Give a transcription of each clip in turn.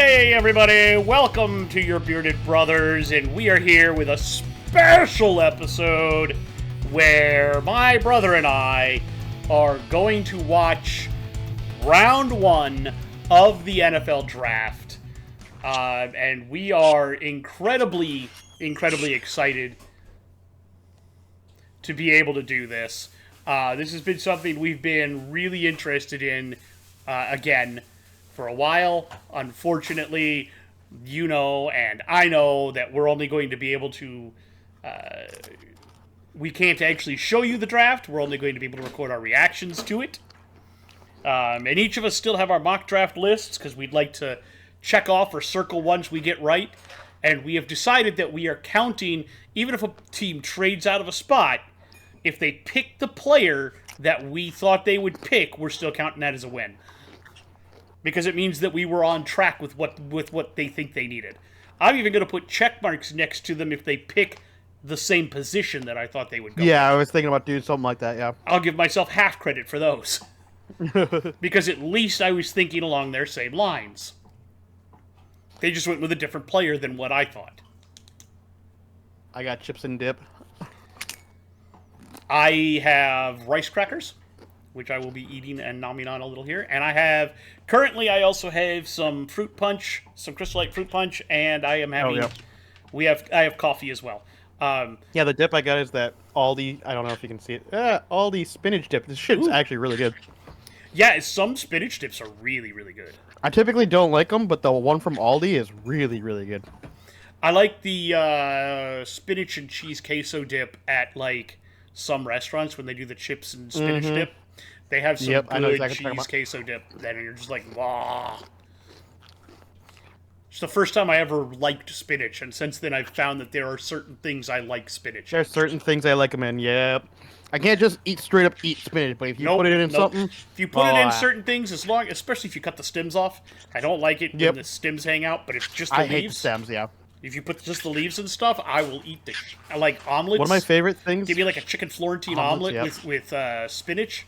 Hey everybody, welcome to your Bearded Brothers, and we are here with a special episode where my brother and I are going to watch round one of the NFL draft, and we are incredibly excited to be able to do this. This has been something we've been really interested in, again, for a while. Unfortunately, you know, and I know that we're only going to be able to, we can't actually show you the draft. We're only going to be able to record our reactions to it. And each of us still have our mock draft lists because we'd like to check off or circle ones we get right. And we have decided that we are counting, even if a team trades out of a spot, if they pick the player that we thought they would pick, we're still counting that as a win. Because it means that we were on track with what they think they needed. I'm even going to put check marks next to them if they pick the same position that I thought they would go. Yeah, I was thinking about doing something like that, yeah. I'll give myself half credit for those. Because at least I was thinking along their same lines. They just went with a different player than what I thought. I got chips and dip. I have rice crackers, which I will be eating and nomming on a little here. And currently I also have some fruit punch, some Crystal Light fruit punch, and I am having, I have coffee as well. Yeah, the dip I got is that Aldi, I don't know if you can see it, Aldi spinach dip. This shit's actually really good. Yeah, some spinach dips are really, really good. I typically don't like them, but the one from Aldi is really, really good. I like the spinach and cheese queso dip at, like, some restaurants when they do the chips and spinach dip. They have some good cheese queso dip that you're just like, wow. It's the first time I ever liked spinach, and since then I've found that there are certain things I like spinach. There's certain things I like them in, yep. I can't just straight up eat spinach, but if you put it in something... If you put it in certain things, especially if you cut the stems off, I don't like it when the stems hang out, but it's just the leaves. I hate the stems, yeah. If you put just the leaves and stuff, I will eat I like omelets. One of my favorite things... Give me like a chicken Florentine omelet with spinach.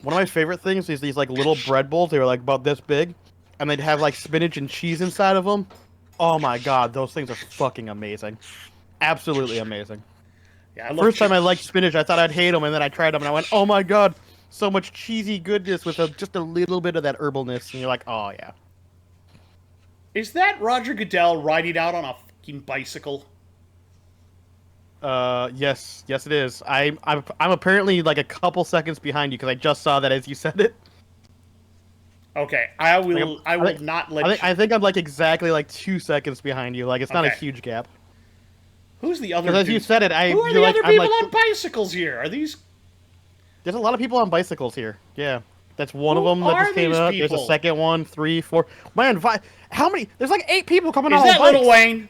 One of my favorite things is these like little bread bowls. They were like about this big, and they'd have like spinach and cheese inside of them. Oh my god, those things are fucking amazing. Absolutely amazing. Yeah, First time I liked spinach, I thought I'd hate them, and then I tried them, and I went, oh my god, so much cheesy goodness with just a little bit of that herbalness, and you're like, oh yeah. Is that Roger Goodell riding out on a fucking bicycle? Yes, it is. I'm apparently like a couple seconds behind you because I just saw that as you said it. Okay, I will not let you... I think I'm like exactly like 2 seconds behind you. Like it's not a huge gap. Who's the other? As you said it, who are the other people on bicycles here? Are these? There's a lot of people on bicycles here. Yeah, that's one of them that just came up. There's a second one, 3, 4. Man, how many? There's like 8 people coming on. Is that Lil Wayne?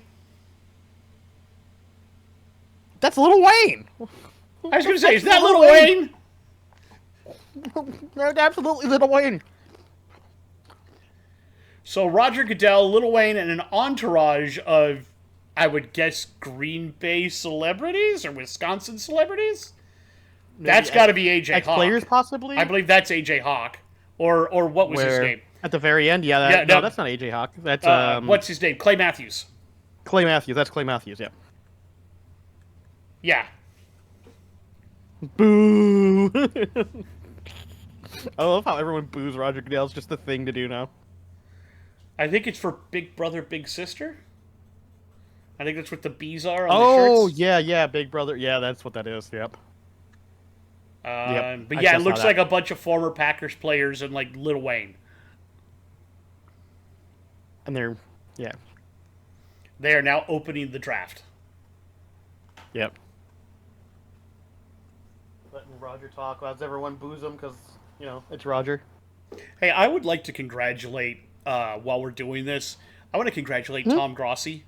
That's Lil Wayne. I was gonna say, is that Lil Wayne? That's absolutely Lil Wayne. So Roger Goodell, Lil Wayne, and an entourage of, I would guess, Green Bay celebrities or Wisconsin celebrities. That's got to be AJ Hawk. Players possibly. I believe that's AJ Hawk, or what was his name? At the very end, yeah. No, that's not AJ Hawk. That's what's his name? Clay Matthews. Clay Matthews. That's Clay Matthews. Yeah. Yeah. Boo! I love how everyone boos Roger Goodell. It's just the thing to do now. I think it's for Big Brother, Big Sister. I think that's what the B's are on the shirts. Oh, yeah, Big Brother. Yeah, that's what that is. Yep. But yeah, it looks like a bunch of former Packers players and like Lil Wayne. And they are now opening the draft. Yep. Letting Roger talk as everyone boos him because, you know, it's Roger. Hey, I would like to congratulate, while we're doing this, I want to congratulate Tom Grossi,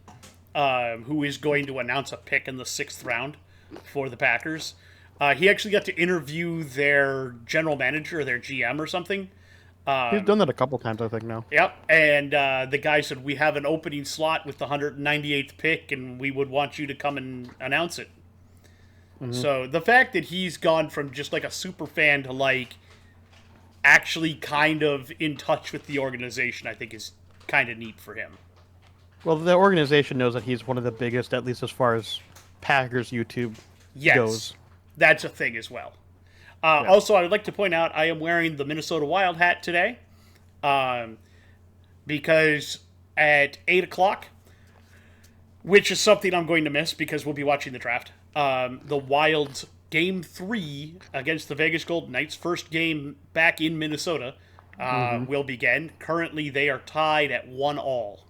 who is going to announce a pick in the 6th round for the Packers. He actually got to interview their general manager or their GM or something. He's done that a couple times, I think, now. Yep, and the guy said, we have an opening slot with the 198th pick, and we would want you to come and announce it. So the fact that he's gone from just like a super fan to like actually kind of in touch with the organization, I think is kind of neat for him. Well, the organization knows that he's one of the biggest, at least as far as Packers YouTube goes. That's a thing as well. Also, I would like to point out I am wearing the Minnesota Wild hat today because at 8 o'clock, which is something I'm going to miss because we'll be watching the draft, the Wild's Game 3 against the Vegas Golden Knights, first game back in Minnesota, will begin. Currently, they are tied at 1-1.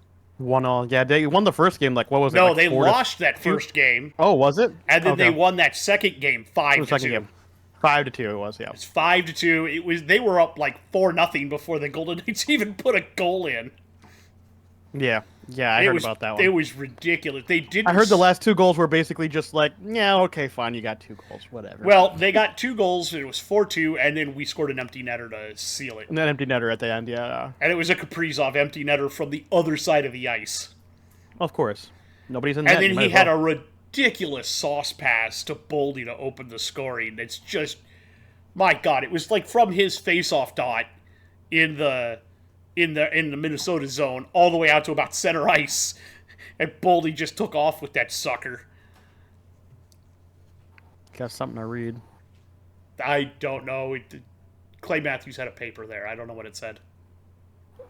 1-1. Yeah, they won the first game. Like, what was it? No, like they lost that first game. Oh, was it? And then they won that second game 5-2. 5-2 it was, yeah. It's 5-2. They were up like 4-0 before the Golden Knights even put a goal in. Yeah, I heard about that one. It was ridiculous. They didn't. I heard the last 2 goals were basically just like, yeah, okay, fine, you got 2 goals, whatever. Well, they got 2 goals. It was 4-2, and then we scored an empty netter to seal it. And that empty netter at the end, yeah. And it was a Kaprizov empty netter from the other side of the ice. Of course, nobody's in that. And then he had a ridiculous sauce pass to Boldy to open the scoring. It's just, my God, it was like from his face-off dot in the Minnesota zone all the way out to about center ice, and Boldy just took off with that sucker. Got something to read. I don't know. Clay Matthews had a paper there. I don't know what it said.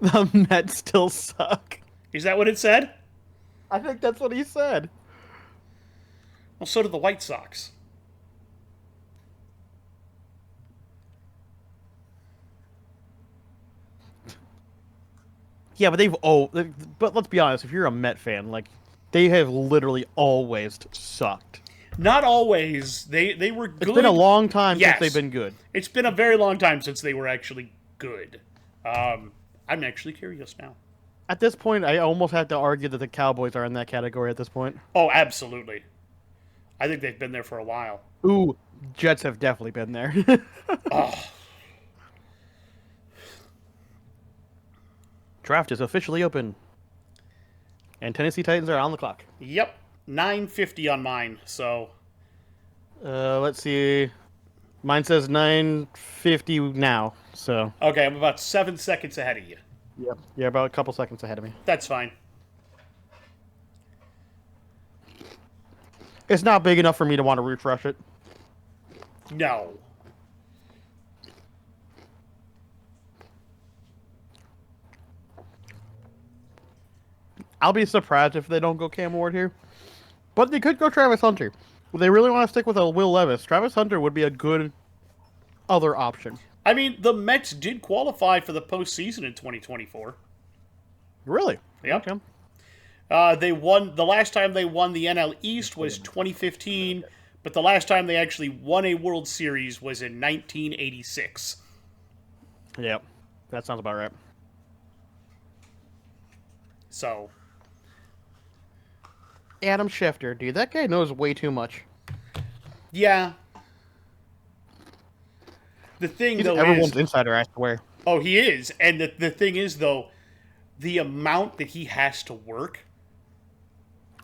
The Mets still suck. Is that what it said? I think that's what he said. Well, so did the White Sox. Yeah, but let's be honest. If you're a Met fan, like, they have literally always sucked. Not always. They were good. It's been a long time since they've been good. It's been a very long time since they were actually good. I'm actually curious now. At this point, I almost have to argue that the Cowboys are in that category at this point. Oh, absolutely. I think they've been there for a while. Ooh, Jets have definitely been there. Oh. Draft is officially open. And Tennessee Titans are on the clock. Yep. 9:50 on mine, so... let's see. Mine says 9:50 now, so... Okay, I'm about 7 seconds ahead of you. Yep. You're about a couple seconds ahead of me. That's fine. It's not big enough for me to want to refresh it. No. I'll be surprised if they don't go Cam Ward here. But they could go Travis Hunter. If they really want to stick with a Will Levis, Travis Hunter would be a good other option. I mean, the Mets did qualify for the postseason in 2024. Really? Yep. Okay. They won. The last time they won the NL East was 2015, but the last time they actually won a World Series was in 1986. Yep. That sounds about right. So... Adam Schefter, dude, that guy knows way too much. Yeah. The thing, He's though, everyone's insider, I swear. Oh, he is. And the thing is, though, the amount that he has to work.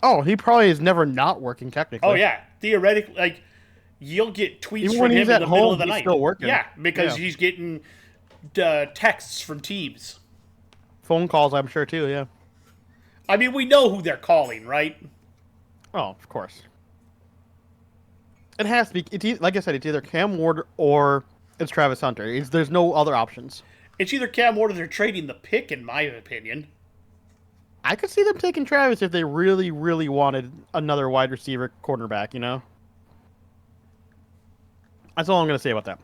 Oh, he probably is never not working, technically. Oh, yeah. Theoretically, like, you'll get tweets Even from when him he's in at the home, middle of the he's night. still working. Yeah, because Yeah. he's getting texts from teams. Phone calls, I'm sure, too, yeah. I mean, we know who they're calling, right? Oh, of course. It has to be. Like I said, it's either Cam Ward or it's Travis Hunter. There's no other options. It's either Cam Ward or they're trading the pick, in my opinion. I could see them taking Travis if they really, really wanted another wide receiver cornerback, you know? That's all I'm going to say about that.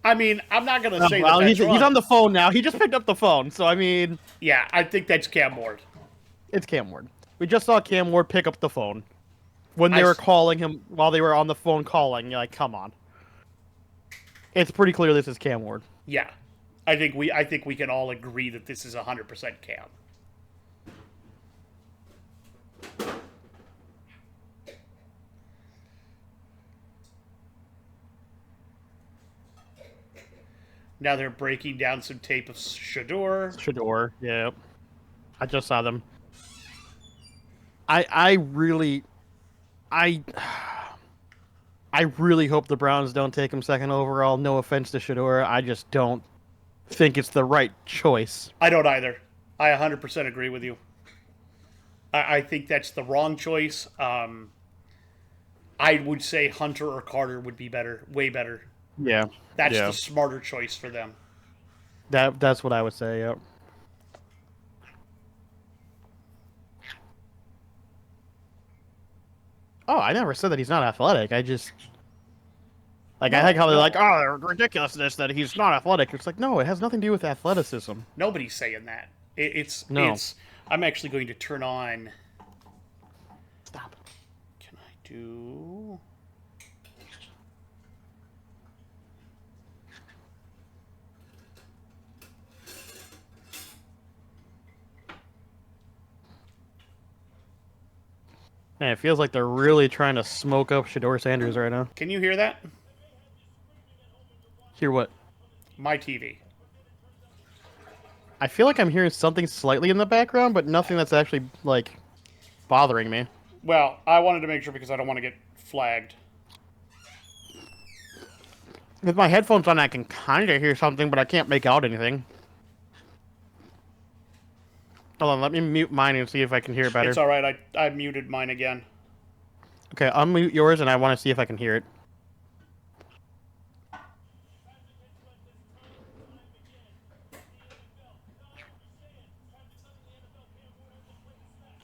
I mean, I'm not going to say well, that he's on the phone now. He just picked up the phone, so I mean... Yeah, I think that's Cam Ward. It's Cam Ward. We just saw Cam Ward pick up the phone when they were calling him while they were on the phone calling. You're like, come on. It's pretty clear this is Cam Ward. Yeah. I think we can all agree that this is 100% Cam. Now they're breaking down some tape of Shador. Shador, yeah. I just saw them. I really hope the Browns don't take him second overall. No offense to Shador. I just don't think it's the right choice. I don't either. I 100% agree with you. I think that's the wrong choice. I would say Hunter or Carter would be better, way better. Yeah. That's Yeah. the smarter choice for them. That's what I would say. Yep. Oh, I never said that he's not athletic. I just like I No, like how they're no. like, oh, ridiculousness that he's not athletic. It's like no, it has nothing to do with athleticism. Nobody's saying that. No. It's. I'm actually going to turn on. Stop. Can I do? Man, it feels like they're really trying to smoke up Shador Sanders right now. Can you hear that? Hear what? My TV. I feel like I'm hearing something slightly in the background, but nothing that's actually like bothering me. Well, I wanted to make sure because I don't want to get flagged. With my headphones on, I can kind of hear something, but I can't make out anything. Hold on, let me mute mine and see if I can hear it better. It's all right. I muted mine again. Okay, unmute yours, and I want to see if I can hear it.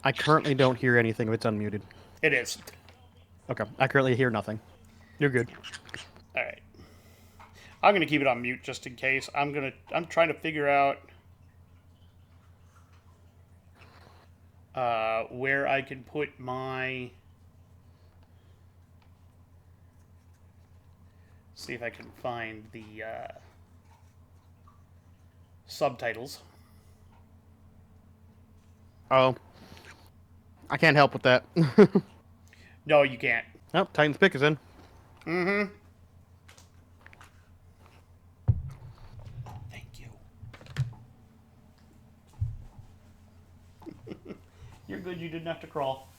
I currently don't hear anything if it's unmuted. It is. Okay, I currently hear nothing. You're good. All right. I'm gonna keep it on mute just in case. I'm trying to figure out where I can put my. See if I can find the subtitles. Oh. I can't help with that. No, you can't. Oh, Titan's pick is in. Mm-hmm. Thank you. You're good. You didn't have to crawl.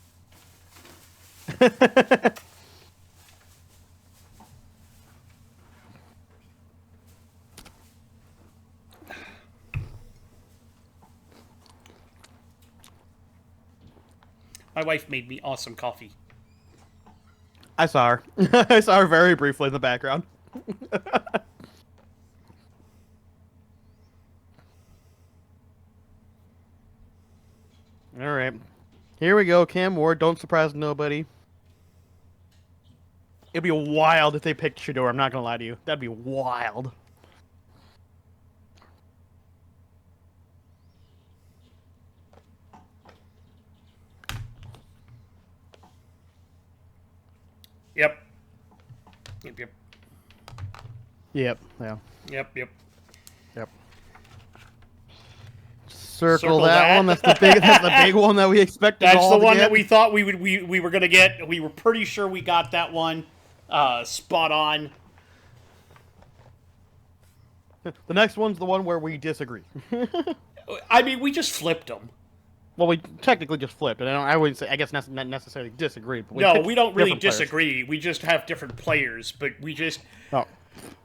My wife made me awesome coffee. I saw her. I saw her very briefly in the background. All right. Here we go, Cam Ward. Don't surprise nobody. It'd be wild if they picked Shador. I'm not going to lie to you. That'd be wild. Yep. Yep. Yep. Yep. Yeah. Yep. Yep. Yep. Circle, Circle that that. one. That's the big. That's the big one that we expected. That's all the one to that get. we thought we were gonna get. We were pretty sure we got that one spot on. The next one's the one where we disagree. I mean, we just flipped them. Well, we technically just flipped, and I wouldn't say. I guess not necessarily disagree. But No, picked we don't really different players. disagree. We just have different players, but No.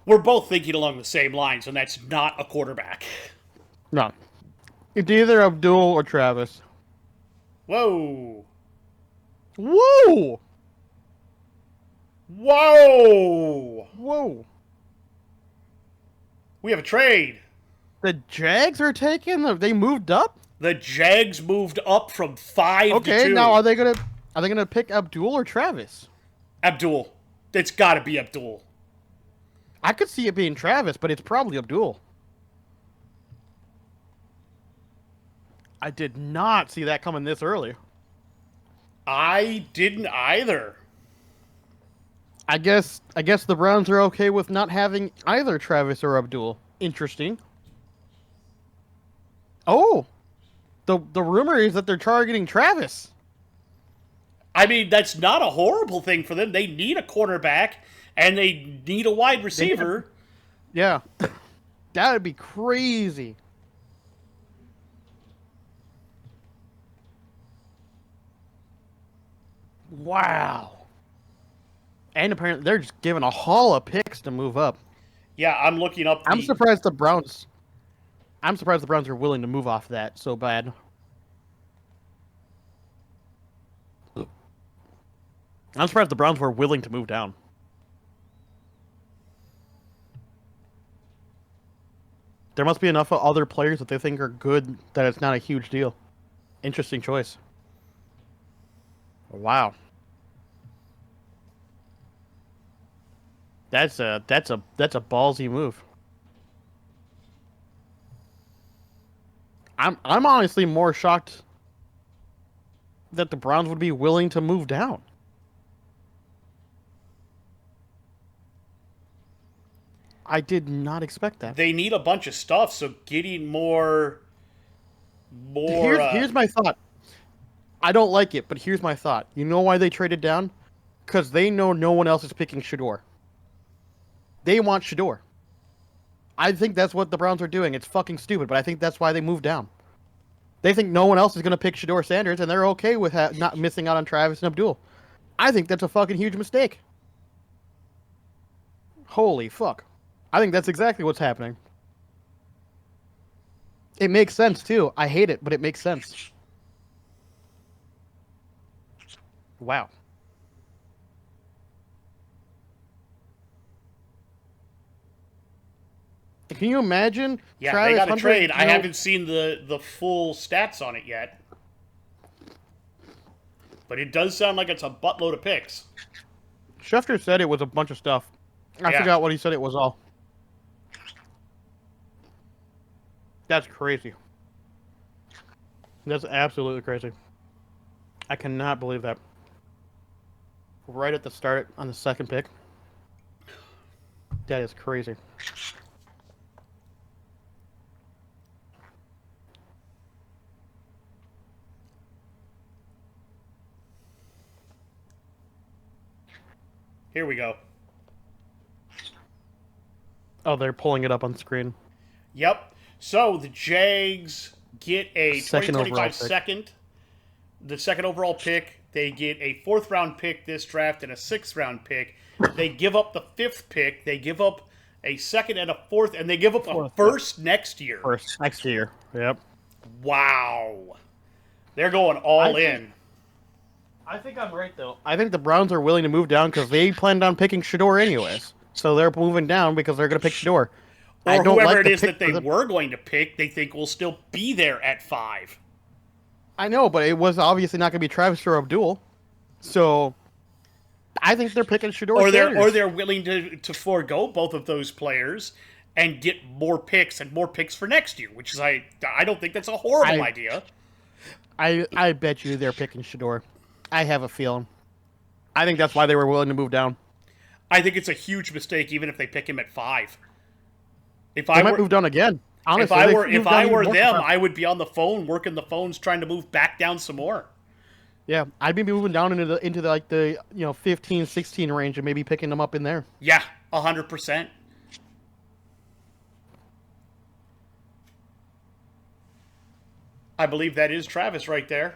we're both thinking along the same lines, and that's not a quarterback. No. It's either Abdul or Travis. Whoa. Whoa! Whoa! Whoa! We have a trade. The Jags are taking. They moved up. The Jags moved up from 5 to Okay, 2. now are they gonna pick Abdul or Travis? Abdul. It's got to be Abdul. I could see it being Travis, but it's probably Abdul. I did not see that coming this early. I didn't either. I guess the Browns are okay with not having either Travis or Abdul. Interesting. Oh, the rumor is that they're targeting Travis. I mean, that's not a horrible thing for them. They need a cornerback, and they need a wide receiver. Yeah, that would be crazy. Wow. And apparently they're just giving a haul of picks to move up. Yeah, I'm looking up. I'm surprised the Browns. I'm surprised the Browns are willing to move off that so bad. I'm surprised the Browns were willing to move down. There must be enough other players that they think are good that it's not a huge deal. Interesting choice. Wow. That's a ballsy move. I'm honestly more shocked that the Browns would be willing to move down. I did not expect that. They need a bunch of stuff, so getting more. Here's my thought. I don't like it, but here's my thought. You know why they traded down? Because they know no one else is picking Shador. They want Shador. I think that's what the Browns are doing. It's fucking stupid, but I think that's why they moved down. They think no one else is going to pick Shador Sanders, and they're okay with not missing out on Travis and Abdul. I think that's a fucking huge mistake. Holy fuck. I think that's exactly what's happening. It makes sense, too. I hate it, but it makes sense. Wow. Can you imagine? Yeah, Travis they got to Hunter, trade. I haven't seen the full stats on it yet. But it does sound like it's a buttload of picks. Schefter said it was a bunch of stuff. I forgot what he said it was all. That's crazy. That's absolutely crazy. I cannot believe that. Right at the start on the second pick. That is crazy. Here we go. Oh, they're pulling it up on screen. Yep. So the Jags get a Second 2025 overall second. The second overall pick. They get a 4th round pick this draft and a 6th round pick. They give up the 5th pick. They give up a 2nd and a 4th, and they give up a 1st next year. First next year. Yep. Wow. They're going all in. I think I'm right, though. I think the Browns are willing to move down because they planned on picking Shador anyways. So they're moving down because they're going to pick Shador. Or whoever it is that they were going to pick, they think will still be there at 5. I know, but it was obviously not going to be Travis or Abdul. So I think they're picking Shador. Or they're willing to forego both of those players and get more picks and more picks for next year, which is I don't think that's a horrible idea. I bet you they're picking Shador. I have a feeling. I think that's why they were willing to move down. I think it's a huge mistake, even if they pick him at 5. They might move down again. Honestly, if I were them, I would be on the phone working the phones, trying to move back down some more. Yeah, I'd be moving down into the 15, 16 range and maybe picking them up in there. Yeah, 100%. I believe that is Travis right there.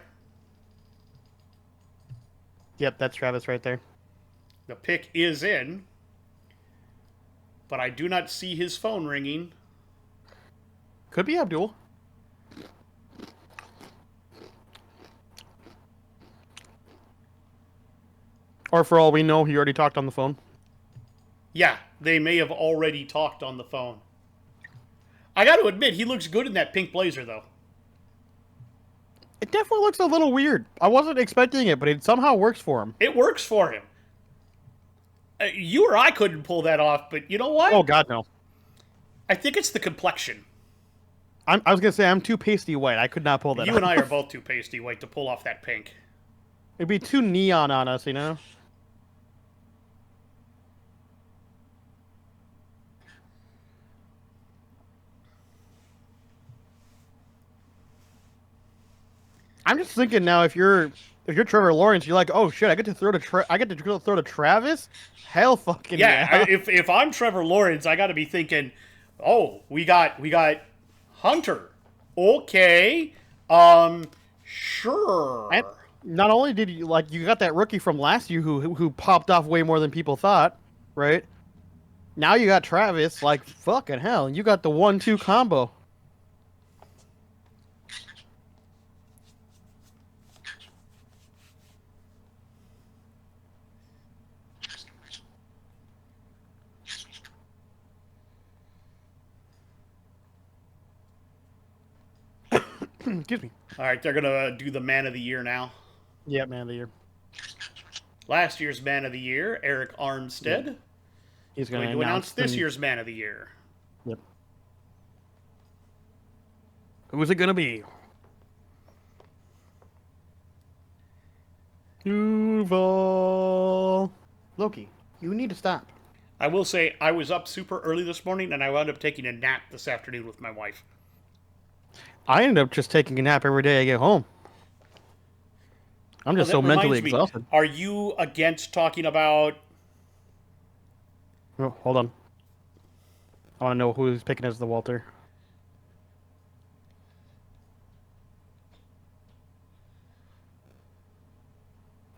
Yep, that's Travis right there. The pick is in, but I do not see his phone ringing. Could be Abdul. Or for all we know, he already talked on the phone. Yeah, they may have already talked on the phone. I got to admit, he looks good in that pink blazer, though. It definitely looks a little weird. I wasn't expecting it, but it somehow works for him. It works for him. You or I couldn't pull that off, but you know what? Oh, God, no. I think it's the complexion. I was going to say, I'm too pasty white. I could not pull that off. You and I are both too pasty white to pull off that pink. It'd be too neon on us, you know? I'm just thinking now, if you're Trevor Lawrence, you're like, oh shit, I get to throw to Travis. Hell, fucking yeah. If I'm Trevor Lawrence, I got to be thinking, oh, we got Hunter. Okay, sure. And not only did you got that rookie from last year who popped off way more than people thought, right? Now you got Travis, like fucking hell, you got the 1-2 combo. Excuse me. All right, they're gonna do the Man of the Year now. Yeah, man of the year. Last year's Man of the Year, Eric Yeah. Armstead, He's going gonna to announce this the- year's Man of the Year. Yep. Who's it gonna be? Duval. Loki, you need to stop. I will say I was up super early this morning, and I wound up taking a nap this afternoon with my wife. I end up just taking a nap every day I get home. I'm just so mentally exhausted. Are you against talking about... Oh, hold on. I want to know who's picking as the Walter.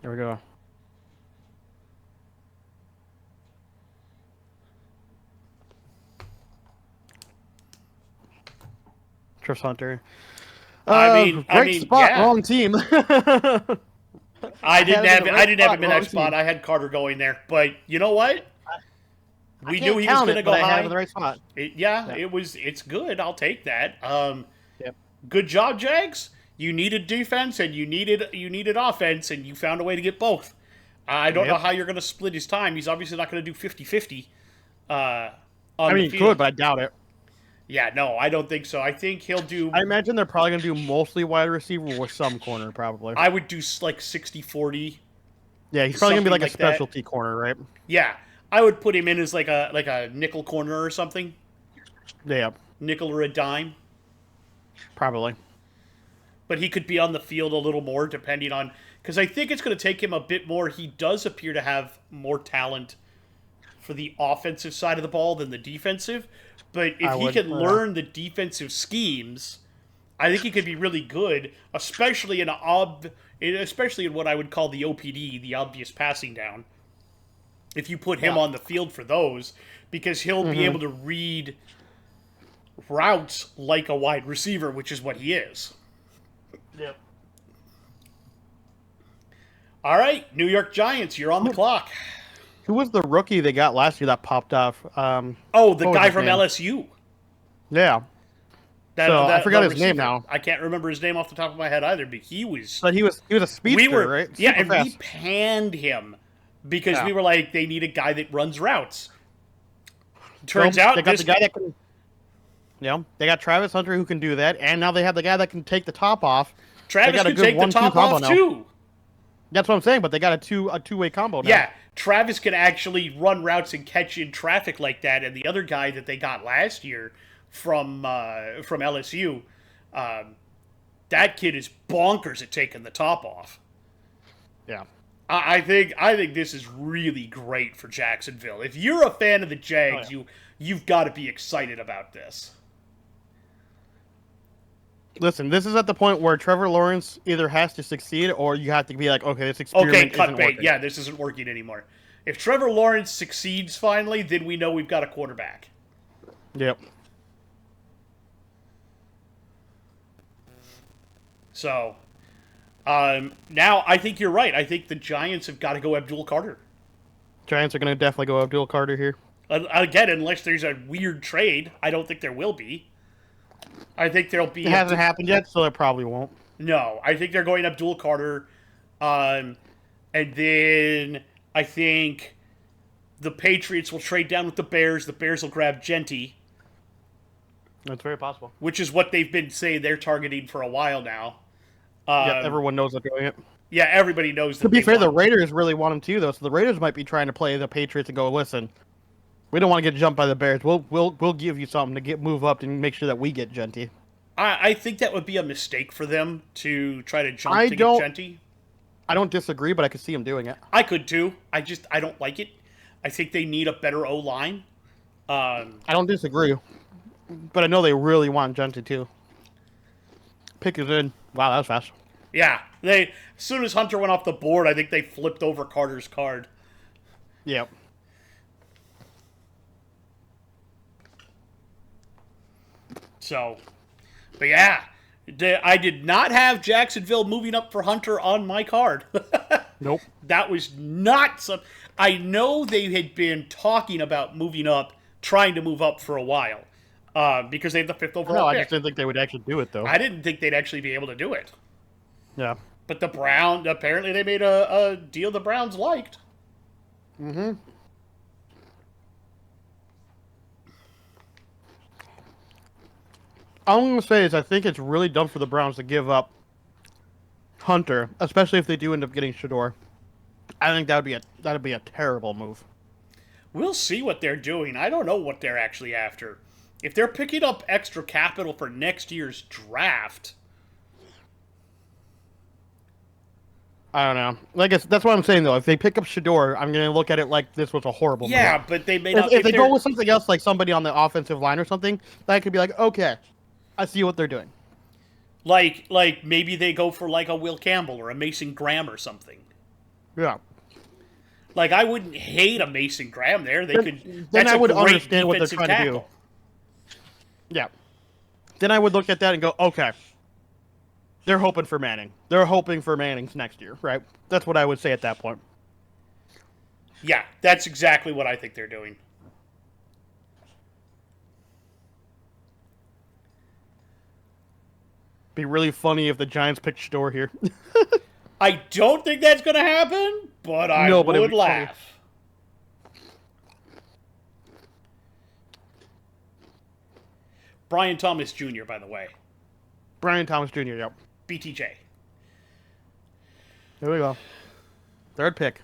There we go. Trish Hunter. Great spot, yeah. wrong team. I didn't have a midnight spot. I had Carter going there, but you know what? We knew he was going to go high. I have in the right spot. It's good. I'll take that. Yep. Good job, Jags. You needed defense and you needed offense, and you found a way to get both. I don't know how you're going to split his time. He's obviously not going to do 50-50. He could, but I doubt it. Yeah, no, I don't think so. I think he'll do... I imagine they're probably going to do mostly wide receiver with some corner, probably. I would do like 60-40. Yeah, he's probably going to be like a specialty corner, right? Yeah, I would put him in as like a nickel corner or something. Yeah. Nickel or a dime. Probably. But he could be on the field a little more, depending on... Because I think it's going to take him a bit more. He does appear to have more talent for the offensive side of the ball than the defensive. But if he can learn the defensive schemes, I think he could be really good, especially in what I would call the OPD, the obvious passing down. If you put him on the field for those, because he'll be able to read routes like a wide receiver, which is what he is. Yep. All right, New York Giants, you're on the clock. Who was the rookie they got last year that popped off? The guy from LSU. Yeah. I forgot his name now. I can't remember his name off the top of my head either, but he was... But he was a speedster, right? Yeah, and we panned him because we were like, they need a guy that runs routes. Turns out they got the guy that can... Yeah, they got Travis Hunter who can do that, and now they have the guy that can take the top off. Travis can take the top off, too. That's what I'm saying, but they got a two-way combo now. Yeah, Travis can actually run routes and catch in traffic like that, and the other guy that they got last year from LSU, that kid is bonkers at taking the top off. Yeah. I think this is really great for Jacksonville. If you're a fan of the Jags, you've got to be excited about this. Listen, this is at the point where Trevor Lawrence either has to succeed or you have to be like, okay, this experiment isn't working. Yeah, this isn't working anymore. If Trevor Lawrence succeeds finally, then we know we've got a quarterback. Yep. So, now I think you're right. I think the Giants have got to go Abdul Carter. Giants are going to definitely go Abdul Carter here. Again, unless there's a weird trade, I don't think there will be. I think there'll be... It hasn't happened yet, so it probably won't. No, I think they're going Abdul Carter. And then I think the Patriots will trade down with the Bears. The Bears will grab Genty. That's very possible. Which is what they've been saying they're targeting for a while now. Everyone knows they're doing it. Yeah, everybody knows that. To be fair, the Raiders really want him too, though. So the Raiders might be trying to play the Patriots and go, listen, we don't want to get jumped by the Bears. We'll give you something to move up and make sure that we get Genty. I think that would be a mistake for them to try to jump to get Genty. I don't disagree, but I could see him doing it. I could too. I don't like it. I think they need a better O-line. I don't disagree, but I know they really want Genty too. Pick is in. Wow, that was fast. Yeah, as soon as Hunter went off the board, I think they flipped over Carter's card. Yep. So, but yeah, I did not have Jacksonville moving up for Hunter on my card. Nope. That was not some... I know they had been talking about moving up, trying to move up for a while. because they have the 5th No, overall I pick. just didn't think they would actually do it though. I didn't think they'd actually be able to do it. Yeah. But the Browns, apparently they made a deal the Browns liked. Mm-hmm. All I'm gonna say is I think it's really dumb for the Browns to give up Hunter, especially if they do end up getting Shador. I think that'd be a terrible move. We'll see what they're doing. I don't know what they're actually after. If they're picking up extra capital for next year's draft, I don't know. Like that's what I'm saying though. If they pick up Shador, I'm gonna look at it like this was a horrible yeah, move. but they may not. If they go with something else, like somebody on the offensive line or something, that could be like, okay, I see what they're doing. like maybe they go for like a Will Campbell or a Mason Graham or something. Yeah. Like I wouldn't hate a Mason Graham there. They could. Then That's I a would great understand what they're defensive trying to do. tackle. Yeah. Then I would look at that and go, okay, they're hoping for Manning. They're hoping for Manning's next year, right? That's what I would say at that point. Yeah, that's exactly what I think they're doing. Be really funny if the Giants picked Shador here. I don't think that's going to happen, but I No, but it'd would be funny. laugh. Brian Thomas Jr., by the way. Brian Thomas Jr., yep. BTJ. Here we go. Third pick.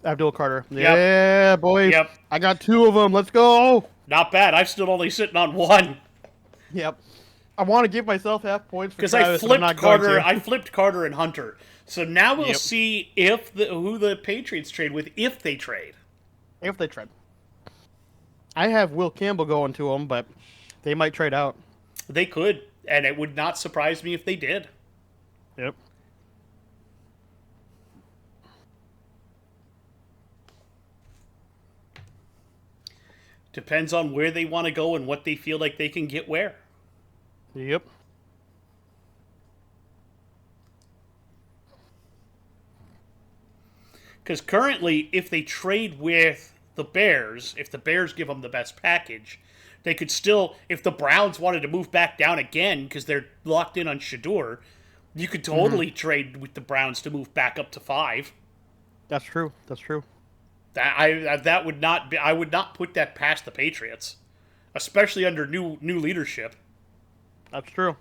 Abdul Carter. Yep. Yeah, boys. Yep. I got 2 of them. Let's go. Not bad. I'm still only sitting on 1. Yep. I want to give myself half points for Because Travis, but I'm not going to. I flipped Carter and Hunter. So now we'll Yep. see if who the Patriots trade with, if they trade. If they trade. I have Will Campbell going to them, but they might trade out. They could, and it would not surprise me if they did. Yep. Depends on where they want to go and what they feel like they can get where. Yep. Because currently, if they trade with the Bears, if the Bears give them the best package, they could still, if the Browns wanted to move back down again because they're locked in on Shador, you could totally trade with the Browns to move back up to 5. That's true. That's true. That would not be. I would not put that past the Patriots, especially under new leadership. That's true.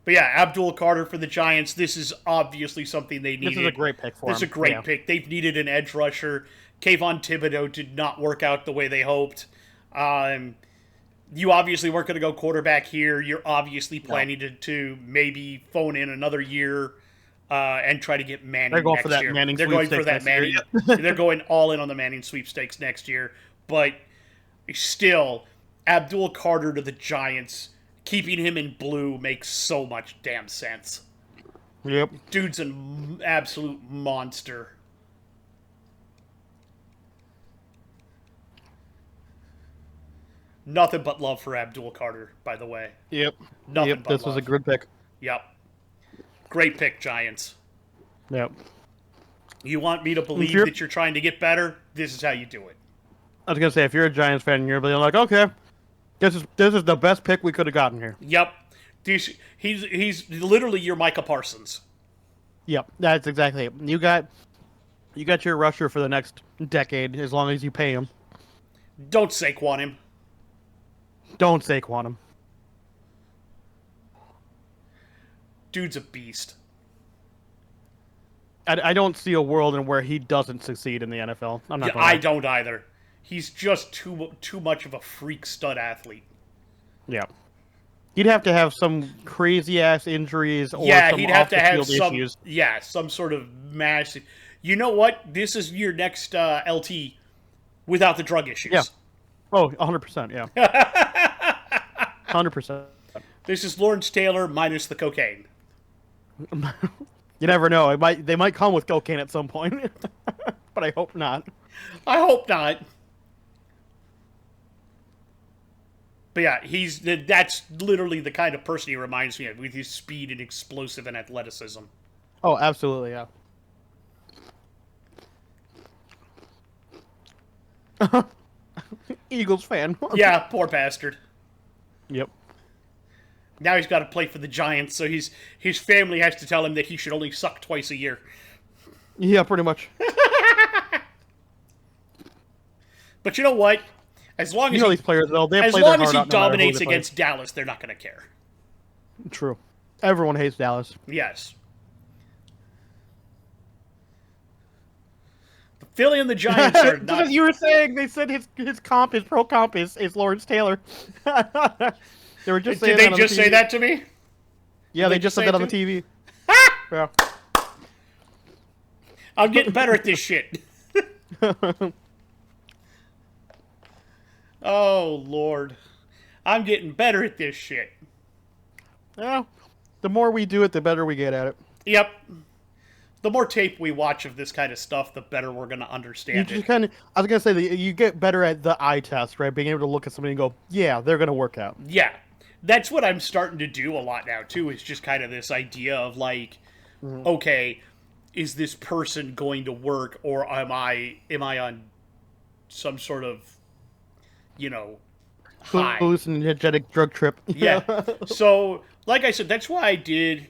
But yeah, Abdul Carter for the Giants. This is obviously something they needed. This is a great pick for This is a them. great Yeah. pick. They've needed an edge rusher. Kayvon Thibodeau did not work out the way they hoped. You obviously weren't going to go quarterback here. You're obviously planning to maybe phone in another year and try to get Manning They're going next for that year. Manning They're going for sweepstakes that next Manning. year. They're going all in on the Manning sweepstakes next year. But still, Abdul Carter to the Giants, keeping him in blue makes so much damn sense. Yep. Dude's an absolute monster. Nothing but love for Abdul Carter, by the way. Yep. Nothing Yep. but This was a love. good pick. Yep. Great pick, Giants. Yep. You want me to believe you're- that you're trying to get better? This is how you do it. I was gonna say, if you're a Giants fan, you're like, okay, this is the best pick we could have gotten here. Yep. He's literally your Micah Parsons. Yep, that's exactly it. You got your rusher for the next decade as long as you pay him. Don't Saquon him. Don't Saquon him. Dude's a beast. I don't see a world in where he doesn't succeed in the NFL. I'm not. Yeah, gonna I lie. don't either. He's just too much of a freak stud athlete. Yeah. He'd have to have some crazy ass injuries or Yeah, some he'd have off to the have field some. issues. Yeah, some sort of massive. You know what? This is your next LT without the drug issues. Yeah. Oh, 100%. Yeah. 100%. This is Lawrence Taylor minus the cocaine. You never know. They might come with cocaine at some point, but I hope not. I hope not. But yeah, that's literally the kind of person he reminds me of, with his speed and explosive and athleticism. Oh, absolutely. Yeah. Eagles fan. Yeah, poor bastard. Yep. Now he's got to play for the Giants, so his family has to tell him that he should only suck twice a year. Yeah, pretty much. But you know what? As long as These players, they'll play as their long as heart he out no matter who dominates they play. against Dallas, they're not going to care. True. Everyone hates Dallas. Yes. The Philly and the Giants are Just not. as you were saying, they said his pro comp is Lawrence Taylor. They were just saying Did they that on just the TV. say that to me? Yeah, they they just just said say that on it the TV. Yeah. I'm getting better at this shit. Oh, Lord. I'm getting better at this shit. Yeah. The more we do it, the better we get at it. Yep. The more tape we watch of this kind of stuff, the better we're going to You understand just it. kind of, I was gonna say that you get better at the eye test, right? Being able to look at somebody and go, yeah, they're gonna work out. Yeah. That's what I'm starting to do a lot now, too, is just kind of this idea of, like, okay, is this person going to work, or am I on some sort of, high? Hallucinogenic drug trip. Yeah. So, like I said, that's why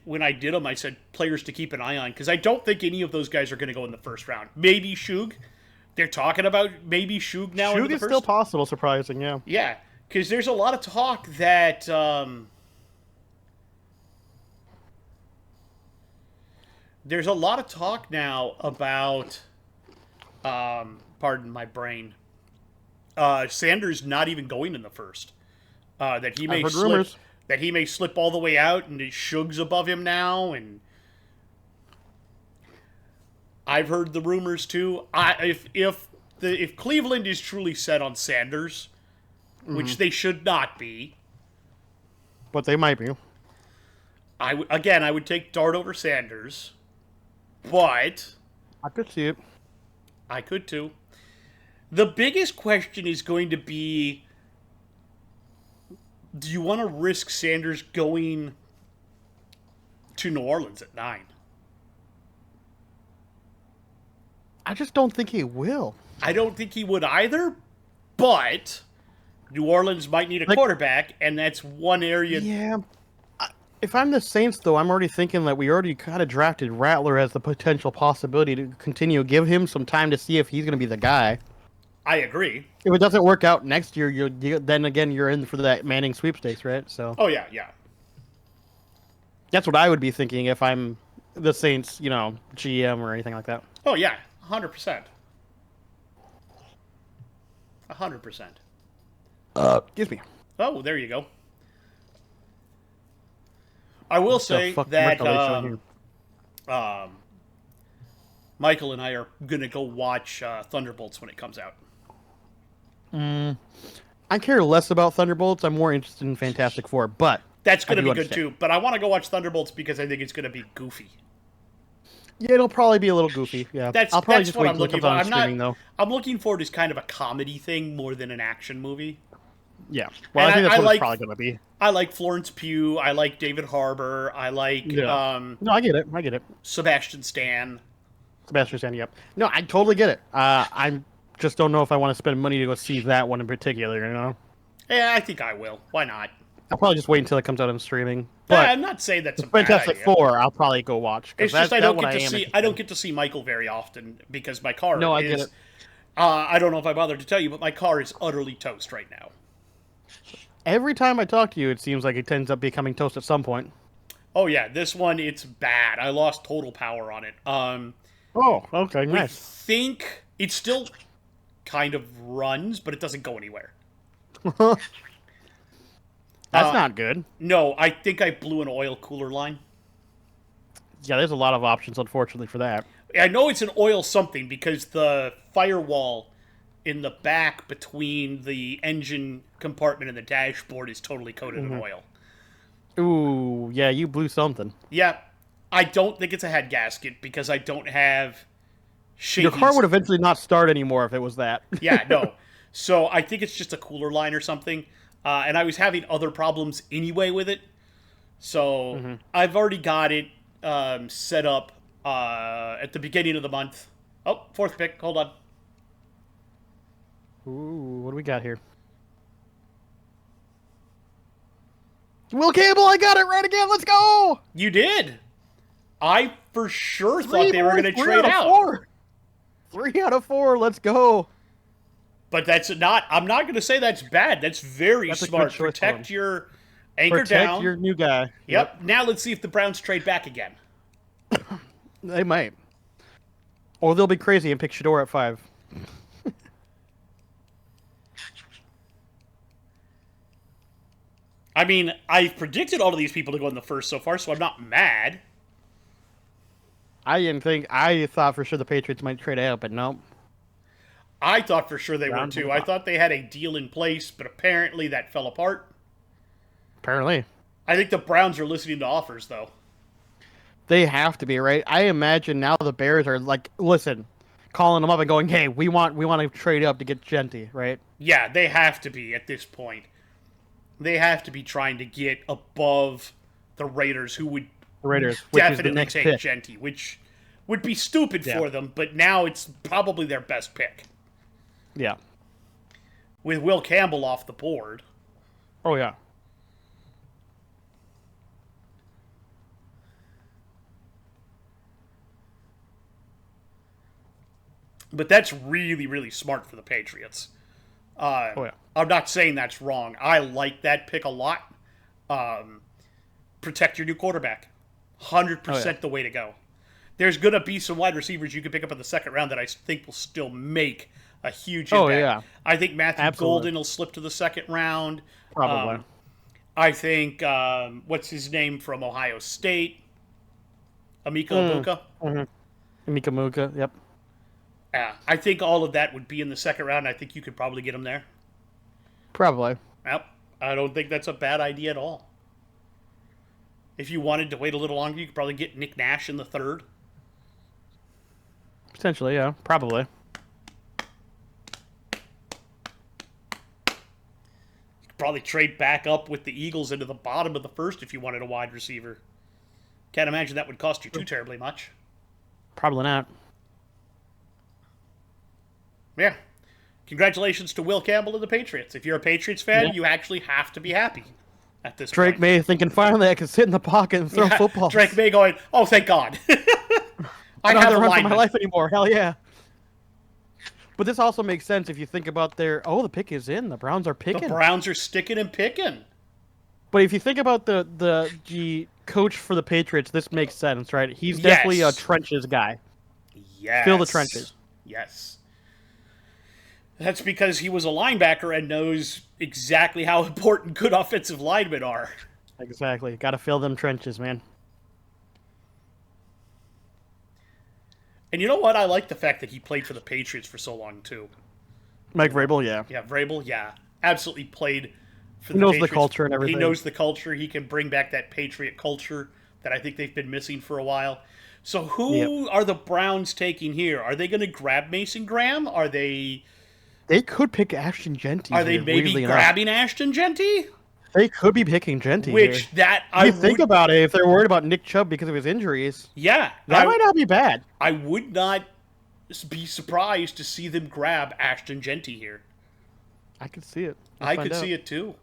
when I did them, I said players to keep an eye on, because I don't think any of those guys are going to go in the first round. Maybe Shug. They're talking about maybe Shug now in Shug the is first. still possible, surprising, yeah. Yeah, because there's a lot of talk that there's a lot of talk now about pardon my brain. Sanders not even going in the first. That he may heard slip. rumors. That he may slip all the way out, and Shug's above him now, and I've heard the rumors too. If Cleveland is truly set on Sanders, which they should not be, But they might be. I would take Dart over Sanders, but I could see it. I could too. The biggest question is going to be, do you want to risk Sanders going to New Orleans at 9? I just don't think he will. I don't think he would either, but New Orleans might need a quarterback, and that's one area. Yeah. If I'm the Saints, though, I'm already thinking that we already kind of drafted Rattler as the potential possibility to continue. Give him some time to see if he's going to be the guy. I agree. If it doesn't work out next year, then again, you're in for that Manning sweepstakes, right? So Oh, yeah, yeah. that's what I would be thinking if I'm the Saints, GM or anything like that. Oh, yeah, 100%. 100%. Excuse me. Oh, there you go. I will say fuck that Michael here? Michael and I are going to go watch Thunderbolts when it comes out. I care less about Thunderbolts. I'm more interested in Fantastic Four, but That's going to be good, understand. too. But I want to go watch Thunderbolts because I think it's going to be goofy. Yeah, it'll probably be a little goofy. Yeah, I'll probably just what wait I'm until it looking comes for. on streaming, though. I'm looking for it as kind of a comedy thing more than an action movie. Yeah, well, And I think that's I what like- it's probably going to be. I like Florence Pugh. I like David Harbour. I like No, I get it. Sebastian Stan. Sebastian Stan, yep. No, I totally get it. I just don't know if I want to spend money to go see that one in particular, Yeah, I think I will. Why not? I'll probably just wait until it comes out on streaming. But But I'm not saying that's a bad Fantastic idea. Four, I'll probably go watch. It's just I don't get to see Michael very often because my car No, I is. get it. I don't know if I bothered to tell you, but my car is utterly toast right now. Every time I talk to you, it seems like it ends up becoming toast at some point. Oh yeah, this one it's bad. I lost total power on it. Oh, okay, I nice. think it still kind of runs, but it doesn't go anywhere. That's not good. No, I think I blew an oil cooler line. Yeah, there's a lot of options, unfortunately, for that. I know it's an oil something because the firewall in the back between the engine compartment and the dashboard is totally coated in oil. Ooh, yeah, you blew something. Yeah, I don't think it's a head gasket because I don't have shaky. Your car would eventually not start anymore if it was that. Yeah, no. So I think it's just a cooler line or something. And I was having other problems anyway with it. So I've already got it set up at the beginning of the month. Oh, fourth pick. Hold on. we got here? Will Campbell, I got it right again. Let's go. You did. I for sure thought they were going to trade out. 4. 3 out of 4. Let's go. But that's not. I'm not going to say that's bad. That's very smart. Protect your anchor down. Protect your new guy. Yep. Now let's see if the Browns trade back again. They might. Or they'll be crazy and pick Shador at 5. I mean, I've predicted all of these people to go in the first so far, so I'm not mad. I thought for sure the Patriots might trade out, but no. I thought for sure they would too. I thought they had a deal in place, but apparently that fell apart. Apparently. I think the Browns are listening to offers, though. They have to be, right? I imagine now the Bears are like, listen, calling them up and going, hey, we want to trade up to get Genty, right? Yeah, they have to be at this point. They have to be trying to get above the Raiders, who would definitely take Genty, which would be stupid for them, but now it's probably their best pick. Yeah. With Will Campbell off the board. Oh, yeah. But that's really, really smart for the Patriots. I'm not saying that's wrong. I like that pick a lot. Protect your new quarterback. 100% the way to go. There's going to be some wide receivers you can pick up in the second round that I think will still make a huge impact. Oh, yeah. I think Matthew Golden will slip to the second round. Probably. I think, what's his name from Ohio State? Emeka Egbuka? Mm-hmm. Emeka Egbuka, yep. Yeah, I think all of that would be in the second round. I think you could probably get him there. Probably. Yep. I don't think that's a bad idea at all. If you wanted to wait a little longer, you could probably get Nick Nash in the third. Potentially, yeah. Probably. You could probably trade back up with the Eagles into the bottom of the first if you wanted a wide receiver. Can't imagine that would cost you too terribly much. Probably not. Yeah. Congratulations to Will Campbell and the Patriots. If you're a Patriots fan, you actually have to be happy at this point. Drake May thinking, finally I can sit in the pocket and throw footballs. Drake May going, oh, thank God. I don't have to run for my life anymore. Hell yeah. But this also makes sense if you think about the pick is in. The Browns are picking. The Browns are sticking and picking. But if you think about the coach for the Patriots, this makes sense, right? He's definitely a trenches guy. Yes. Fill the trenches. Yes. That's because he was a linebacker and knows exactly how important good offensive linemen are. Exactly. Got to fill them trenches, man. And you know what? I like the fact that he played for the Patriots for so long, too. Mike Vrabel, yeah. Yeah, Vrabel, yeah. Absolutely played for the Patriots. He knows the culture and everything. He knows the culture. He can bring back that Patriot culture that I think they've been missing for a while. So who are the Browns taking here? Are they going to grab Mason Graham? Are they... They could pick Ashton Genty. Are they maybe grabbing Ashton Genty? They could be picking Genty. Which you think about it, if they're worried about Nick Chubb because of his injuries. Yeah. That might not be bad. I would not be surprised to see them grab Ashton Genty here. I could see it. I could see it too.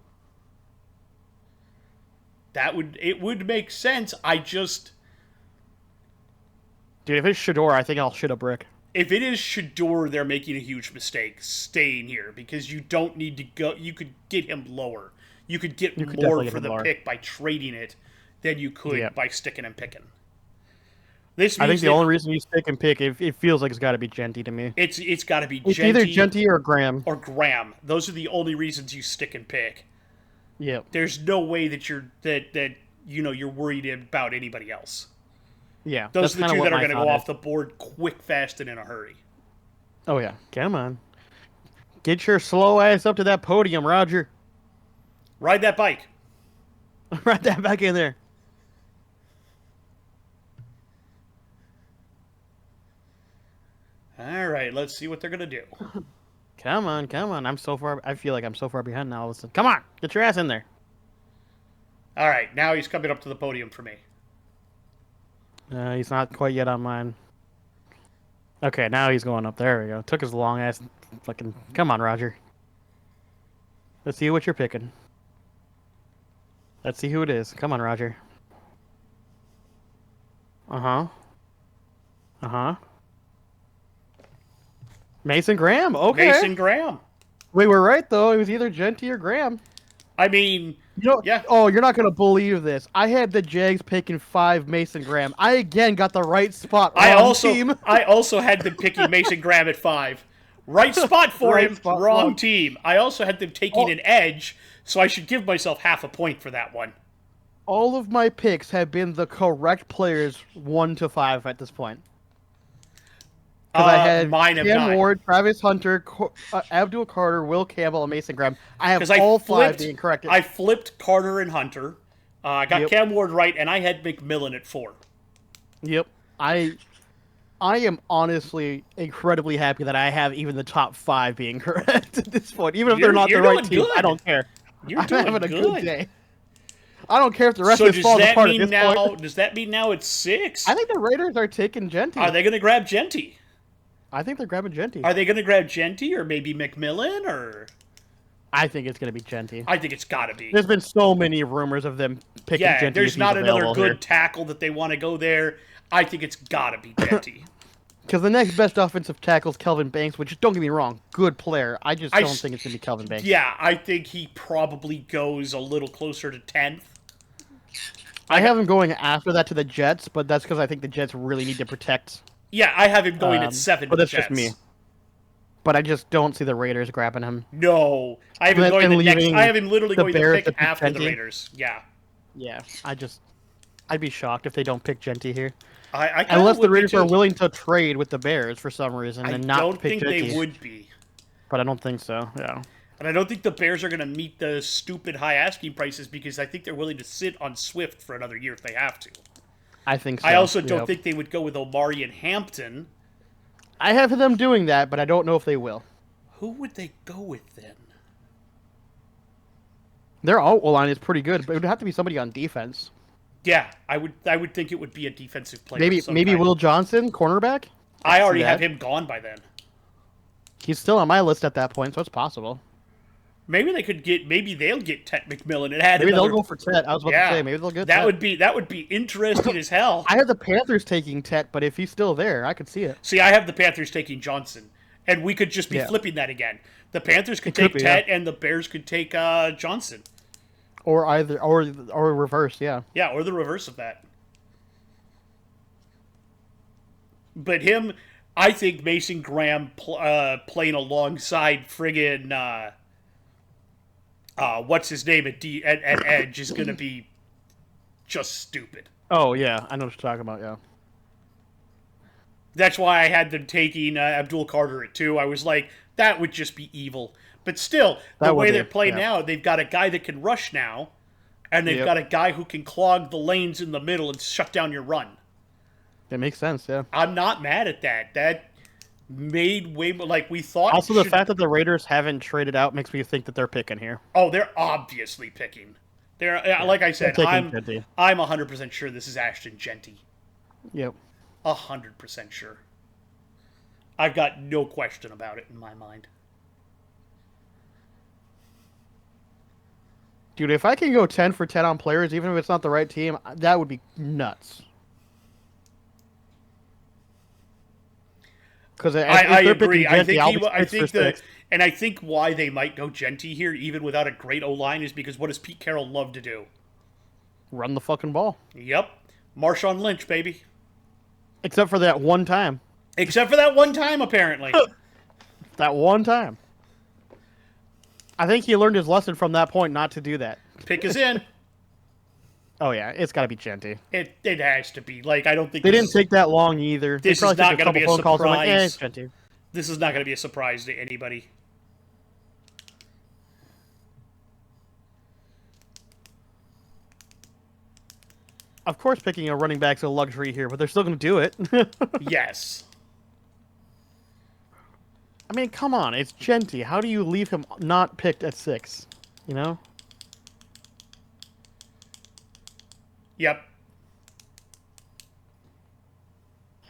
It would make sense. Dude, if it's Shador, I think I'll shit a brick. If it is Shador, they're making a huge mistake staying here because you don't need to go. You could get him lower. You could get more for the pick by trading it than you could by sticking and picking. I think the only reason you stick and pick, it feels like it's got to be Genty to me. It's got to be Genty. Either Genty or Graham. Or Graham. Those are the only reasons you stick and pick. Yeah. There's no way that you're worried about anybody else. Yeah, those are the two that are going to go off the board quick, fast, and in a hurry. Oh, yeah. Come on. Get your slow ass up to that podium, Roger. Ride that bike. Ride that back in there. All right, let's see what they're going to do. Come on. I feel like I'm so far behind now. Listen. Come on. Get your ass in there. All right, now he's coming up to the podium for me. He's not quite yet on mine. Okay, now he's going up. There we go. Took his long ass fucking... Come on, Roger. Let's see what you're picking. Let's see who it is. Come on, Roger. Uh-huh. Uh-huh. Mason Graham. Okay. Mason Graham. We were right, though. It was either Genty or Graham. I mean, yeah. Oh, you're not going to believe this. I had the Jags picking 5 Mason Graham. I, again, got the right spot. I also had them picking Mason Graham at 5. Right spot for him, wrong team. I also had them taking an edge, so I should give myself half a point for that one. All of my picks have been the correct players 1 to 5 at this point. Because I had Cam Ward, Travis Hunter, Abdul Carter, Will Campbell, and Mason Graham. I have all 5 being correct. I flipped Carter and Hunter. I got Cam Ward right, and I had McMillan at 4. Yep. I am honestly incredibly happy that I have even the top 5 being correct at this point. Even if they're not the right team, I don't care. I'm having a good day. I don't care if the rest of this falls apart at this point. Does that mean now it's 6? I think the Raiders are taking Genty. Are they going to grab Genty? I think they're grabbing Genty. Are they going to grab Genty or maybe McMillan or? I think it's going to be Genty. I think it's got to be. There's been so many rumors of them picking Genty. Yeah, there's not another good tackle that they want to go there. I think it's got to be Genty. Because the next best offensive tackle is Kelvin Banks, which, don't get me wrong, good player. I just don't think it's going to be Kelvin Banks. Yeah, I think he probably goes a little closer to 10th. I have him going after that to the Jets, but that's because I think the Jets really need to protect. Yeah, I have him going at 7 but to that's Jets. Just me. But I just don't see the Raiders grabbing him. No. I have him going the next. I have him literally going to pick after the Raiders. Yeah. Yeah, I'd be shocked if they don't pick Genty here. I Unless the Raiders are willing to trade with the Bears for some reason and not pick Genty. I don't think they would be. But I don't think so, yeah. And I don't think the Bears are going to meet the stupid high asking prices because I think they're willing to sit on Swift for another year if they have to. I think so. I also don't think they would go with Omari and Hampton. I have them doing that, but I don't know if they will. Who would they go with then? Their O-line is pretty good, but it would have to be somebody on defense. Yeah, I would think it would be a defensive player. Maybe Will Johnson, cornerback? I already have him gone by then. He's still on my list at that point, so it's possible. Maybe they'll get Ted McMillan and add maybe they'll go for Ted. I was about to say maybe they'll get that. Ted. That would be interesting as hell. I have the Panthers taking Ted, but if he's still there, I could see it. See, I have the Panthers taking Johnson, and we could just be flipping that again. The Panthers could take Ted, and the Bears could take Johnson. Or either, or reverse, yeah. Yeah, or the reverse of that. But him, I think Mason Graham playing alongside friggin' what's his name at edge is going to be just stupid. Oh yeah, I know what you're talking about. Yeah. That's why I had them taking Abdul Carter at 2. I was like, that would just be evil. But still, the way they're playing now, they've got a guy that can rush now, and they've got a guy who can clog the lanes in the middle and shut down your run. It makes sense, yeah. I'm not mad at that. That made way more, like we thought. Also, the fact that the Raiders haven't traded out makes me think that they're picking here. Oh, they're obviously picking. They're like I said, I'm 100% sure this is Ashton Genty. Yep. 100% sure. I've got no question about it in my mind. Dude, if I can go 10 for 10 on players, even if it's not the right team, that would be nuts. Because I agree. I think why they might go Genty here, even without a great O-line, is because what does Pete Carroll love to do? Run the fucking ball. Yep. Marshawn Lynch, baby. Except for that one time. Except for that one time, apparently. That one time. I think he learned his lesson from that point not to do that. Pick is in. Oh, yeah. It's got to be Genty. It has to be. Like, I don't think... They didn't take that long, either. This is not going to be a surprise. Like, it's Genty. This is not going to be a surprise to anybody. Of course, picking a running back's a luxury here, but they're still going to do it. Yes. I mean, come on. It's Genty. How do you leave him not picked at 6? You know? Yep.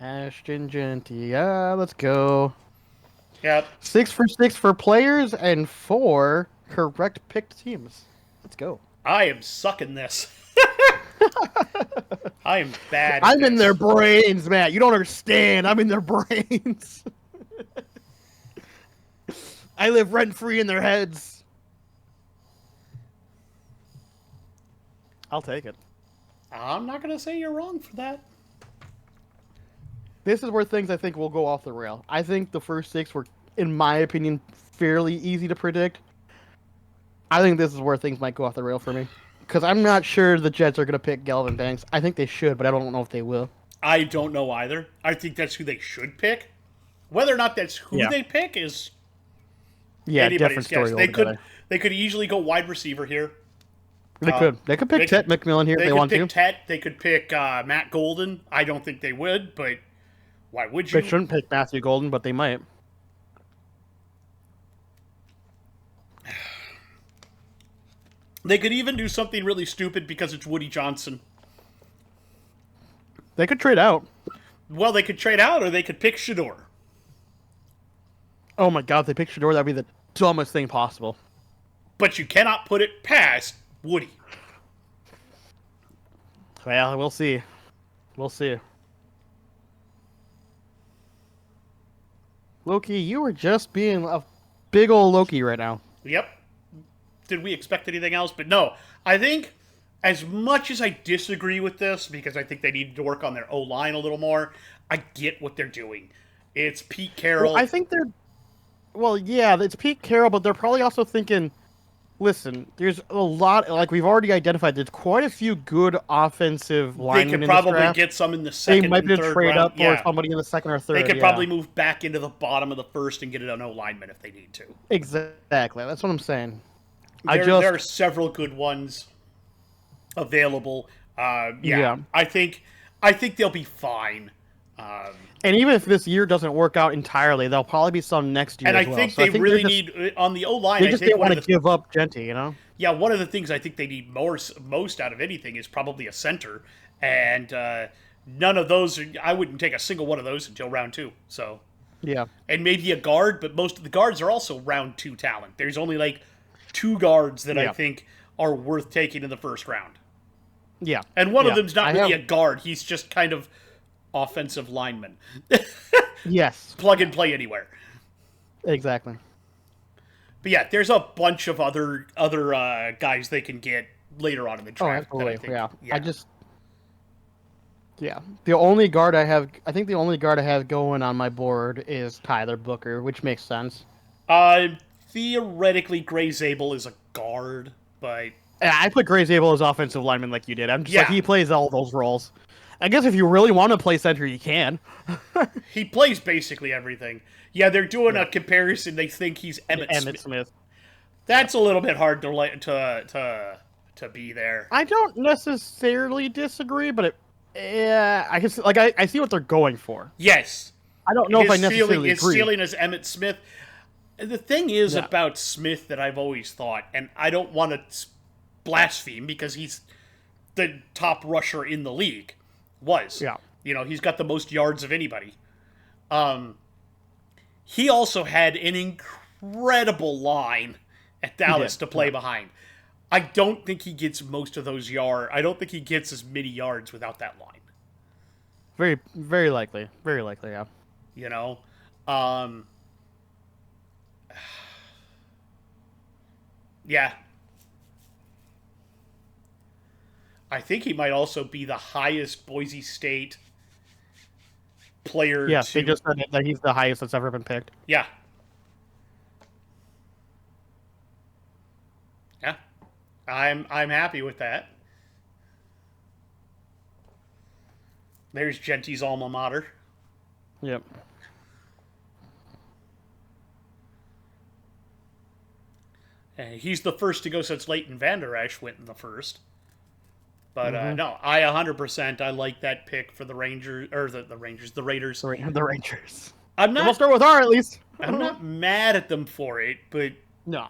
Ashton Genty. Yeah, let's go. Yep. 6 for 6 for players and 4 correct picked teams. Let's go. I am sucking this. I am bad at I'm in this. their brains, Matt. You don't understand. I'm in their brains. I live rent-free in their heads. I'll take it. I'm not going to say you're wrong for that. This is where things I think will go off the rail. I think the first 6 were, in my opinion, fairly easy to predict. I think this is where things might go off the rail for me. Because I'm not sure the Jets are going to pick Galvin Banks. I think they should, but I don't know if they will. I don't know either. I think that's who they should pick. Whether or not that's who they pick is anybody's guess. They could easily go wide receiver here. They could. They could pick Ted McMillan here if they want to. They could pick Matt Golden. I don't think they would, but why would you? They shouldn't pick Matthew Golden, but they might. They could even do something really stupid because it's Woody Johnson. They could trade out. Well, they could trade out, or they could pick Shedeur. Oh my God, if they pick Shedeur, that'd be the dumbest thing possible. But you cannot put it past Woody. Well, we'll see. We'll see. Loki, you are just being a big old Loki right now. Yep. Did we expect anything else? But no, I think as much as I disagree with this, because I think they need to work on their O-line a little more, I get what they're doing. It's Pete Carroll. Well, I think they're... Well, yeah, it's Pete Carroll, but they're probably also thinking, listen, there's a lot... Like, we've already identified, there's quite a few good offensive linemen in this draft. They could probably get some in the second and third round. They might be trade up for somebody in the second or third. They could probably move back into the bottom of the first and get an O-lineman if they need to. Exactly. That's what I'm saying. There are several good ones available. I think they'll be fine. And even if this year doesn't work out entirely, there'll probably be some next year. And I think they really need on the O-line. They just didn't want to give up Genty, you know. Yeah, one of the things I think they need most out of anything is probably a center, and none of those. I wouldn't take a single one of those until round 2. So yeah, and maybe a guard, but most of the guards are also round 2 talent. There's only like 2 guards that I think are worth taking in the first round. Yeah. And one of them's not really a guard. He's just kind of offensive lineman. Yes. Plug and play anywhere. Exactly. But yeah, there's a bunch of other guys they can get later on in the draft. Oh, absolutely. Yeah. The only guard I have going on my board is Tyler Booker, which makes sense. Theoretically, Gray Zabel is a guard, but... I put Gray Zabel as offensive lineman like you did. I'm just like, he plays all those roles. I guess if you really want to play center, you can. He plays basically everything. Yeah, they're doing a comparison. They think he's Emmitt Smith. That's a little bit hard to be there. I don't necessarily disagree, but I can I see what they're going for. Yes. I don't know if I necessarily agree. His ceiling is Emmitt Smith. The thing is about Smith that I've always thought, and I don't want to blaspheme because he's the top rusher in the league. He's got the most yards of anybody. He also had an incredible line at Dallas to play behind. I don't think he gets most of those yards. I don't think he gets as many yards without that line. Very, very likely. Very likely, yeah. You know? Yeah. I think he might also be the highest Boise State player. Yes, they just said that he's the highest that's ever been picked. Yeah. Yeah. I'm happy with that. There's Genty's alma mater. Yep. He's the first to go since Leighton Vander Esch went in the first. But no, I 100% I like that pick for the Rangers or the Raiders. The Rangers. We'll start with R at least. I'm not mad at them for it, but no.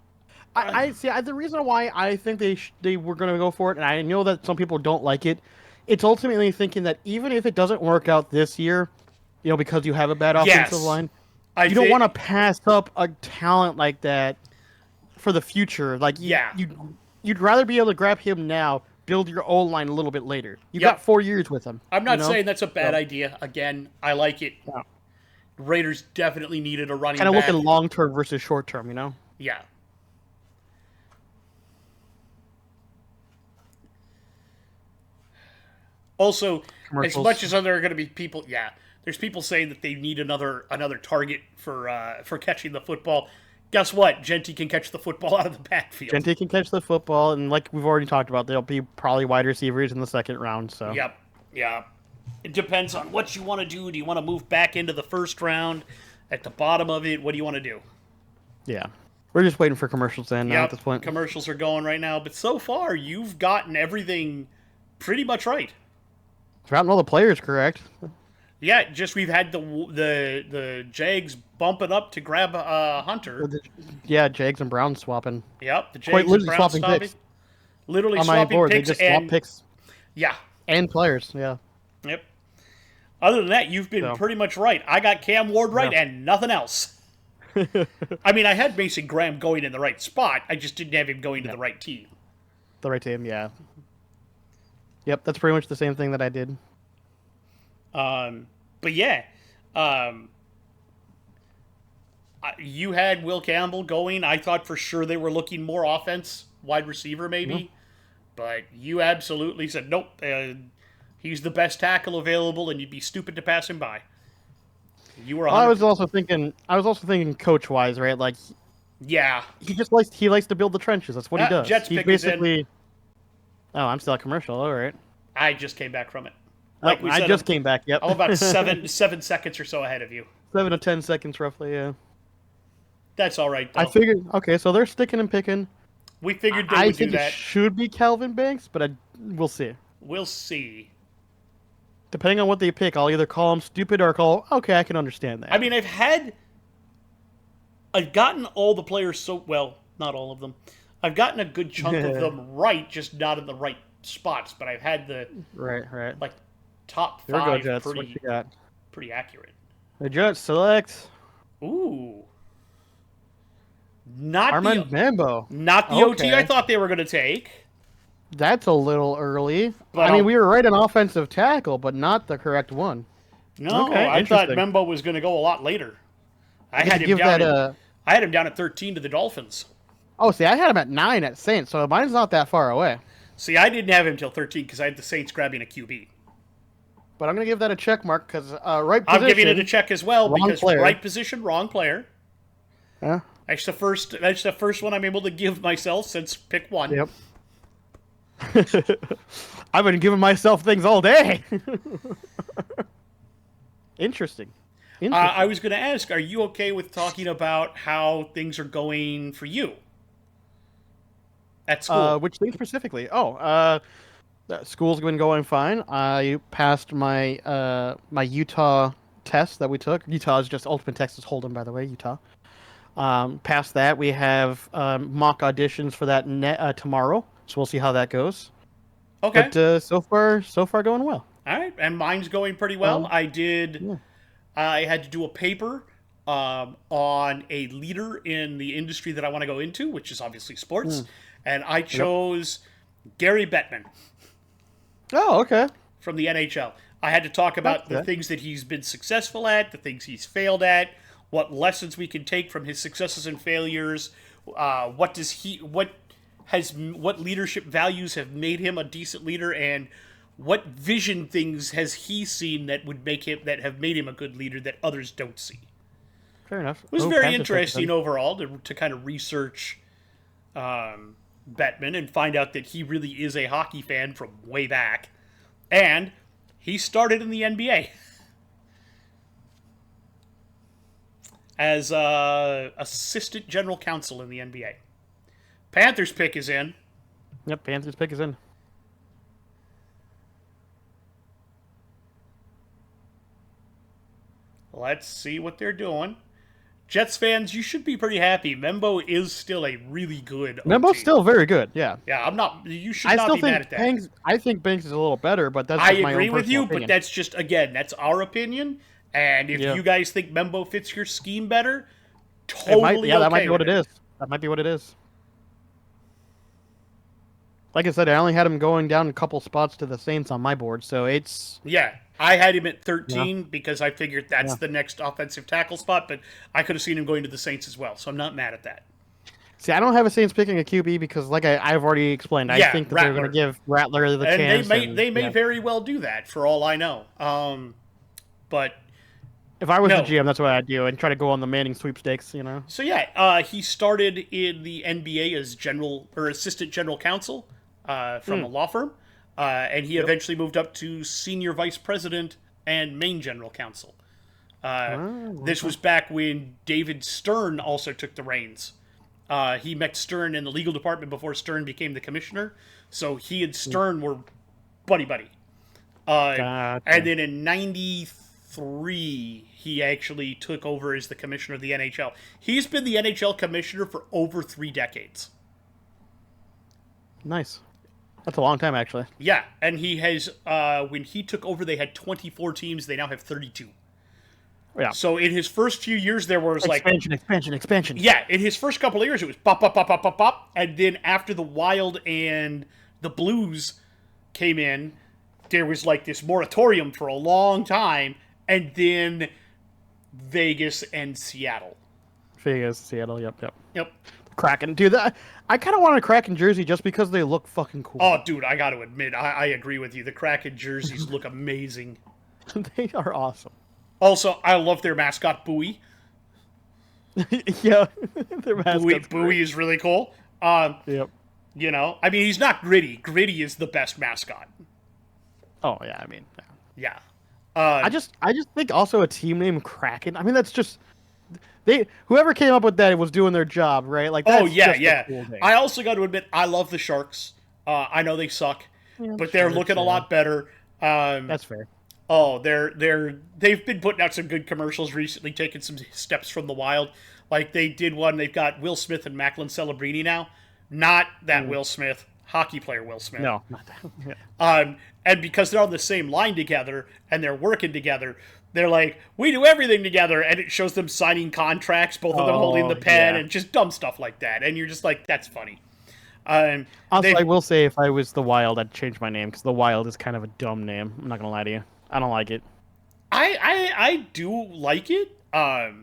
I see. The reason why I think they were going to go for it, and I know that some people don't like it, it's ultimately thinking that even if it doesn't work out this year, because you have a bad offensive line, you don't want to pass up a talent like that for the future. Like, Yeah. you'd rather be able to grab him now, build your old line a little bit later. You've Yep. got 4 years with him. I'm not you know? saying that's a bad So, idea. Again, I like it. yeah. Raiders definitely needed a running Kind of back. looking long term versus short term, you know? Yeah. Also, as Commercials. much as there are going to be people, there's people saying that they need another target for catching the football. Guess what? Genty can catch the football out of the backfield. Genty can catch the football, and like we've already talked about, there'll be probably wide receivers in the second round. So Yep. Yeah. It depends on what you want to do. Do you want to move back into the first round at the bottom of it? What do you want to do? yeah, we're just waiting for commercials to end now at this point. Commercials are going right now, but so far you've gotten everything pretty much right. Gotten all the players correct. Yeah, just we've had the Jags bumping up to grab Hunter. Yeah, Jags and Browns swapping. Yep, the Quite Jags and literally Browns swapping stopping. picks. Literally On my swapping board, picks they just swap and picks yeah, and players. Yeah. yep. Other than that, you've been pretty much right. I got Cam Ward right and nothing else. I mean, I had Mason Graham going in the right spot. I just didn't have him going to the right team. The right team, yeah. Yep, that's pretty much the same thing that I did. But yeah, you had Will Campbell going. I thought for sure they were looking more offense, wide receiver maybe. But you absolutely said, nope, he's the best tackle available, and you'd be stupid to pass him by. You were. I was also thinking coach wise, right? Like, yeah, he likes to build the trenches. That's what he does. Jets He's pick is basically. in. Oh, I'm still a commercial. All right. I just came back from it. Like we said, I just came back. Yep. I'm about 7 seconds or so ahead of you. 7 to 10 seconds, roughly. Yeah. That's all right, though. I figured. Okay, so they're sticking and picking. We figured they I would do think that. it should be Calvin Banks, but we'll see. We'll see. Depending on what they pick, I'll either call him stupid or call, okay, I can understand that. I mean, I've gotten all the players so well, not all of them. I've gotten a good chunk of them right, just not in the right spots. But I've had the right like top Here we 5 go, Jets. What you got? pretty accurate. The Jets select Ooh, not Armand Mambo. Not the OT I thought they were going to take. That's a little early. But I mean, we were right on offensive tackle, but not the correct one. No, Okay, I thought interesting. Membo was going to go a lot later. I I'm had gonna him down. that I had him down at 13 to the Dolphins. Oh, see, I had him at 9 at Saints, so mine's not that far away. See, I didn't have him till 13 because I had the Saints grabbing a QB. But I'm gonna give that a check mark because right position. I'm giving it a check as well wrong because player. right position, wrong player. Yeah. That's the first one I'm able to give myself since pick 1. Yep. I've been giving myself things all day. Interesting. I was going to ask, are you okay with talking about how things are going for you at school? Which thing specifically? School's been going fine. I passed my my Utah test that we took. Utah is just Ultimate Texas Hold'em, by the way. Utah. Past that, we have mock auditions for that tomorrow, so we'll see how that goes. Okay. But so far going well. All right, and mine's going pretty well. I had to do a paper on a leader in the industry that I want to go into, which is obviously sports, and I chose Gary Bettman. Oh, okay. From the NHL. I had to talk about the things that he's been successful at, the things he's failed at, what lessons we can take from his successes and failures, what leadership values have made him a decent leader, and what vision things has he seen that have made him a good leader that others don't see. Fair enough. It was very interesting overall to kind of research Bettman and find out that he really is a hockey fan from way back, and he started in the NBA as assistant general counsel in the NBA. Panthers pick is in. Yep, Panthers pick is in. Let's see what they're doing. Jets fans, you should be pretty happy. Membo is still a really good OT. Membo's still very good, yeah. Yeah, you should not be mad at that. I think Banks is a little better, but that's I just my agree own with you, opinion. but that's just, again, that's our opinion. And if you guys think Membo fits your scheme better, totally that okay might be what with it is. That might be what it is. Like I said, I only had him going down a couple spots to the Saints on my board, so it's Yeah, I had him at yeah, 13 because I figured that's yeah. the next offensive tackle spot, but I could have seen him going to the Saints as well, so I'm not mad at that. See, I don't have a Saints picking a QB because, like I've already explained, I Yeah, think that they're going to Rattler. give Rattler the And chance. And they may yeah, very well do that for all I know. But if I was the no. GM, that's what I'd do and try to go on the Manning sweepstakes. So yeah, he started in the NBA as general or assistant general counsel from a law firm, and he eventually moved up to senior vice president and main general counsel. This was back when David Stern also took the reins. He met Stern in the legal department before Stern became the commissioner, so he and Stern were buddy buddy. Gotcha. And then in '93, he actually took over as the commissioner of the NHL. He's been the NHL commissioner for over 3 decades. Nice. That's a long time, actually. Yeah, and he has, when he took over, they had 24 teams. They now have 32. Yeah. So in his first few years, there was Expansion. Yeah, in his first couple of years, it was pop, pop, pop, pop, pop, pop. And then after the Wild and the Blues came in, there was like this moratorium for a long time. And then Vegas and Seattle. Vegas, Seattle, yep. Yep. Kraken. Dude, I kind of want a Kraken jersey just because they look fucking cool. Oh, dude, I got to admit, I agree with you. The Kraken jerseys look amazing. They are awesome. Also, I love their mascot, Bowie. Yeah. Their mascot's Bowie is really cool. Yep. You know, I mean, he's not Gritty. Gritty is the best mascot. Oh, yeah, I mean, yeah. Yeah. I just think also a team name Kraken. I mean, that's just whoever came up with that was doing their job, right? Like, that's just a cool thing. I also got to admit, I love the Sharks. I know they suck, Yeah, but they're Sharks, looking a yeah. lot better. That's fair. Oh, they've been putting out some good commercials recently, taking some steps from the Wild. Like they did one. They've got Will Smith and Macklin Celebrini now. Not that Will Smith, hockey player Will Smith. No, not that. Yeah. And because they're on the same line together and they're working together, they're like, we do everything together, and it shows them signing contracts, both of them holding the pen, yeah. and just dumb stuff like that. And you're just like, that's funny. Also, I will say, if I was the Wild, I'd change my name because the Wild is kind of a dumb name. I'm not gonna lie to you. I don't like it. I do like it. I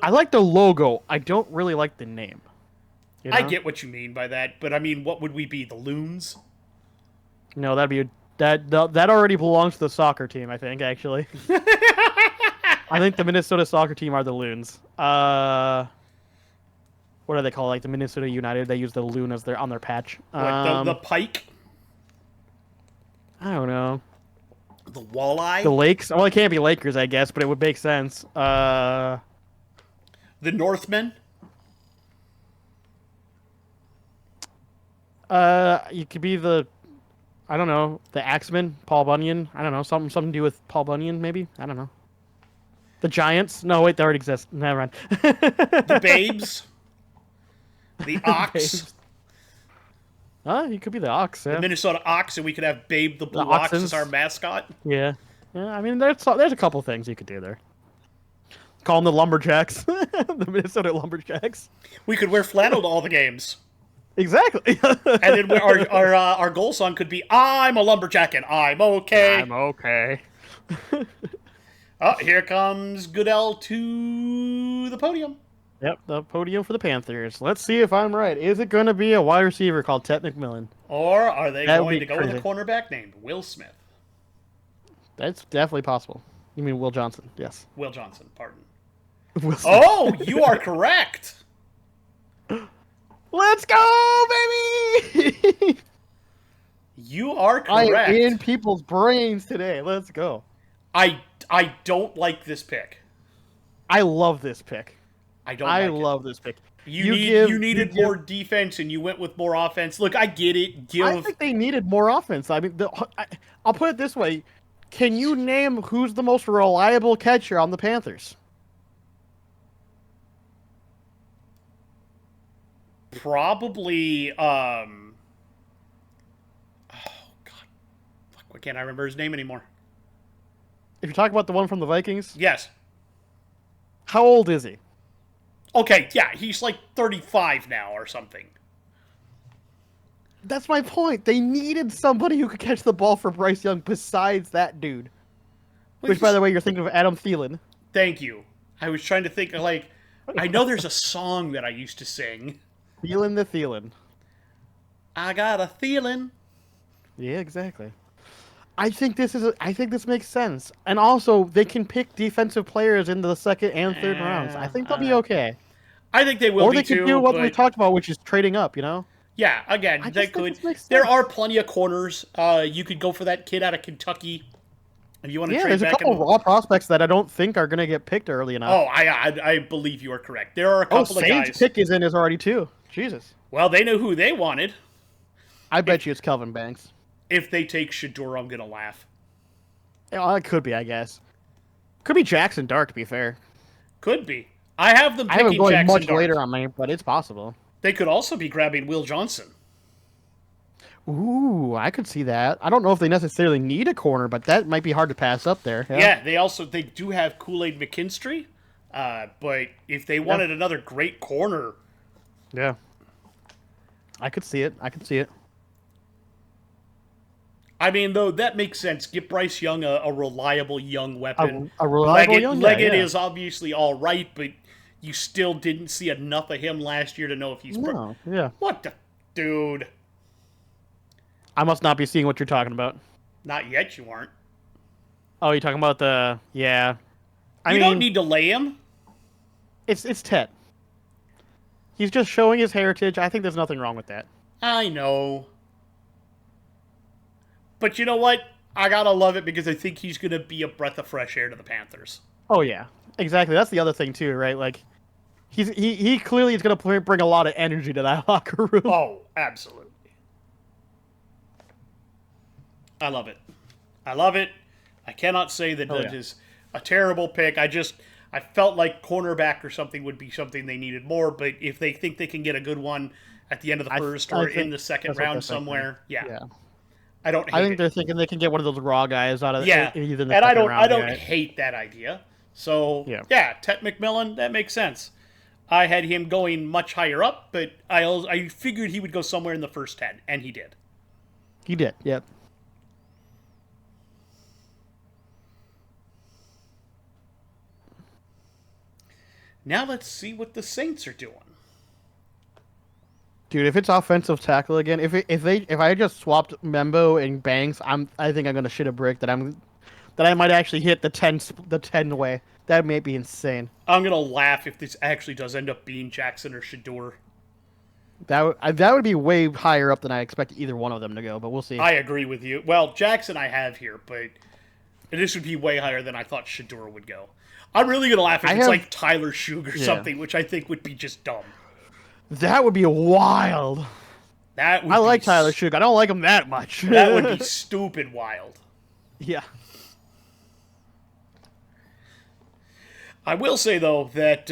like the logo. I don't really like the name. You know? I get what you mean by that, but I mean, what would we be? The Loons? No, that'd be that already belongs to the soccer team. I think actually. I think the Minnesota soccer team are the Loons. What do they call it? Like the Minnesota United? They use the loon as on their patch. What, the Pike? I don't know. The Walleye? The Lakes? Well, it can't be Lakers, I guess, but it would make sense. The Northmen? You could be the, I don't know, the Axeman, Paul Bunyan. I don't know, something to do with Paul Bunyan, maybe. I don't know. The Giants? No, wait, they already exist. Never mind. The Babes? The Ox? Babes. You could be the Ox. Yeah. The Minnesota Ox, and we could have Babe the Blue The Ox as Oxens. our mascot? Yeah. I mean, there's a couple things you could do there. Call them the Lumberjacks, the Minnesota Lumberjacks. We could wear flannel to all the games. Exactly. And then our goal song could be, I'm a lumberjack and I'm okay. I'm okay. Oh, here comes Goodell to the podium. Yep, the podium for the Panthers. Let's see if I'm right. Is it going to be a wide receiver called Ted McMillan? Or are they That would going be to go with a crazy. cornerback named Will Smith? That's definitely possible. You mean Will Johnson? Yes. Will Johnson, pardon. Will Smith. Oh, you are correct. Let's go, baby! You are I correct. am in people's brains today. Let's go. I don't like this pick. I love this pick. I don't like it. love this pick. You needed more defense and you went with more offense. Look, I get it. I think they needed more offense. I mean, I'll put it this way. Can you name who's the most reliable catcher on the Panthers? Probably oh god. Fuck, why can't I remember his name anymore? If you're talking about the one from the Vikings, Yes. how old is he? Okay, yeah, he's like 35 now or something. That's my point. They needed somebody who could catch the ball for Bryce Young besides that dude. Which, by the way, you're thinking of Adam Thielen. Thank you. I was trying to think like I know there's a song that I used to sing. Thielen the Thielen. I got a feeling. Yeah, exactly. I think this makes sense. And also, they can pick defensive players in the second and third rounds. I think they'll be okay. I think they will Or be they too. could do what we But talked about, which is trading up, you know? yeah, again, I they just think could. this makes There sense. are plenty of corners. You could go for that kid out of Kentucky if you want to Yeah, trade there's a back. couple of raw prospects that I don't think are going to get picked early enough. Oh, I believe you are correct. There are a Oh, couple of Saints guys. pick is in his already, too. Jesus. Well, they know who they wanted. I bet you it's Kelvin Banks. If they take Shador, I'm gonna laugh. Yeah, it could be, I guess. Could be Jackson Dart, to be fair. Could be. I have them I have him picking going Jackson much Dart. later on me, but it's possible. They could also be grabbing Will Johnson. Ooh, I could see that. I don't know if they necessarily need a corner, but that might be hard to pass up there. Yeah, they do have Kool-Aid McKinstry, but if they wanted another great corner, Yeah. I could see it. I could see it. I mean, though, that makes sense. Get Bryce Young a reliable young weapon. A reliable young guy, Leggett yeah. is obviously all right, but you still didn't see enough of him last year to know if he's... No, yeah. What the... Dude. I must not be seeing what you're talking about. Not yet, you aren't. Oh, you're talking about the... Yeah. I You mean, don't need to lay him. It's Tet. He's just showing his heritage. I think there's nothing wrong with that. I know. But you know what? I gotta love it because I think he's gonna be a breath of fresh air to the Panthers. Oh, yeah. Exactly. That's the other thing, too, right? Like, he clearly is going to bring a lot of energy to that locker room. Oh, absolutely. I love it. I love it. I cannot say that that is a terrible pick. I felt like cornerback or something would be something they needed more, but if they think they can get a good one at the end of the first or in the second round somewhere, yeah. I don't hate I think it. they're thinking they can get one of those raw guys out of Yeah, either in the and I second round, don't right? hate that idea. So Yeah. Tet McMillan, that makes sense. I had him going much higher up, but I figured he would go somewhere in the first 10, and he did. He did, yep. Now let's see what the Saints are doing. Dude, if it's offensive tackle again, if I just swapped Membo and Banks, I think I'm gonna shit a brick that I might actually hit the 10 way. That may be insane. I'm gonna laugh if this actually does end up being Jackson or Shador. That would be way higher up than I expect either one of them to go, but we'll see. I agree with you. Well, Jackson I have here, but this would be way higher than I thought Shador would go. I'm really gonna laugh if it's like Tyler Shug or something, which I think would be just dumb. That would be wild. I like Tyler Shug. I don't like him that much. That would be stupid wild. Yeah. I will say, though, that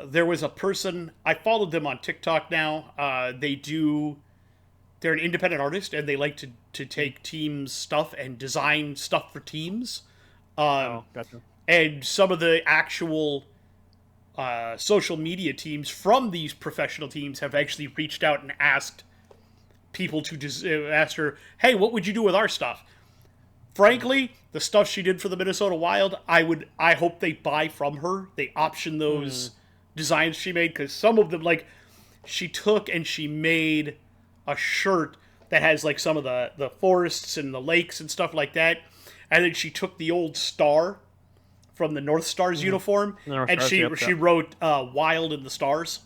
there was a person... I followed them on TikTok now. They're an independent artist, and they like to take teams' stuff and design stuff for teams. Gotcha. And some of the actual social media teams from these professional teams have actually reached out and asked people to ask her, hey, what would you do with our stuff? Frankly, the stuff she did for the Minnesota Wild, I hope they buy from her. They option those designs she made, because some of them, like, she took and she made a shirt that has, like, some of the forests and the lakes and stuff like that, and then she took the old star from the North Stars uniform, and she wrote Wild in the Stars.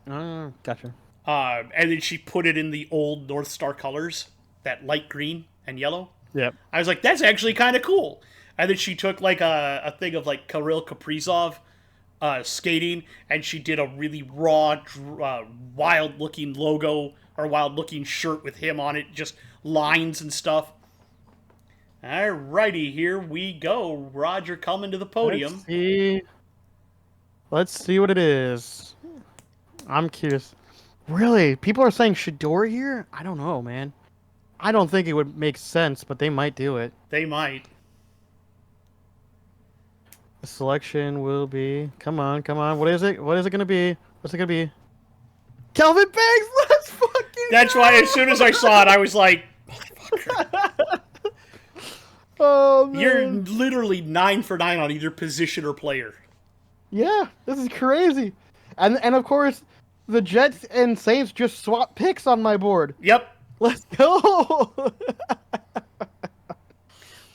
Gotcha. And then she put it in the old North Star colors, that light green and yellow. Yep. I was like, that's actually kind of cool. And then she took like a thing of like Kirill Kaprizov skating, and she did a really raw, wild-looking logo or wild-looking shirt with him on it, just lines and stuff. Alrighty, here we go. Roger coming to the podium. Let's see what it is. I'm curious. Really? People are saying Shador here? I don't know, man. I don't think it would make sense, but they might do it. They might. The selection will be... Come on. What is it? What is it going to be? What's it going to be? Kelvin Banks, let's fucking That's go! why as soon as I saw it, I was like, Oh, you're man. literally 9 for 9 on either position or player. Yeah, this is crazy. And of course, the Jets and Saints just swap picks on my board. Yep. Let's go!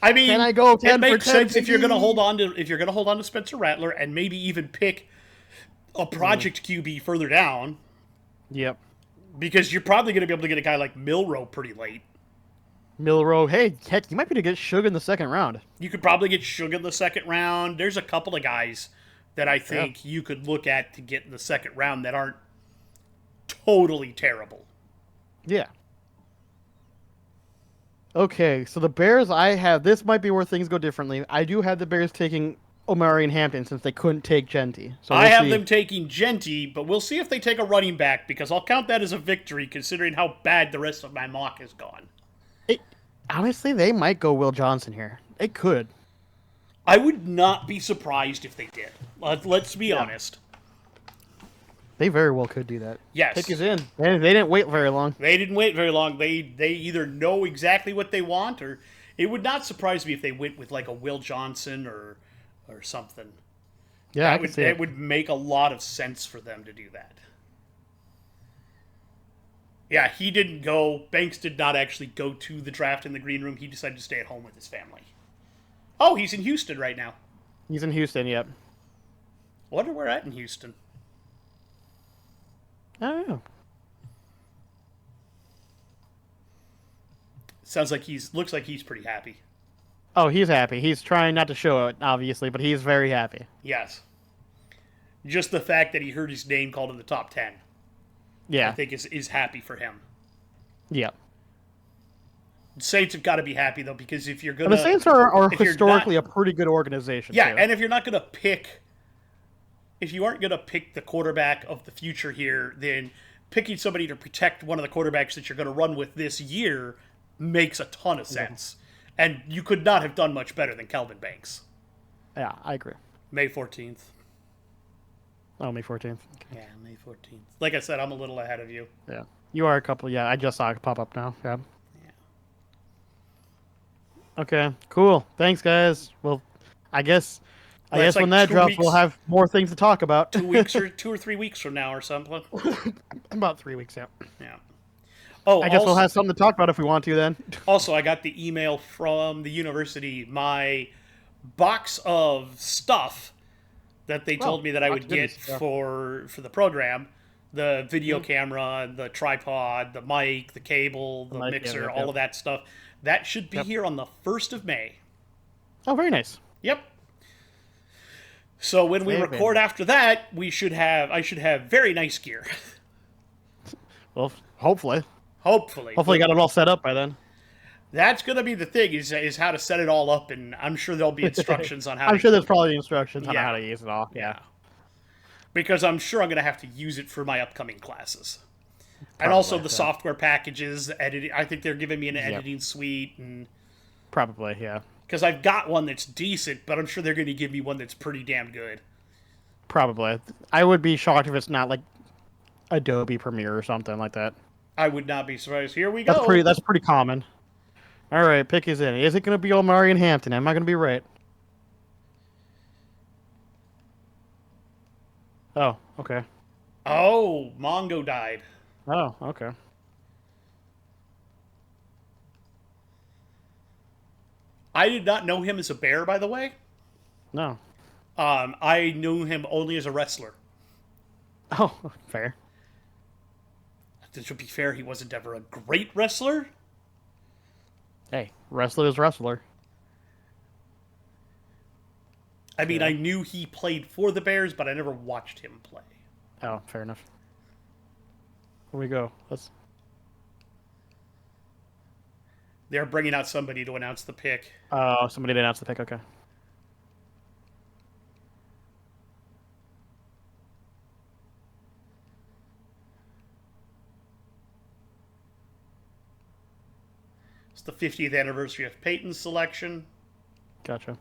I mean, Can I go 10 it for makes 10, sense if you're gonna hold baby? on to Spencer Rattler and maybe even pick a project QB further down, Yep. because you're probably gonna be able to get a guy like Milrow pretty late. Milrow, hey, heck, you might be able to get Suge in the second round. You could probably get Suge in the second round. There's a couple of guys that I Yeah. think you could look at to get in the second round that aren't totally terrible. Yeah. Okay, so the Bears I have, this might be where things go differently. I do have the Bears taking Omari and Hampton since they couldn't take Genty. So I we'll have see. them taking Genty, but we'll see if they take a running back, because I'll count that as a victory considering how bad the rest of my mock has gone. Honestly, they might go Will Johnson here. They could. I would not be surprised if they did. Let's be honest. They very well could do that. Yes. Pick is in. They didn't wait very long. They didn't wait very long. They either know exactly what they want, or it would not surprise me if they went with like a Will Johnson or something. Yeah, I can see It it. would make a lot of sense for them to do that. Yeah, he didn't go. Banks did not actually go to the draft in the green room. He decided to stay at home with his family. Oh, he's in Houston right now. He's in Houston, yep. I wonder where at in Houston. I don't know. Looks like he's pretty happy. Oh, he's happy. He's trying not to show it, obviously, but he's very happy. Yes. Just the fact that he heard his name called in the top 10, Yeah. I think is happy for him. Yep. Saints have got to be happy though, because if you're gonna, The Saints are if you're historically not- a pretty good organization. yeah, too. and if you're not gonna pick, if you aren't gonna pick the quarterback of the future here, then picking somebody to protect one of the quarterbacks that you're gonna run with this year makes a ton of sense. And you could not have done much better than Kelvin Banks. Yeah, I agree. May 14th. Oh, May 14th. Okay. Yeah, May 14th. Like I said, I'm a little ahead of you. Yeah. You are a couple. Yeah, I just saw it pop up now. Yeah. Okay, cool. Thanks, guys. Well, I guess That's when like that 2 drops, weeks. we'll have more things to talk about. 2 or 3 weeks from now or something. About 3 weeks out. Yeah. Oh, I guess we'll have something to talk about if we want to then. Also, I got the email from the university. My box of stuff that they told me that I would get goodness, yeah. for the program, the video camera, the tripod, the mic, the cable, the mic, yeah, mixer, yep, all yep. of that stuff, that should be here on the 1st of May. Oh, very nice. Yep. So when we Hey, record baby. after that, I should have very nice gear. Well, hopefully. Hopefully. Hopefully, you got it all set up by then. That's going to be the thing, is how to set it all up, and I'm sure there'll be instructions on how I'm to sure there's probably instructions on Yeah. how to use it all. Yeah. because I'm sure I'm going to have to use it for my upcoming classes. And also the yeah. software packages, the editing. I think they're giving me an editing suite, and Probably, yeah. because I've got one that's decent, but I'm sure they're going to give me one that's pretty damn good. Probably. I would be shocked if it's not like Adobe Premiere or something like that. I would not be surprised. Here we go. That's pretty common. All right, pick is in. Is it going to be Omari and Hampton? Am I going to be right? Oh, okay. Oh, Mongo died. Oh, okay. I did not know him as a bear, by the way. No. I knew him only as a wrestler. Oh, fair. To be fair, he wasn't ever a great wrestler. Hey, wrestler is wrestler. I mean, I knew he played for the Bears, but I never watched him play. Oh, fair enough. Here we go. Let's. They're bringing out somebody to announce the pick. Oh, somebody did announce the pick. Okay. It's the 50th anniversary of Peyton's selection. Gotcha.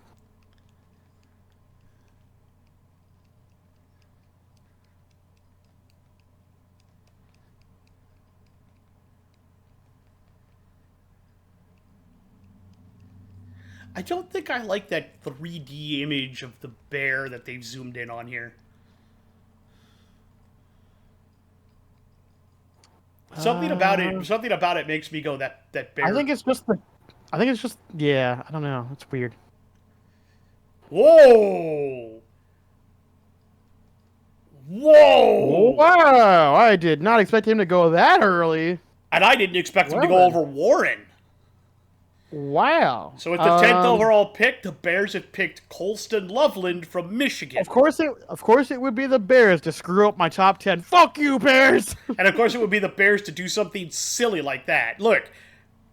I don't think I like that 3D image of the bear that they've zoomed in on here. Something about it makes me go that bear. I think it's just the. I think it's just yeah. I don't know. It's weird. Whoa! Whoa! Wow! I did not expect him to go that early. And I didn't expect him to go over Warren. Wow. So with the 10th overall pick, the Bears have picked Colston Loveland from Michigan. Of course it would be the Bears to screw up my top 10. Fuck you, Bears! And of course it would be the Bears to do something silly like that. Look,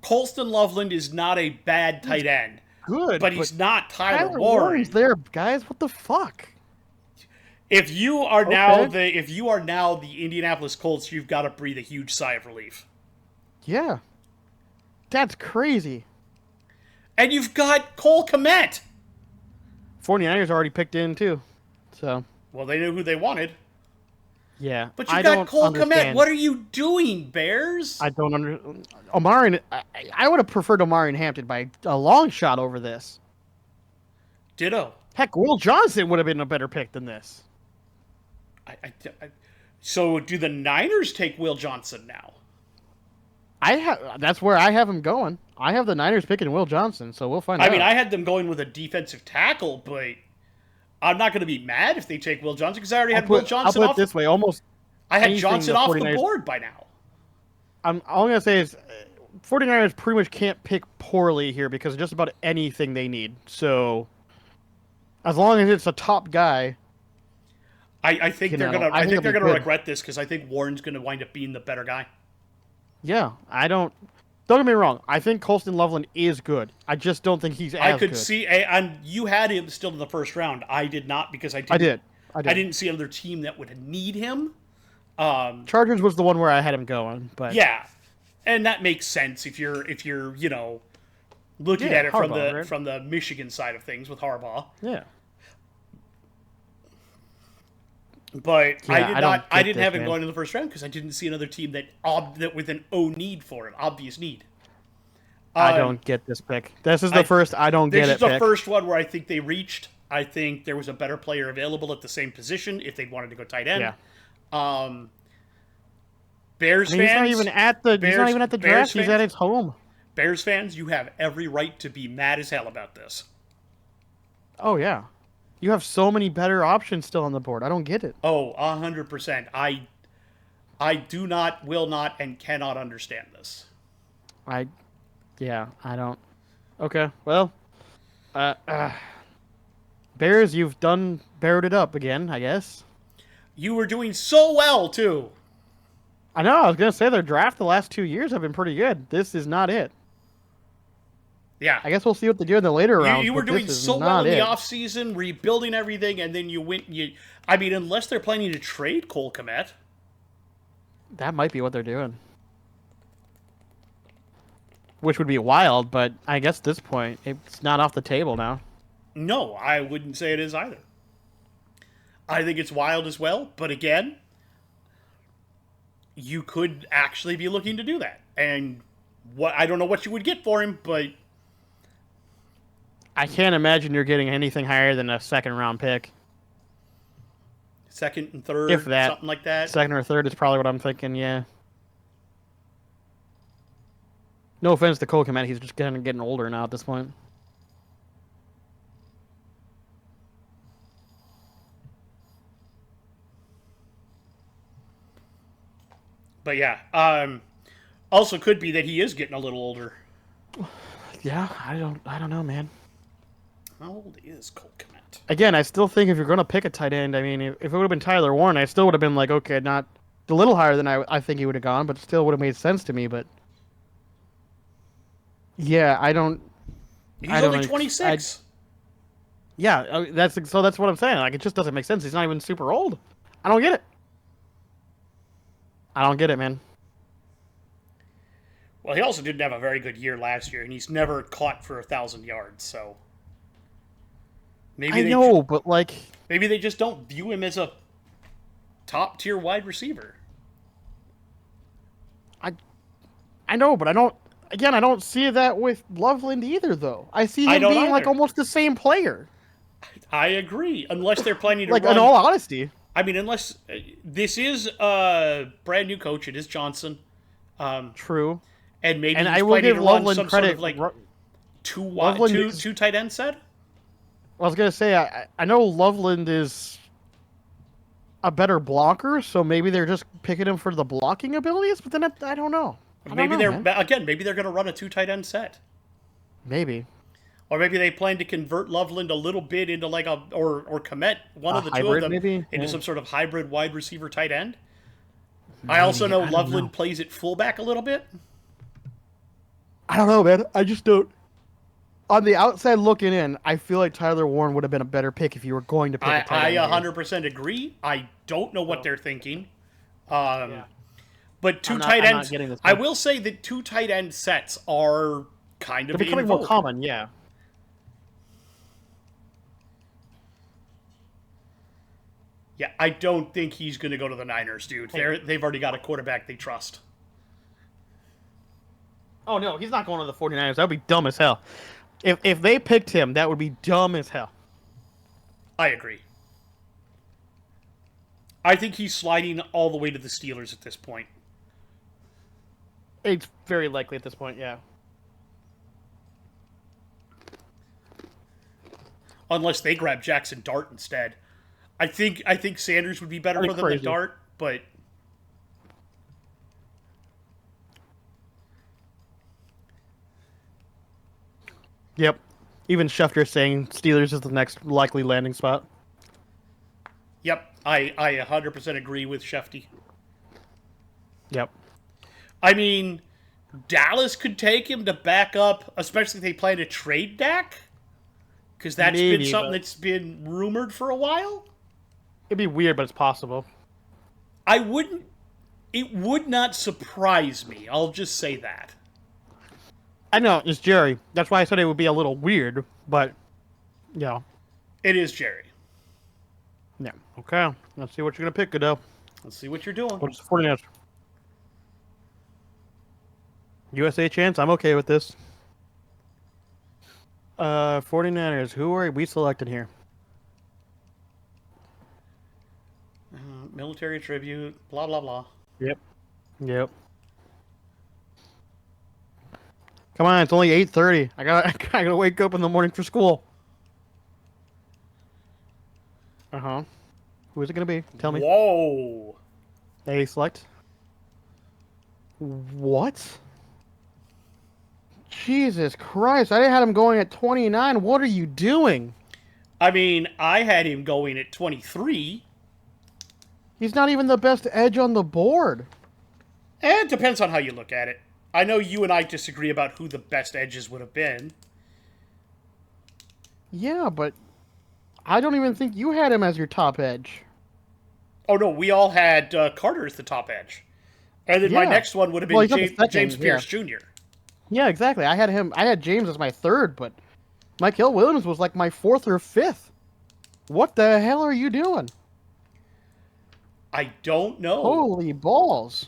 Colston Loveland is not a bad tight end. Good. But he's not Tyler Warren. Warren's there, guys. What the fuck? If you are now the Indianapolis Colts, you've got to breathe a huge sigh of relief. Yeah. That's crazy. And you've got Cole Kmet. 49ers already picked in too. So. Well, they knew who they wanted. Yeah. But you got Cole Kmet. What are you doing, Bears? I don't understand. Omari, I would have preferred Omari and Hampton by a long shot over this. Ditto. Heck, Will Johnson would have been a better pick than this. So do the Niners take Will Johnson now? That's where I have him going. I have the Niners picking Will Johnson, so we'll find out. I mean, I had them going with a defensive tackle, but I'm not going to be mad if they take Will Johnson because I already had Will Johnson off. I'll put it this way, almost I had Johnson off the board by now. All I'm going to say is 49ers pretty much can't pick poorly here because of just about anything they need. So as long as it's a top guy, I think they're gonna regret this because I think Warren's gonna wind up being the better guy. Yeah, don't get me wrong. I think Colston Loveland is good. I just don't think he's as good. See, and you had him still in the first round. I did not because I didn't see another team that would need him. Chargers was the one where I had him going, but yeah, and that makes sense if you're looking at it Harbaugh, from the Michigan side of things with Harbaugh. Yeah. But yeah, I didn't have him going in the first round because I didn't see another team that with an need for it, obvious need. I don't get this pick. This is the first I don't get it pick. This is the first one where I think they reached. I think there was a better player available at the same position if they wanted to go tight end. Yeah. Bears fans. He's not even at the draft. He's at his home. Bears fans, you have every right to be mad as hell about this. Oh yeah. You have so many better options still on the board. I don't get it. Oh, 100%. I do not, will not, and cannot understand this. I don't. Okay, well, Bears, you've barrowed it up again, I guess. You were doing so well too. I know. I was gonna say their draft the last 2 years have been pretty good. This is not it. Yeah. I guess we'll see what they do in the later rounds. You were doing so well in the offseason, rebuilding everything, and then I mean, unless they're planning to trade Cole Kmet. That might be what they're doing. Which would be wild, but I guess at this point, it's not off the table now. No, I wouldn't say it is either. I think it's wild as well, but again, you could actually be looking to do that. And I don't know what you would get for him, but I can't imagine you're getting anything higher than a second-round pick. Second and third, if that, something like that. Second or third is probably what I'm thinking, yeah. No offense to Cole Kmet, he's just kind of getting older now at this point. But yeah, also could be that he is getting a little older. Yeah, I don't know, man. How old is Cole Kmet? Again, I still think if you're going to pick a tight end, I mean, if it would have been Tyler Warren, I still would have been like, okay, not a little higher than I think he would have gone, but still would have made sense to me. But yeah, I don't. He's only 26. Yeah, that's what I'm saying. Like, it just doesn't make sense. He's not even super old. I don't get it. I don't get it, man. Well, he also didn't have a very good year last year, and he's never caught for 1,000 yards, so maybe but like maybe they just don't view him as a top-tier wide receiver. I know, but I don't. again, I don't see that with Loveland either, though. I see I him don't being like either. almost the same player. I agree. Unless they're planning to Like, in run. all honesty. I mean, unless this is brand new coach, it is Johnson, True. and maybe And he's I will planning give to run Loveland some sort credit. of like Loveland is. two tight end set. I was gonna say I know Loveland is a better blocker, so maybe they're just picking him for the blocking abilities. But then I don't know. I don't Maybe know, man. maybe they're going to run a two tight end set, Maybe or maybe they plan to convert Loveland a little bit into like or commit one a of the two of hybrid, them maybe. into Yeah. some sort of hybrid wide receiver tight end. I Maybe. also know I don't know. Loveland plays at fullback a little bit. I don't know, man. I just don't. On the outside looking in, I feel like Tyler Warren would have been a better pick if you were going to pick a tight I end. 100% agree. I don't know what they're thinking. Yeah. But two I'm tight not ends. getting this I one. will say that two tight end sets are kind They're of becoming in more vogue. common, yeah. Yeah, I don't think he's going to go to the Niners, dude. They've already got a quarterback they trust. Oh no, he's not going to the 49ers. That would be dumb as hell. If they picked him, that would be dumb as hell. I agree. I think he's sliding all the way to the Steelers at this point. It's very likely at this point, yeah. Unless they grab Jackson Dart instead. I think Sanders would be better That'd for be them than crazy. Dart, but Yep. Even Schefter saying Steelers is the next likely landing spot. yep, I 100% agree with Shefty. Yep. I mean, Dallas could take him to back up, especially if they plan to trade Dak, because that's been Maybe, something but- that's been rumored for a while. It'd be weird, but it's possible. I wouldn't. It would not surprise me. I'll just say that. I know, it's Jerry. That's why I said it would be a little weird, but, yeah. It is Jerry. Yeah. Okay. Let's see what you're going to pick, Goodell. Let's see what you're doing. What's the 49ers? USA chance? I'm okay with this. 49ers. Who are we selected here? Military tribute. Blah blah blah. Yep. Yep. Come on, it's only 8:30. I gotta wake up in the morning for school. Uh-huh. Who is it gonna be? Tell me. Whoa. A select. What? Jesus Christ! I had him going at 29. What are you doing? I mean, I had him going at 23. He's not even the best edge on the board. It depends on how you look at it. I know you and I disagree about who the best edges would have been. Yeah, but I don't even think you had him as your top edge. Oh no, we all had Carter as the top edge, and then my Yeah. next one would have been Well, he's not the second, James Pierce Jr. Yeah, exactly. I had James as my third, but Mike Hill Williams was like my fourth or fifth. What the hell are you doing? I don't know. Holy balls!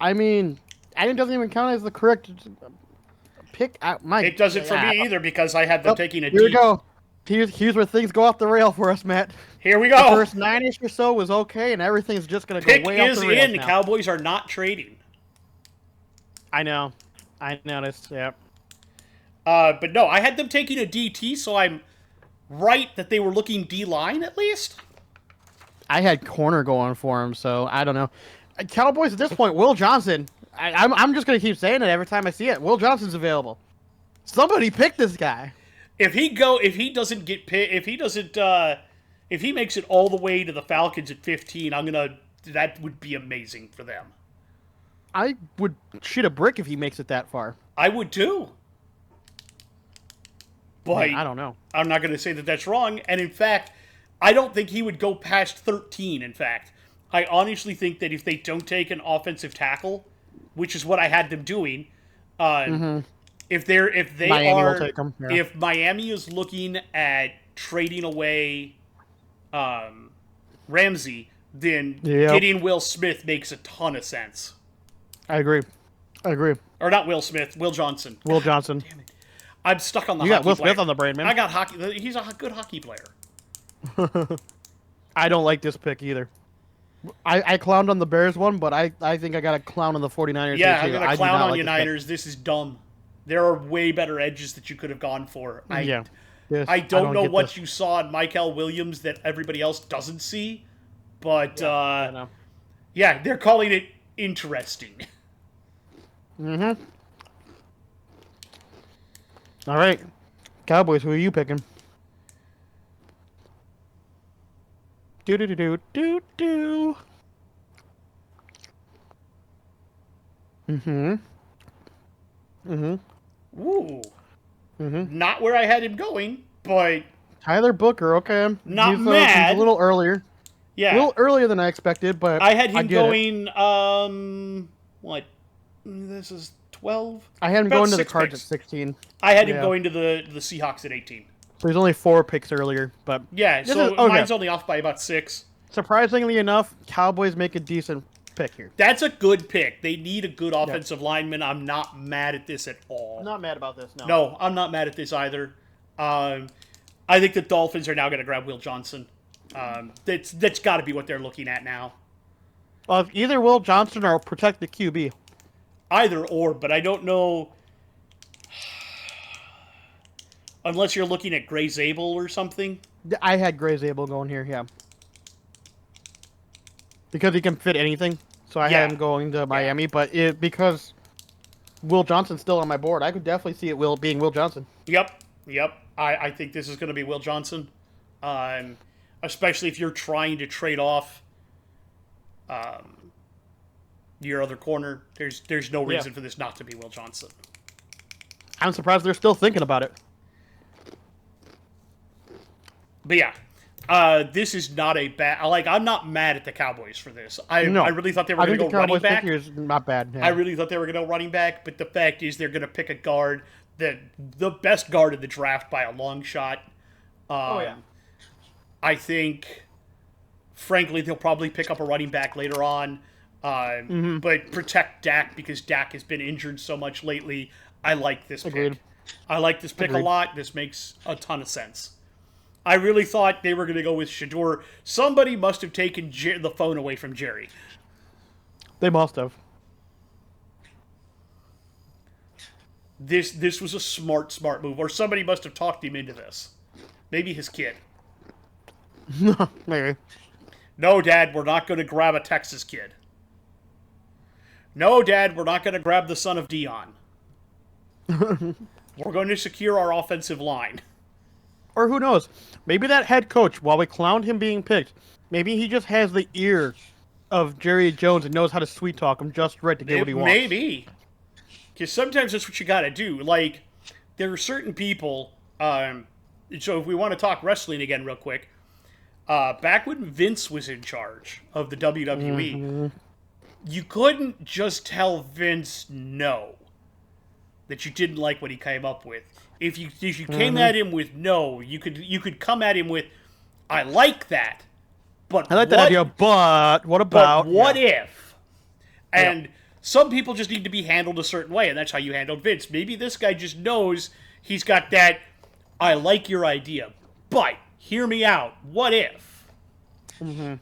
I mean, it doesn't even count as the correct pick. It doesn't for me either because I had them taking a Here we deep. go. Here's where things go off the rail for us, Matt. Here we The go. first 9-ish or so was okay, and everything's just gonna go Pick way off is the rails in. The now. Cowboys are not trading. I know. I noticed. Yeah. But no, I had them taking a DT, so I'm right that they were looking D line at least. I had corner going for him, so I don't know. Cowboys at this point, Will Johnson. I'm just gonna keep saying it every time I see it. Will Johnson's available. Somebody pick this guy. If he doesn't get picked, if he makes it all the way to the Falcons at 15, that would be amazing for them. I would shoot a brick if he makes it that far. I would too. But I don't know. I'm not going to say that that's wrong. And in fact, I don't think he would go past 13. In fact, I honestly think that if they don't take an offensive tackle, which is what I had them doing, if Miami will take him, yeah. if Miami is looking at trading away Ramsey, then Yep. getting Will Smith makes a ton of sense. I agree. I agree. Or not Will Smith, Will Johnson. Will Johnson. Damn it. I'm stuck on the You hockey got Will player. Smith on the brain, man. I got hockey. He's a good hockey player. I don't like this pick either. I clowned on the Bears one, but I think I got a clown on the 49ers. Yeah, here, I'm too. going to clown on like you Niners. This is dumb. There are way better edges that you could have gone for. I don't know what you saw in Michael Williams that everybody else doesn't see, but yeah, they're calling it interesting. Mm-hmm. All right. Cowboys, who are you picking? Do. Mm-hmm. Ooh. Not where I had him going, but Tyler Booker, okay. Not mad. He's a little earlier. Yeah. A little earlier than I expected, but I had him going, what? This is 12? I had him About going to the 6 Cards picks. at 16. I had him going to the Seahawks at 18. So he's only 4 picks earlier, but yeah, so mine's only off by about 6. Surprisingly enough, Cowboys make a decent pick here. That's a good pick. They need a good offensive lineman. I'm not mad at this at all. I'm not mad about this, no. No, I'm not mad at this either. I think the Dolphins are now going to grab Will Johnson. That's got to be what they're looking at now. Either Will Johnson or protect the QB. Either or, but I don't know. Unless you're looking at Gray Zabel or something. I had Gray Zabel going here, yeah. Because he can fit anything. So I had him going to Miami, but because Will Johnson's still on my board, I could definitely see it being Will Johnson. Yep. I think this is going to be Will Johnson. Especially if you're trying to trade off your other corner. There's no reason for this not to be Will Johnson. I'm surprised they're still thinking about it. But yeah, this is not a bad. I'm not mad at the Cowboys for this. I really thought they were going to go running back. Is not bad. Yeah. I really thought they were going to go running back, but the fact is they're going to pick a guard, the best guard in the draft by a long shot. I think, frankly, they'll probably pick up a running back later on, but protect Dak because Dak has been injured so much lately. I like this pick. I like this pick a lot. This makes a ton of sense. I really thought they were going to go with Shador. Somebody must have taken the phone away from Jerry. They must have. This was a smart move, or somebody must have talked him into this. Maybe his kid. Maybe. No, Dad, we're not going to grab a Texas kid. No, Dad, we're not going to grab the son of Dion. We're going to secure our offensive line. Or who knows? Maybe that head coach, while we clowned him being picked, maybe he just has the ear of Jerry Jones and knows how to sweet talk him just right to get what he wants. Maybe. Because sometimes that's what you got to do. Like, there are certain people... so if we want to talk wrestling again real quick, back when Vince was in charge of the WWE, you couldn't just tell Vince no, that you didn't like what he came up with. If you came at him with no, you could come at him with, I like that, but I like that idea, but what about? But what if? And some people just need to be handled a certain way, and that's how you handled Vince. Maybe this guy just knows he's got that, I like your idea, but hear me out. What if? And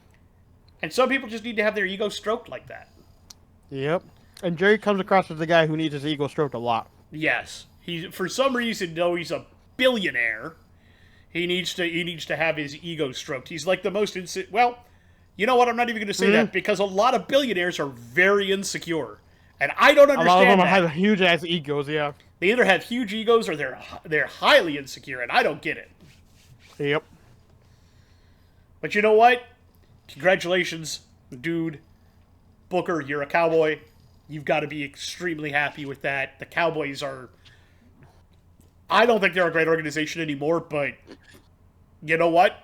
some people just need to have their ego stroked like that. Yep. And Jerry comes across as the guy who needs his ego stroked a lot. Yes. For some reason, though he's a billionaire, he needs to have his ego stroked. He's like the most well, you know what? I'm not even going to say that because a lot of billionaires are very insecure, and I don't understand. A lot of them have huge ass egos. Yeah. They either have huge egos or they're highly insecure, and I don't get it. Yep. But you know what? Congratulations, dude. Booker, you're a Cowboy. You've got to be extremely happy with that. The Cowboys are... I don't think they're a great organization anymore, but you know what?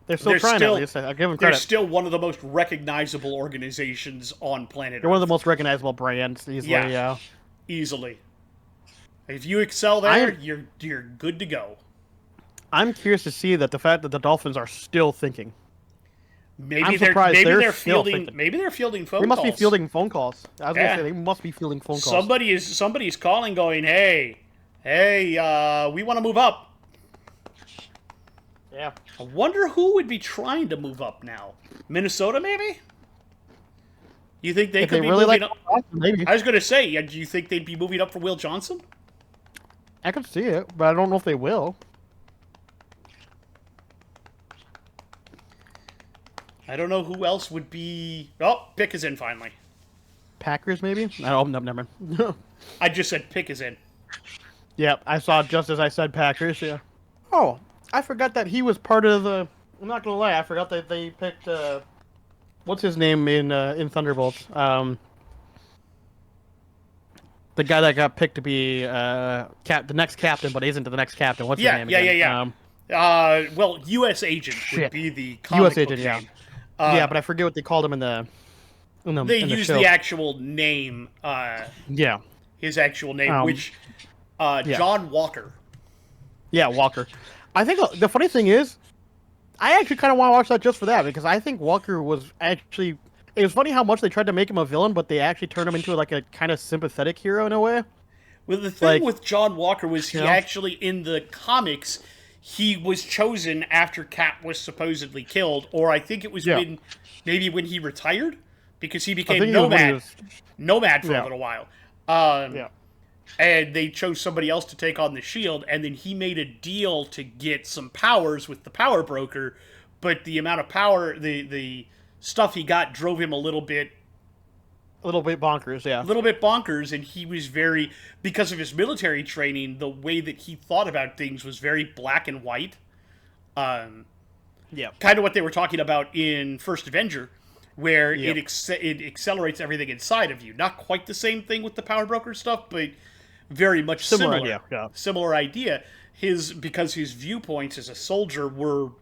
They're still trying, at least. I'll give them credit. They're still one of the most recognizable organizations on planet Earth. They're one of the most recognizable brands, easily, yeah. Easily. If you excel there, you're good to go. I'm curious to see that the fact that the Dolphins are still thinking. I'm surprised they're still fielding. thinking. Maybe they're fielding phone They calls. must be fielding phone calls. I was Yeah. gonna say they must be fielding phone calls. Somebody's calling, going, hey, we want to move up. Yeah. I wonder who would be trying to move up now. Minnesota, maybe? You think they If could they be really moving like, up? maybe. I was going to say, do you think they'd be moving up for Will Johnson? I could see it, but I don't know if they will. I don't know who else would be... Oh, pick is in finally. Packers, maybe? Oh, no, never mind. I just said pick is in. Yeah, I saw it just as I said Packers, yeah. Oh, I forgot that he was part of the... I'm not gonna lie, I forgot that they picked, what's his name in Thunderbolts? The guy that got picked to be the next captain, but isn't the next captain. What's his name again? Well, U.S. Agent would be the comic U.S. book Agent, yeah. name. Yeah, but I forget what they called him in the They in the used show. the actual name, Yeah. his actual name, which, John Walker. Yeah, Walker. I think the funny thing is, I actually kind of want to watch that just for that, because I think Walker was actually... It was funny how much they tried to make him a villain, but they actually turned him into like a kind of sympathetic hero in a way. Well, the thing with John Walker was he know? actually, in the comics, he was chosen after Cap was supposedly killed, or I think it was when he retired, because he became Nomad for a little while. And they chose somebody else to take on the Shield, and then he made a deal to get some powers with the Power Broker, but the amount of power, the stuff he got drove him a little bit bonkers, yeah. A little bit bonkers, and he was very, because of his military training, the way that he thought about things was very black and white. Kind of what they were talking about in First Avenger, where it accelerates everything inside of you. Not quite the same thing with the Power Broker stuff, but very much similar. Idea, yeah. Similar idea. Because his viewpoints as a soldier were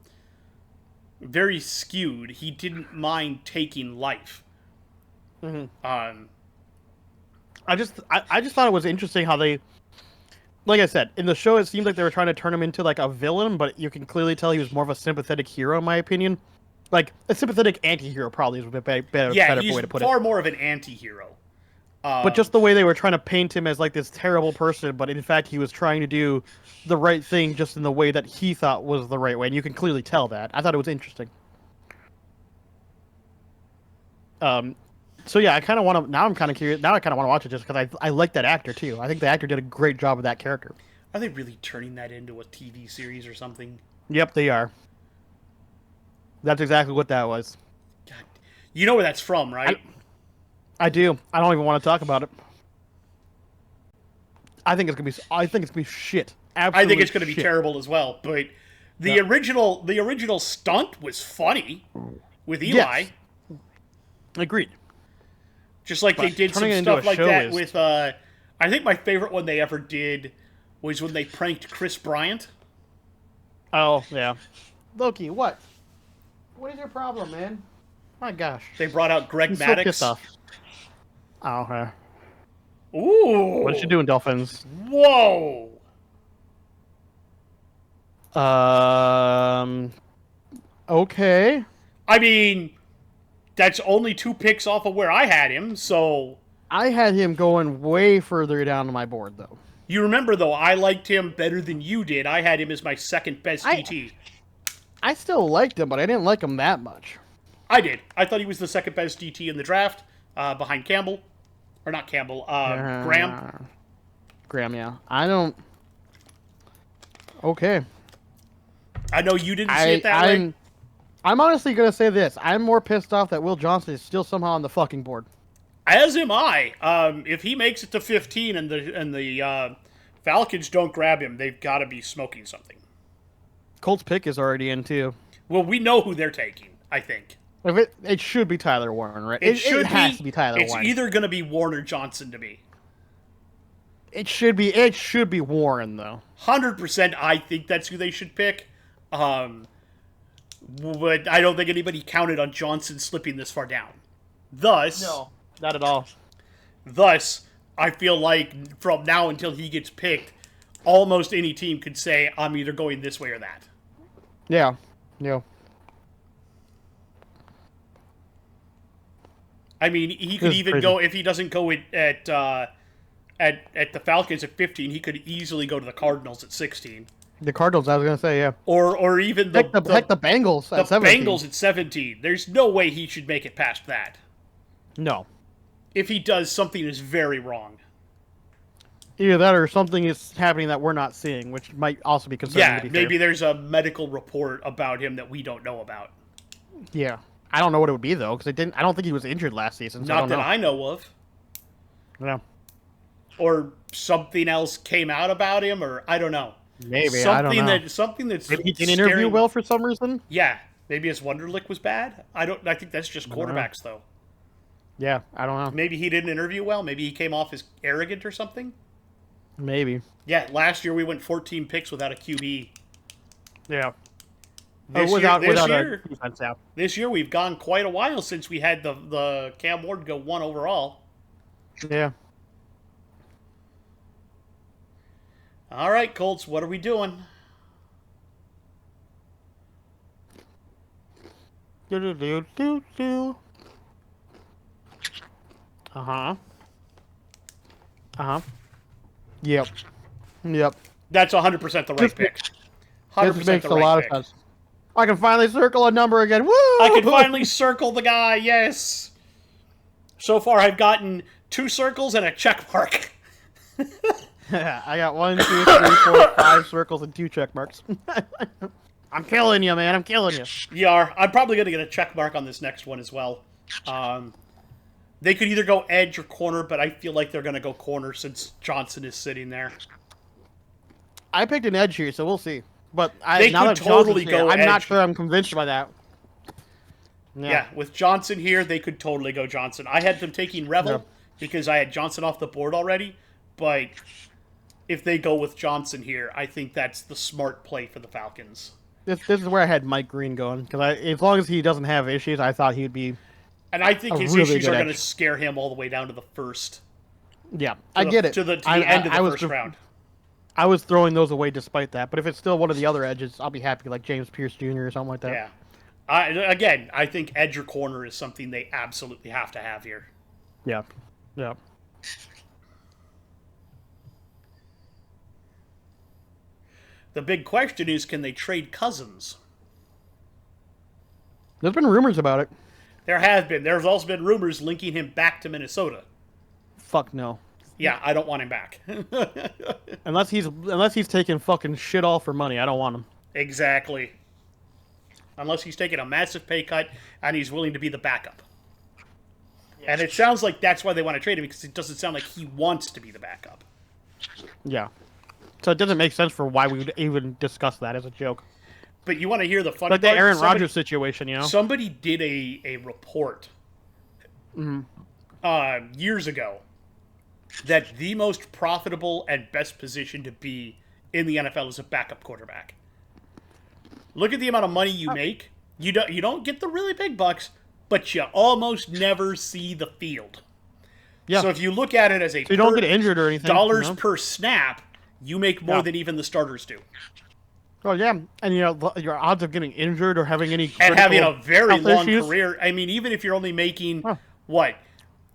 very skewed. He didn't mind taking life. Mm-hmm. I just thought it was interesting how they, like I said, in the show it seemed like they were trying to turn him into like a villain, but you can clearly tell he was more of a sympathetic hero, in my opinion. Like a sympathetic anti-hero probably is a bit better way to put it. Far more of an anti-hero. But just the way they were trying to paint him as like this terrible person, but in fact he was trying to do the right thing just in the way that he thought was the right way, and you can clearly tell that. I thought it was interesting. So yeah, I kind of want to. Now I'm kind of curious. Now I kind of want to watch it just because I like that actor too. I think the actor did a great job of that character. Are they really turning that into a TV series or something? Yep, they are. That's exactly what that was. God, you know where that's from, right? I do. I don't even want to talk about it. I think it's gonna be shit. Absolutely, I think it's gonna be terrible as well. But the original stunt was funny with Eli. Yes. Agreed. Just like they did some stuff like that with, I think my favorite one they ever did was when they pranked Chris Bryant. Oh, yeah. Loki, what? What is your problem, man? My gosh. They brought out Greg Maddux. So pissed off. Oh, okay. Ooh. What is she doing, Dolphins? Whoa. Okay. I mean, that's only 2 picks off of where I had him, so... I had him going way further down on my board, though. You remember, though, I liked him better than you did. I had him as my second best DT. I still liked him, but I didn't like him that much. I did. I thought he was the second best DT in the draft, behind Campbell. Or not Campbell, Graham. Graham, yeah. I don't... Okay. I know you didn't see it that way. I'm honestly going to say this. I'm more pissed off that Will Johnson is still somehow on the fucking board. As am I. If he makes it to 15 and the Falcons don't grab him, they've got to be smoking something. Colts pick is already in, too. Well, we know who they're taking, I think. It should be Tyler Warren, right? It has to be Tyler Warren. It's either going to be Warren or Johnson to me. It should be Warren, though. 100% I think that's who they should pick. But I don't think anybody counted on Johnson slipping this far down. Thus... No, not at all. Thus, I feel like from now until he gets picked, almost any team could say, I'm either going this way or that. Yeah. Yeah. I mean, he could This is even crazy. go if he doesn't go at the Falcons at 15. He could easily go to the Cardinals at 16, The Cardinals, I was gonna say, yeah. or even Heck, the Bengals the at 17. Bengals at 17. There's no way he should make it past that. No. If he does, something is very wrong. Either that or something is happening that we're not seeing, which might also be concerning. Yeah, to be maybe fair. there's a medical report about him that we don't know about. Yeah. I don't know what it would be though, because I don't think he was injured last season. So Not that I I know of. don't know. Or something else came out about him, or I don't know. Maybe I don't know. Something that's Maybe he didn't interview well for some reason. Yeah, maybe his Wonderlic was bad. I think that's just quarterbacks though. Yeah, I don't know. Maybe he didn't interview well. Maybe he came off as arrogant or something. Maybe. Yeah, last year we went 14 picks without a QB. Yeah. Without a defense out. This year we've gone quite a while since we had the Cam Ward go 1 overall. Yeah. All right, Colts, what are we doing? Do. Uh-huh. Uh-huh. Yep. Yep. That's 100% the right This pick. This 100% makes the a right lot pick. of sense. I can finally circle a number again. Woo! I can finally circle the guy, yes. So far I've gotten 2 circles and a check mark. I got 1, 2, 3, 4, 5 circles and 2 check marks. I'm killing you, man. I'm killing you. You are. I'm probably going to get a check mark on this next one as well. They could either go edge or corner, but I feel like they're going to go corner since Johnson is sitting there. I picked an edge here, so we'll see. But They now could that totally Johnson's here, go I'm not edge. sure I'm convinced by that. Yeah, with Johnson here, they could totally go Johnson. I had them taking Revel Yeah. because I had Johnson off the board already, but if they go with Johnson here, I think that's the smart play for the Falcons. This is where I had Mike Green going, because as long as he doesn't have issues, I thought he'd be... And I think A his really issues good are going to edge. scare him all the way down to the first. Yeah, I get it. To the end of the first round. I was throwing those away despite that, but if it's still one of the other edges, I'll be happy, like James Pierce Jr. or something like that. Yeah. I think edge or corner is something they absolutely have to have here. Yeah. Yeah. The big question is, can they trade Cousins? There's been rumors about it. There have been. There's also been rumors linking him back to Minnesota. Fuck no. Yeah, I don't want him back. Unless he's taking fucking shit all for money, I don't want him. Exactly. Unless he's taking a massive pay cut and he's willing to be the backup. And it sounds like that's why they want to trade him, because it doesn't sound like he wants to be the backup. Yeah. So it doesn't make sense for why we would even discuss that as a joke. But you want to hear the funny Like the part? Aaron Rodgers situation, you know? Somebody did a report years ago that the most profitable and best position to be in the NFL is a backup quarterback. Look at the amount of money you make. You don't get the really big bucks, but you almost never see the field. Yeah. So if you look at it as a So you don't get injured or anything. dollars you know? per snap, you make more than even the starters do. Oh yeah, and your odds of getting injured or having any And having a very health long issues. career. I mean, even if you're only making what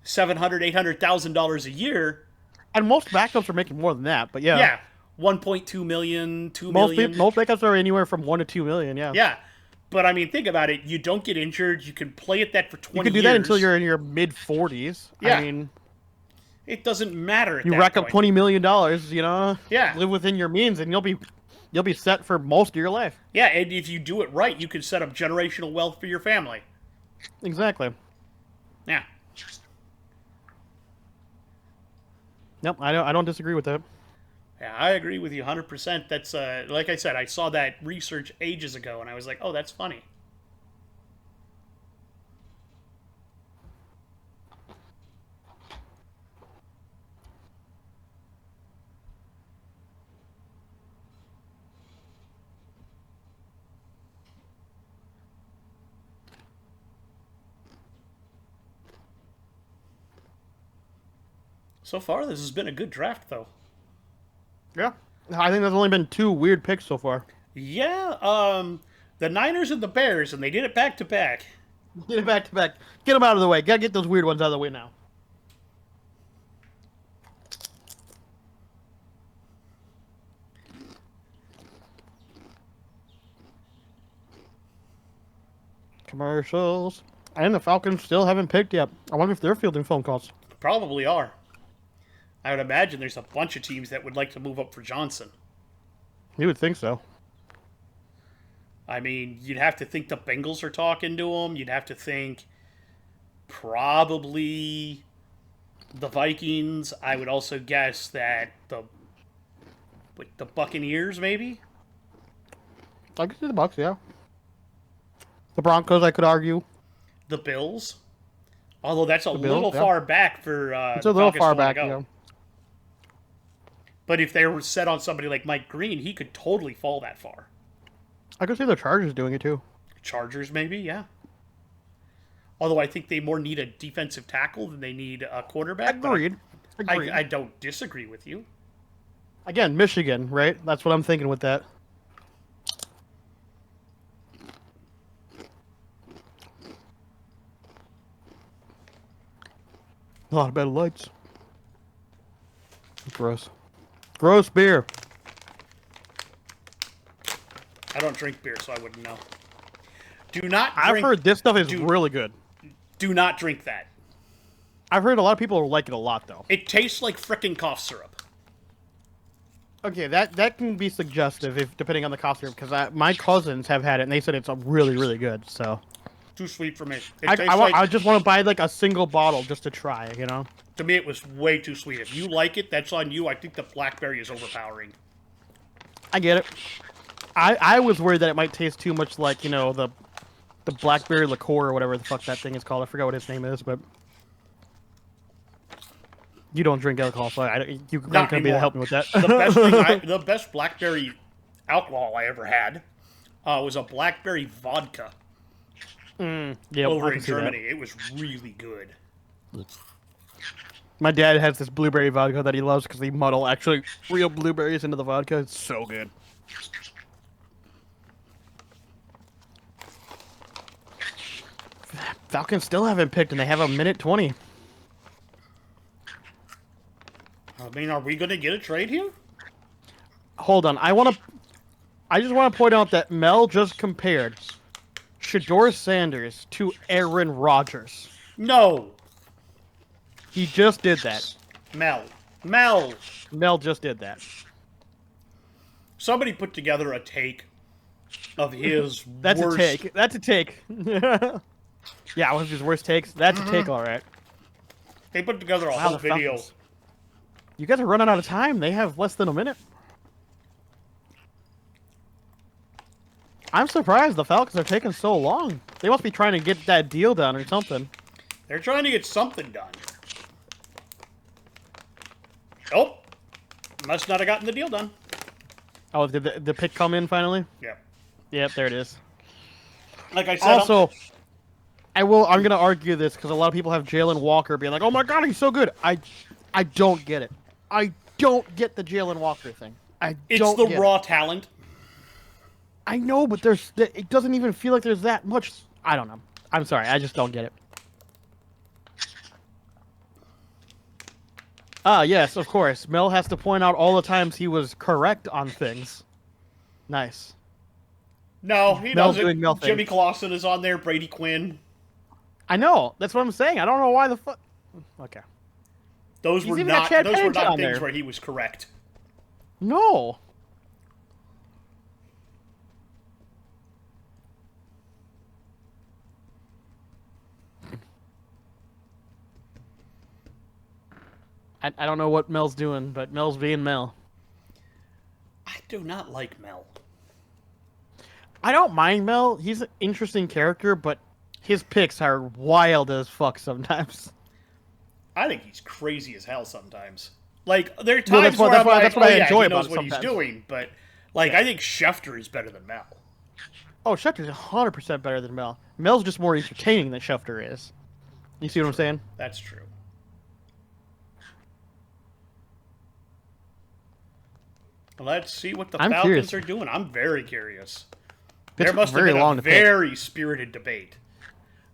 $700,000, $800,000 a year, And most backups are making more than that, but yeah. yeah, 1.2 million, 2 Most million. most backups are anywhere from 1 to 2 million. Yeah. Yeah, but I mean, think about it. You don't get injured. You can play at that for 20 You can do years. that until you're in your mid 40s. Yeah. I mean, It doesn't matter. At you that rack up point. $20 million. You know. Yeah. Live within your means, and you'll be set for most of your life. Yeah, and if you do it right, you can set up generational wealth for your family. Exactly. Yeah. Nope. I don't disagree with that. Yeah, I agree with you 100%. That's like I said, I saw that research ages ago, and I was like, oh, that's funny. So far, this has been a good draft, though. Yeah. I think there's only been 2 weird picks so far. Yeah, the Niners and the Bears, and they did it back to back. Get it back to back. Get them out of the way. Gotta get those weird ones out of the way now. Commercials. And the Falcons still haven't picked yet. I wonder if they're fielding phone calls. Probably are. I would imagine there's a bunch of teams that would like to move up for Johnson. You would think so. I mean, you'd have to think the Bengals are talking to him. You'd have to think probably the Vikings. I would also guess that the Buccaneers, maybe? I could see the Bucs, yeah. The Broncos, I could argue. The Bills? Although that's a Bills, little yeah. far back for It's a little Falcons far to wanna back, go. you know. But if they were set on somebody like Mike Green, he could totally fall that far. I could see the Chargers doing it too. Chargers, maybe, yeah. Although I think they more need a defensive tackle than they need a quarterback. but Agreed. Agreed. I don't disagree with you. Again, Michigan, right? That's what I'm thinking with that. A lot of better lights. Gross. Gross beer. I don't drink beer, so I wouldn't know. Do not I've drink. heard this stuff is Dude. really good. Do not drink that. I've heard a lot of people like it a lot, though. It tastes like frickin' cough syrup. Okay, that can be suggestive if depending on the cough syrup, because my cousins have had it and they said it's really, really good. So Too sweet for me. It tastes I just want to buy like a single bottle just to try, you know? To me, it was way too sweet. If you like it, that's on you. I think the blackberry is overpowering. I get it. I was worried that it might taste too much like, you know, the blackberry liqueur or whatever the fuck that thing is called. I forgot what its name is, but you don't drink alcohol, so you Not can't be anymore. helping with that. The best blackberry alcohol I ever had was a blackberry vodka Yeah, over I can in see that. Germany. It was really good. My dad has this blueberry vodka that he loves because they muddle actually real blueberries into the vodka. It's so good. Falcons still haven't picked, and they have a minute 20. I mean, are we going to get a trade here? Hold on, I just want to point out that Mel just compared Shador Sanders to Aaron Rodgers. No. He just did that. Mel. Mel just did that. Somebody put together a take of his That's worst... a take. That's a take. Yeah, one of his worst takes. That's a take, all right. They put together a Wow, whole the video. Falcons. You guys are running out of time. They have less than a minute. I'm surprised the Falcons are taking so long. They must be trying to get that deal done or something. They're trying to get something done. Oh. Must not have gotten the deal done. Oh, did the pick come in finally? Yeah. Yep, there it is. Like I said, Also, I'm gonna argue this because a lot of people have Jalen Walker being like, "Oh my God, he's so good." I don't get it. I don't get the Jalen Walker thing. it's don't the get raw it. talent. I know, but it doesn't even feel like there's that much. I don't know. I'm sorry. I just don't get it. Ah, yes, of course. Mel has to point out all the times he was correct on things. Nice. No, he Mel doesn't. doing Mel Jimmy things. Clausen is on there. Brady Quinn. I know. That's what I'm saying. I don't know why the fuck. Okay. Those He's were even got not. Chad Those were Pennington not on things there. where he was correct. No. I don't know what Mel's doing, but Mel's being Mel. I do not like Mel. I don't mind Mel. He's an interesting character, but his picks are wild as fuck sometimes. I think he's crazy as hell sometimes. Like there are Well, times that's what- where I'm like, that's what I oh, yeah, enjoy he about knows it what he's sometimes. doing, but like I think Schefter is better than Mel. Oh, Schefter's 100% better than Mel. Mel's just more entertaining than Schefter is. You see what I'm saying? That's true. Let's see what the I'm Falcons curious. are doing. I'm very curious. It's There must have very been long a to pick. very spirited debate.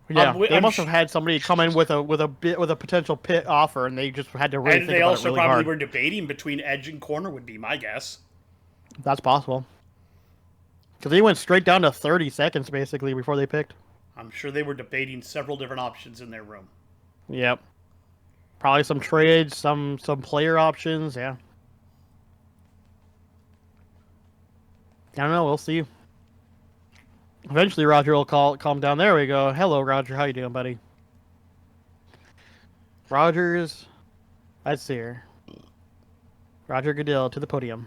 Yeah, they must have had somebody come in with a potential pit offer, and they just had to really And think they about it also really probably hard. were debating between edge and corner, would be my guess. That's possible. Because they went straight down to 30 seconds basically before they picked. I'm sure they were debating several different options in their room. Yep. Probably some trades, some player options. Yeah. I don't know. We'll see. Eventually, Roger will calm down. There we go. Hello, Roger. How you doing, buddy? Rogers. Let's see here. Roger Goodell to the podium.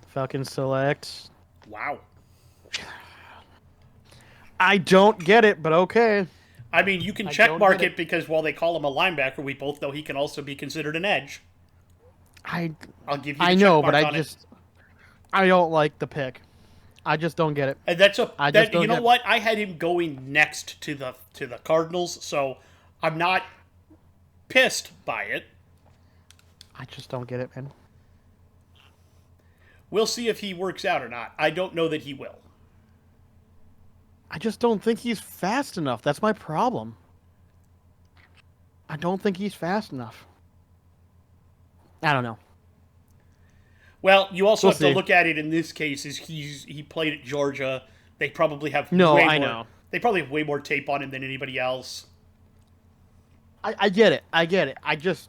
Falcon select. Wow. I don't get it, but okay. I mean, you can check mark it because while they call him a linebacker, we both know he can also be considered an edge. I'll give you. I know, but I don't like the pick. I just don't get it. And you know what? I had him going next to the Cardinals, so I'm not pissed by it. I just don't get it, man. We'll see if he works out or not. I don't know that he will. I just don't think he's fast enough. That's my problem. I don't think he's fast enough. I don't know. Well, you also have to look at it in this case. Is he played at Georgia? They probably have know. They probably have way more tape on him than anybody else. I get it. I get it. I just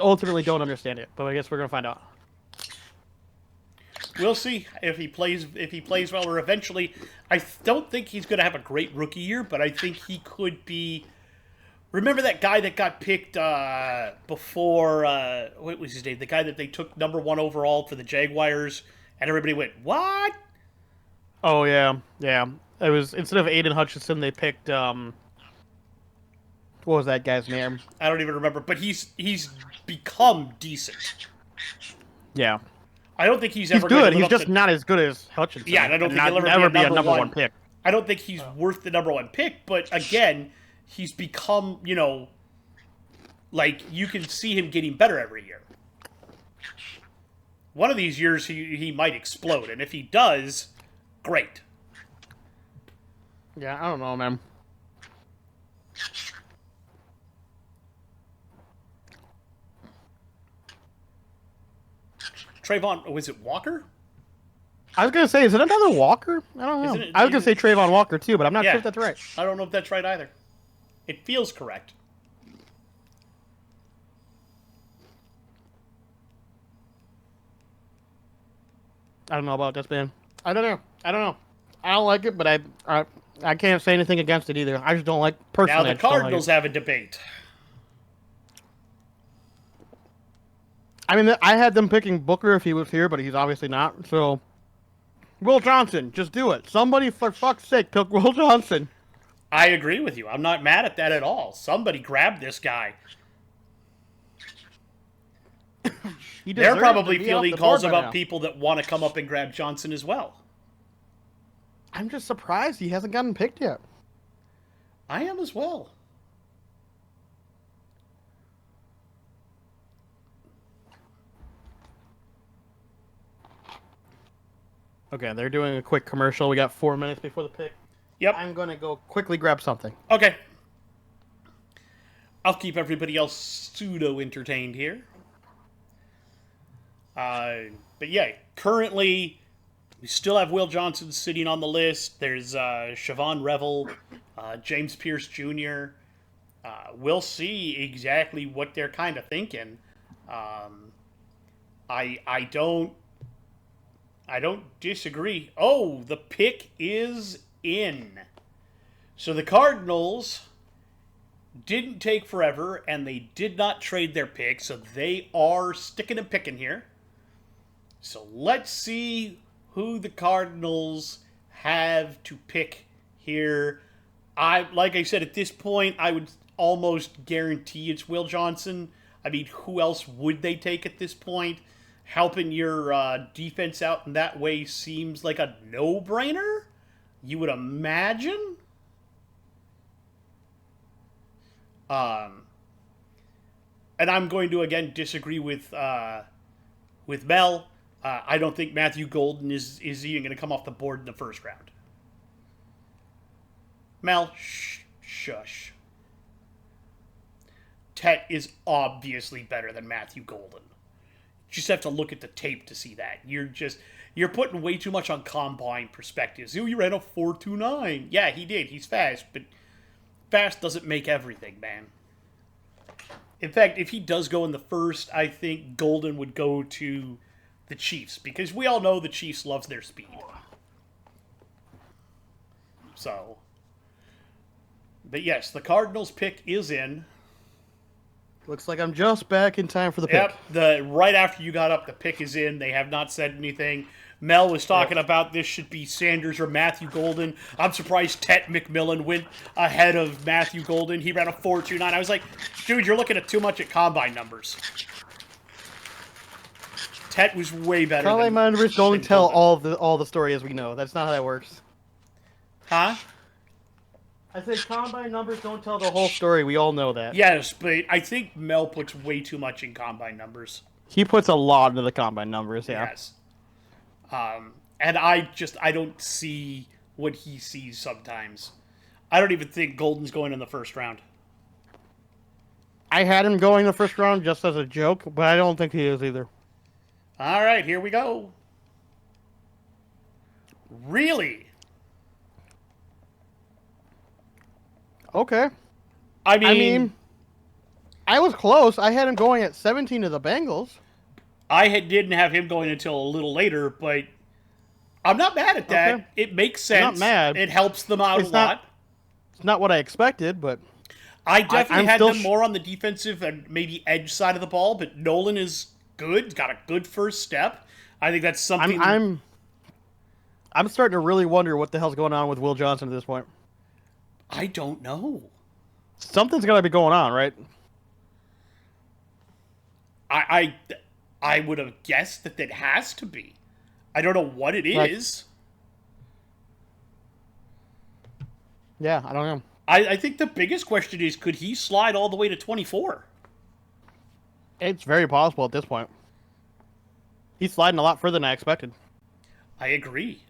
ultimately don't understand it. But I guess we're gonna find out. We'll see if he plays well, or eventually. I don't think he's going to have a great rookie year, but I think he could be. Remember that guy that got picked before? What was his name? The guy that they took #1 overall for the Jaguars, and everybody went, "What?" Oh yeah. It was instead of Aiden Hutchinson, they picked what was that guy's name? I don't even remember, but he's become decent. Yeah. I don't think he's ever good. He's just not as good as Hutchinson. Yeah, and I don't think he'll ever be a number one pick. I don't think he's worth the #1 pick, but again, he's become, like you can see him getting better every year. One of these years he might explode, and if he does, great. Yeah, I don't know, man. Trayvon, was it Walker? I was gonna say, is it another Walker? I don't know. I was gonna say Trayvon Walker too, but I'm not sure if that's right. I don't know if that's right either. It feels correct. I don't know about this, man. I don't know. I don't like it, but I can't say anything against it either. I just don't like personally. Now the Cardinals have a debate. I mean, I had them picking Booker if he was here, but he's obviously not. So, Will Johnson, just do it. Somebody, for fuck's sake, pick Will Johnson. I agree with you. I'm not mad at that at all. Somebody grab this guy. They're probably fielding calls about people that want to come up and grab Johnson as well. I'm just surprised he hasn't gotten picked yet. I am as well. Okay, they're doing a quick commercial. We got 4 minutes before the pick. Yep. I'm going to go quickly grab something. Okay. I'll keep everybody else pseudo-entertained here. But yeah, currently, we still have Will Johnson sitting on the list. There's Siobhan Revel, James Pierce Jr. We'll see exactly what they're kind of thinking. I don't disagree. Oh, the pick is in. So the Cardinals didn't take forever, and they did not trade their pick, so they are sticking and picking here. So let's see who the Cardinals have to pick here. Like I said, at this point, I would almost guarantee it's Will Johnson. I mean, who else would they take at this point? Helping your defense out in that way seems like a no-brainer, you would imagine. And I'm going to again disagree with Mel. I don't think Matthew Golden is even going to come off the board in the first round. Mel, shush. Tet is obviously better than Matthew Golden. You just have to look at the tape to see that. You're putting way too much on combine perspectives. Oh, you ran a 4.29. Yeah, he did. He's fast, but fast doesn't make everything, man. In fact, if he does go in the first, I think Golden would go to the Chiefs, because we all know the Chiefs loves their speed. So, but yes, the Cardinals pick is in. Looks like I'm just back in time for the pick. Yep, right after you got up, the pick is in. They have not said anything. Mel was talking about this should be Sanders or Matthew Golden. I'm surprised Tet McMillan went ahead of Matthew Golden. He ran a 4.29. I was like, dude, you're looking at too much at combine numbers. Tet was way better. Combine numbers don't tell all the story as we know. That's not how that works. Huh? I said combine numbers don't tell the whole story. We all know that. Yes, but I think Mel puts way too much in combine numbers. He puts a lot into the combine numbers, yeah. Yes. And I don't see what he sees sometimes. I don't even think Golden's going in the first round. I had him going in the first round just as a joke, but I don't think he is either. All right, here we go. Really? Okay. I mean, I was close. I had him going at 17 to the Bengals. Didn't have him going until a little later, but I'm not mad at that. Okay. It makes sense. I'm not mad. It helps them out a lot. It's not what I expected, but I definitely had them more on the defensive and maybe edge side of the ball, but Nolan is good. He's got a good first step. I think that's something. I'm starting to really wonder what the hell's going on with Will Johnson at this point. I don't know. Something's got to be going on, right? I would have guessed that it has to be. I don't know what it is. Yeah, I don't know. I think the biggest question is, could he slide all the way to 24? It's very possible at this point. He's sliding a lot further than I expected. I agree.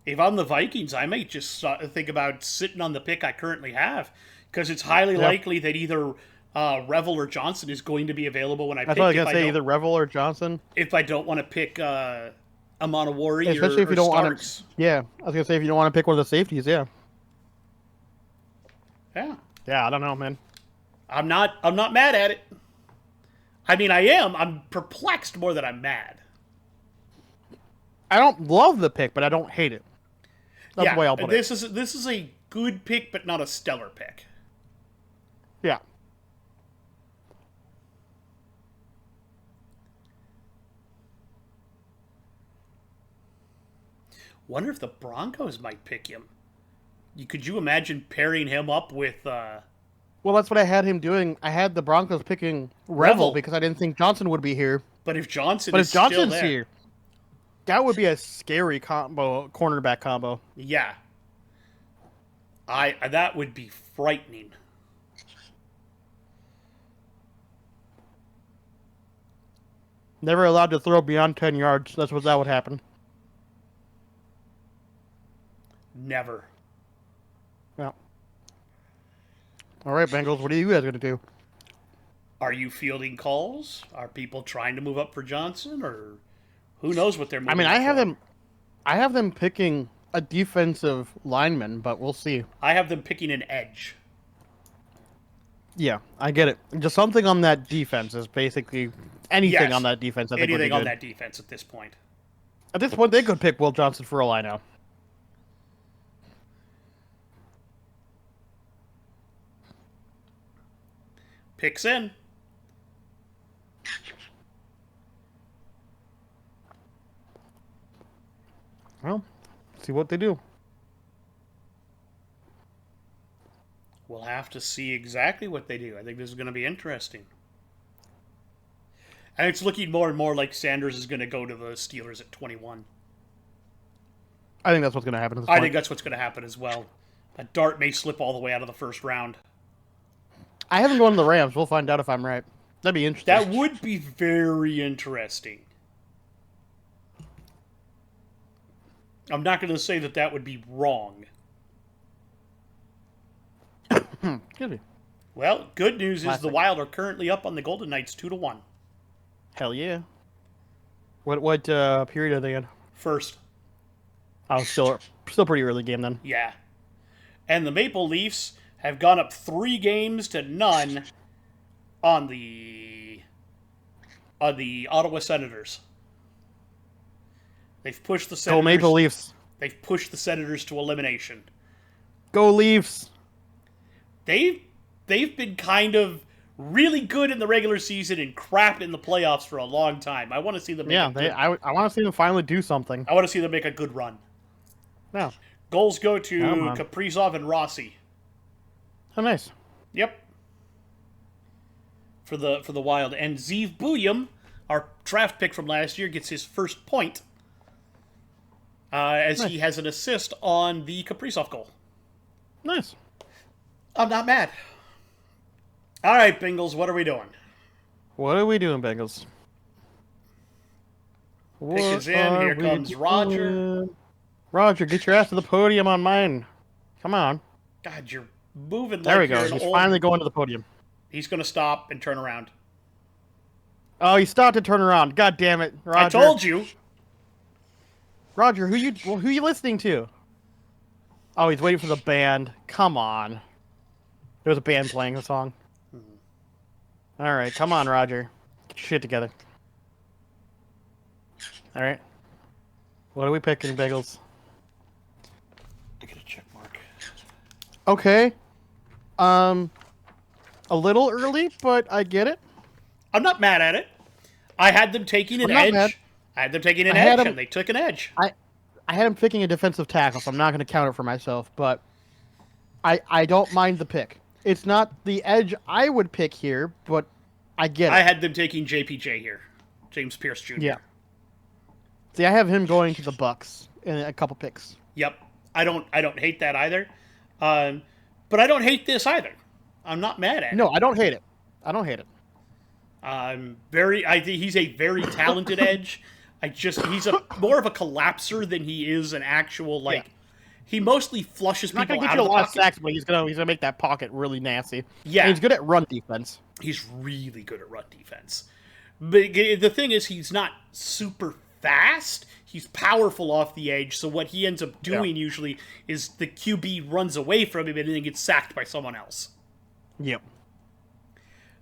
If I'm the Vikings, I might just think about sitting on the pick I currently have, because it's highly likely that either Revel or Johnson is going to be available when I pick. I thought I was going to say either Revel or Johnson. If I don't want to pick Amanawari especially if you don't want to. Yeah, I was going to say if you don't want to pick one of the safeties, yeah. Yeah. Yeah, I don't know, man. I'm not mad at it. I mean, I am. I'm perplexed more than I'm mad. I don't love the pick, but I don't hate it. That's the way I'll put it. This is a good pick, but not a stellar pick. Yeah. Wonder if the Broncos might pick him. Could you imagine pairing him up with... Well, that's what I had him doing. I had the Broncos picking Revel because I didn't think Johnson would be here. But if Johnson's here, that would be a scary cornerback combo. Yeah. That would be frightening. Never allowed to throw beyond 10 yards. That would happen. Never. Yeah. All right, Bengals, what are you guys going to do? Are you fielding calls? Are people trying to move up for Johnson, or who knows what they're moving? I have them picking a defensive lineman, but we'll see. I have them picking an edge. Yeah, I get it. Just something on that defense is basically anything on that defense. I think anything on that defense at this point. At this point, they could pick Will Johnson for all I know. Picks in. Well, see what they do. We'll have to see exactly what they do. I think this is going to be interesting. And it's looking more and more like Sanders is going to go to the Steelers at 21. I think that's what's going to happen. I think that's what's going to happen as well. A dart may slip all the way out of the first round. I haven't gone to the Rams. We'll find out if I'm right. That'd be interesting. That would be very interesting. I'm not going to say that that would be wrong. Could be. Well, good news is the Wild are currently up on the Golden Knights 2-1. Hell yeah. What period are they in? First. Oh, still pretty early game then. Yeah. And the Maple Leafs have gone up 3-0 on the Ottawa Senators. They've pushed the Senators. Go Maple Leafs. They've pushed the Senators to elimination. Go Leafs. They've been kind of really good in the regular season and crap in the playoffs for a long time. I want to see them make I want to see them finally do something. I want to see them make a good run. Yeah. Goals go to Kaprizov and Rossi. Oh, nice. Yep. For the Wild. And Zeev Buyum, our draft pick from last year, gets his first point as he has an assist on the Kaprizov goal. Nice. I'm not mad. All right, Bengals, what are we doing? What are we doing, Bengals? Pick is in. Here comes Roger. Roger, get your ass to the podium on mine. Come on. God, you're moving there like we go. He's finally going to the podium. He's going to stop and turn around. Oh, he stopped to turn around. God damn it, Roger. I told you. Roger, who you listening to? Oh, he's waiting for the band. Come on. There's a band playing the song. All right, come on, Roger. Get your shit together. All right. What are we picking, Bagels? I get a check mark. Okay. A little early, but I get it. I'm not mad at it. I had them taking an edge. Mad. I had them taking an edge, and they took an edge. I had him picking a defensive tackle, so I'm not going to count it for myself, but I don't mind the pick. It's not the edge I would pick here, but I get it. I had them taking JPJ here. James Pierce Jr. Yeah. See, I have him going to the Bucks in a couple picks. Yep. I don't hate that either. But I don't hate this either. I'm not mad at it. No, I don't hate it. I don't hate it. I think he's a very talented edge. He's more of a collapser than he is an actual He mostly flushes people out of the pocket. He's not gonna get you a lot of sacks, but he's gonna make that pocket really nasty. Yeah, and he's good at run defense. He's really good at run defense. But the thing is, he's not super fast. He's powerful off the edge. So what he ends up doing usually is the QB runs away from him and then gets sacked by someone else. Yep.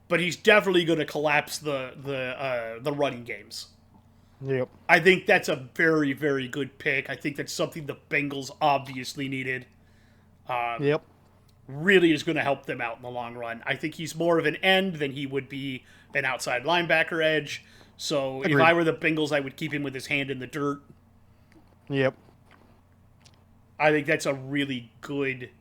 But he's definitely going to collapse the running games. Yep. I think that's a very, very good pick. I think that's something the Bengals obviously needed. Yep. Really is going to help them out in the long run. I think he's more of an end than he would be an outside linebacker edge. So If I were the Bengals, I would keep him with his hand in the dirt. Yep. I think that's a really good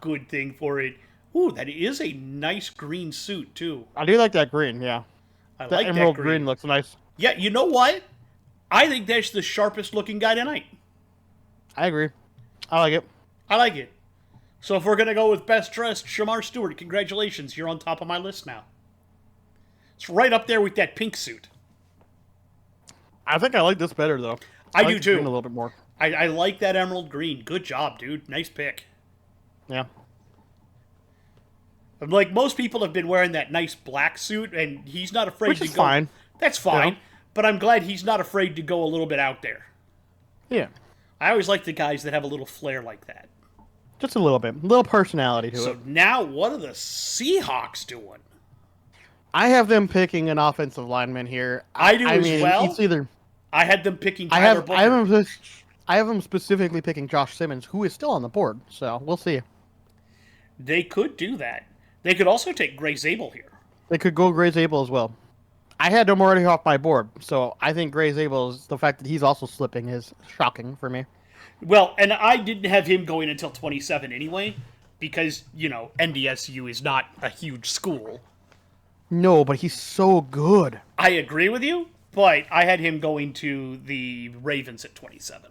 thing for it. Ooh, that is a nice green suit, too. I do like that green, yeah. I that like emerald that green. Looks nice. Yeah, you know what? I think that's the sharpest looking guy tonight. I agree. I like it. I like it. So if we're going to go with best dressed, Shamar Stewart, congratulations. You're on top of my list now. It's right up there with that pink suit. I think I like this better, though. I like do, too. A little bit more. I like that emerald green. Good job, dude. Nice pick. Yeah. Like, most people have been wearing that nice black suit, and he's not afraid Which to is go. Fine. That's fine. Yeah. But I'm glad he's not afraid to go a little bit out there. Yeah. I always like the guys that have a little flair like that. Just a little bit. A little personality to it. So now, what are the Seahawks doing? I have them picking an offensive lineman here. I do as well. It's either... I had them picking Tyler Booker. I have them specifically picking Josh Simmons, who is still on the board. So, we'll see. They could do that. They could also take Gray Zabel here. They could go Gray Zabel as well. I had him already off my board, so I think Gray Zabel's the fact that he's also slipping is shocking for me. Well, and I didn't have him going until 27 anyway, because, NDSU is not a huge school. No, but he's so good. I agree with you, but I had him going to the Ravens at 27.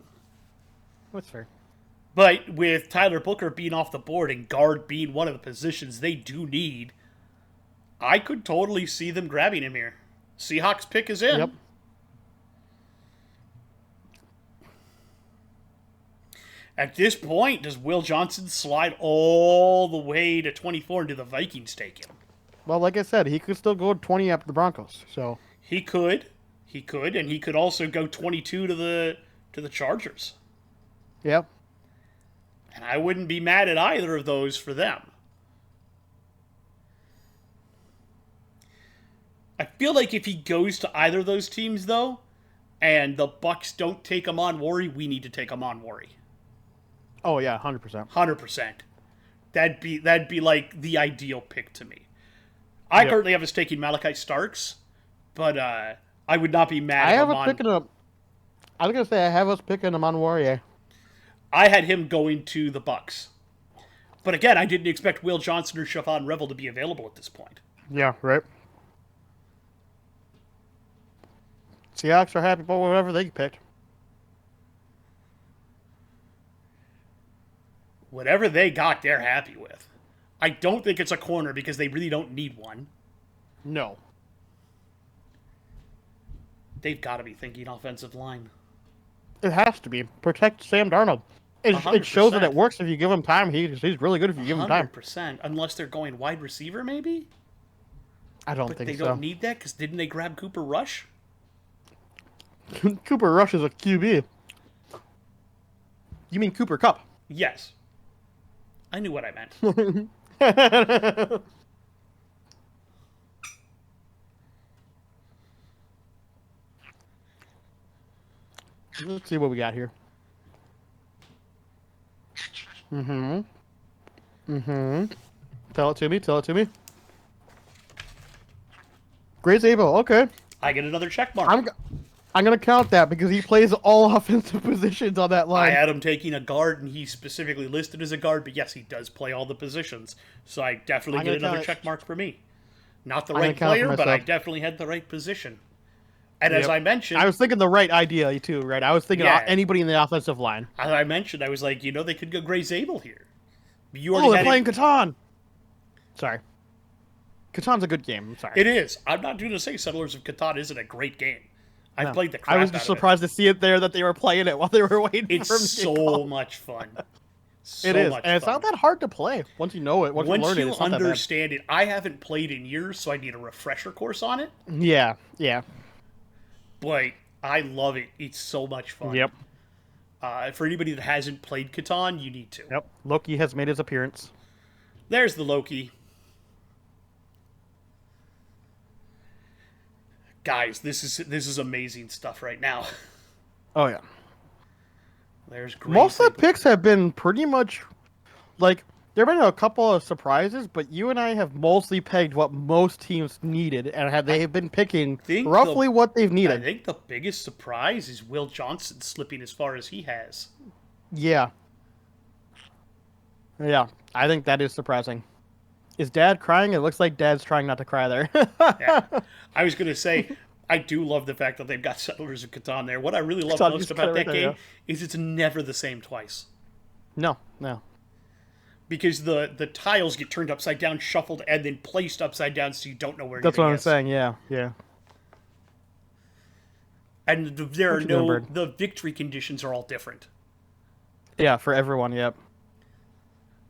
That's fair. But with Tyler Booker being off the board and guard being one of the positions they do need, I could totally see them grabbing him here. Seahawks pick is in. Yep. At this point, does Will Johnson slide all the way to 24 and do the Vikings take him? Well, like I said, he could still go 20 after the Broncos. So He could, and he could also go 22 to the Chargers. yep. And I wouldn't be mad at either of those for them. I feel like if he goes to either of those teams, though, and the Bucks don't take him on Worry, we need to take him on Worry. Oh yeah, 100%. 100%. That'd be like the ideal pick to me. I currently have us taking Malachi Starks, but I would not be mad. I have us picking up. I was gonna say I have us picking him on Warrior. I had him going to the Bucks, but again, I didn't expect Will Johnson or Siobhan Revel to be available at this point. Yeah, right. Seahawks are happy about whatever they picked. Whatever they got, they're happy with. I don't think it's a corner because they really don't need one. No. They've got to be thinking offensive line. It has to be. Protect Sam Darnold. It shows that it works if you give him time. He's really good if you give him time. 100%. Unless they're going wide receiver, maybe? I don't But think they so. don't need that because didn't they grab Cooper Rush? Cooper Rush is a QB. You mean Cooper Kupp? Yes. I knew what I meant. Let's see what we got here. Tell it to me. Tell it to me. Grace Abel. Okay. I get another check mark. I'm gonna count that because he plays all offensive positions on that I line. had him taking a guard, and he's specifically listed as a guard, but yes, he does play all the positions. So I definitely get another check mark for me. Not the right player, but I definitely had the right position. And as I mentioned... I was thinking the right idea, too, right? I was thinking anybody in the offensive line. As I mentioned, I was like, they could go Grace Abel here. They're playing Catan! Sorry. Catan's a good game. I'm sorry. It is. I'm not going to say Settlers of Catan isn't a great game. I played the crap I was just surprised to see it there that they were playing it while they were waiting for him to It's so much fun. It is. And it's not that hard to play once you know it. Once you learn it, it's not that bad. Understand it. I haven't played in years, so I need a refresher course on it. Yeah. But I love it. It's so much fun. Yep. For anybody that hasn't played Catan, you need to. Yep. Loki has made his appearance. There's the Loki. Guys, this is amazing stuff right now. Oh yeah. There's great. Most of the picks have been pretty much like there have been a couple of surprises, but you and I have mostly pegged what most teams needed, and they've been picking roughly what they've needed. I think the biggest surprise is Will Johnson slipping as far as he has. Yeah. Yeah, I think that is surprising. Is Dad crying? It looks like Dad's trying not to cry there. Yeah. I was going to say, I do love the fact that they've got Settlers of Catan there. What I really love most about that game is it's never the same twice. No. Because the tiles get turned upside down, shuffled, and then placed upside down so you don't know where That's what I'm saying, yeah. And the victory conditions are all different. Yeah, for everyone, yep.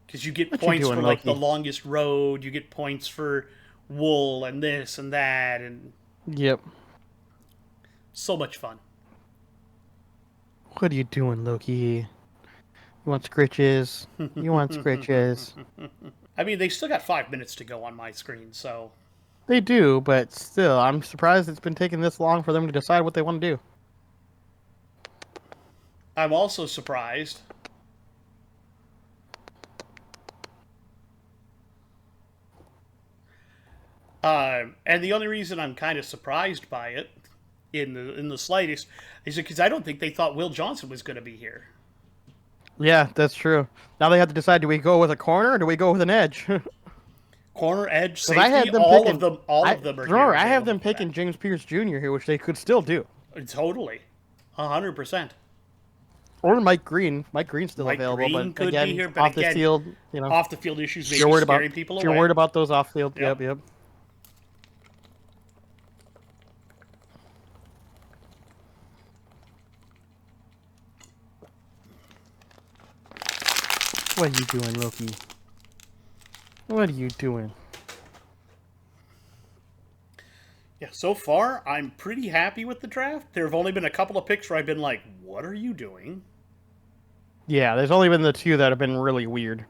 Because you get points for like the longest road, you get points for wool and this and that, and yep. So much fun. What are you doing, Loki? You want scritches? You want scritches? I mean, they still got 5 minutes to go on my screen, so... They do, but still, I'm surprised it's been taking this long for them to decide what they want to do. I'm also surprised... and the only reason I'm kind of surprised by it, in the slightest, is because I don't think they thought Will Johnson was going to be here. Yeah, that's true. Now they have to decide: do we go with a corner or do we go with an edge? Corner, edge, safety, all of them are here. I have them picking James Pierce Jr. here, which they could still do. Totally, 100%. Or Mike Green. Mike Green's still available, but could again, be here, but off the field, off the field issues maybe scaring people away. You're worried about those off field. Yep. What are you doing, Loki? What are you doing? Yeah, so far, I'm pretty happy with the draft. There have only been a couple of picks where I've been like, what are you doing? Yeah, there's only been the two that have been really weird.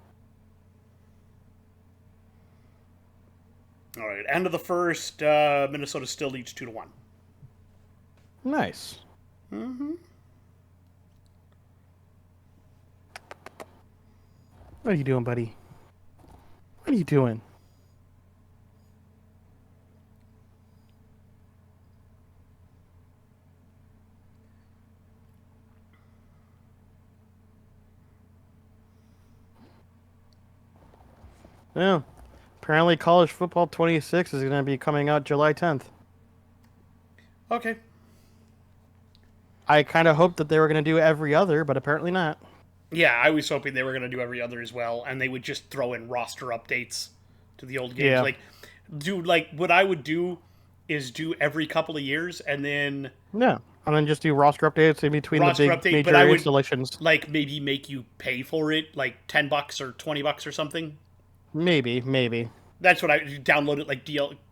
All right, end of the first, Minnesota still leads 2-1. Nice. Mm-hmm. What are you doing, buddy? What are you doing? Yeah. Apparently, College Football 26 is going to be coming out July 10th. Okay. I kind of hoped that they were going to do every other, but apparently not. Yeah, I was hoping they were going to do every other as well, and they would just throw in roster updates to the old games. Yeah. Like what I would do is do every couple of years, and then Yeah. And then just do roster updates in between the big major installations. like maybe make you pay for it, like $10 or $20 or something. Maybe. That's what I download it like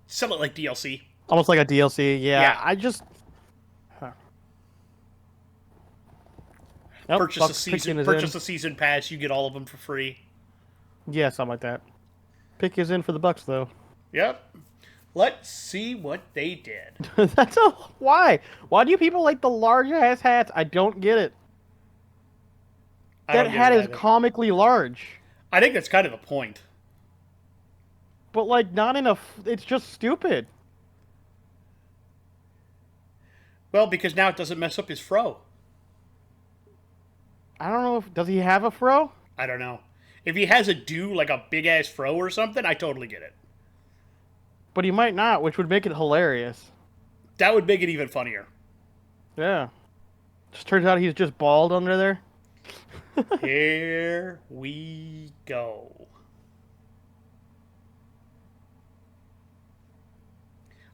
sell it like DLC. Almost like a DLC. Yeah. I just. Yep, Purchase a season pass, you get all of them for free. Yeah, something like that. Pick is in for the Bucks, though. Yep. Let's see what they did. Why? Why do you people like the large ass hats? I don't get it. That hat is comically large. I think that's kind of the point. But like, not in a. It's just stupid. Well, because now it doesn't mess up his fro. I don't know if does he have a fro? I don't know. If he has like a big ass fro or something, I totally get it. But he might not, which would make it hilarious. That would make it even funnier. Yeah. Just turns out he's just bald under there. Here we go.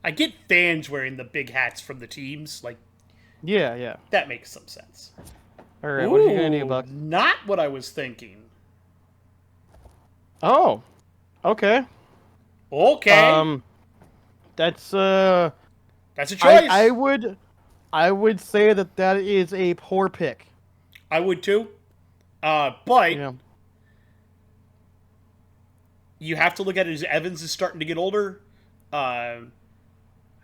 I get fans wearing the big hats from the teams. Like, yeah. That makes some sense. All right, what are you gonna do, Buck? Not what I was thinking. Oh, okay. Okay. That's a choice. I would say that is a poor pick. I would too. But yeah. You have to look at it as Evans is starting to get older.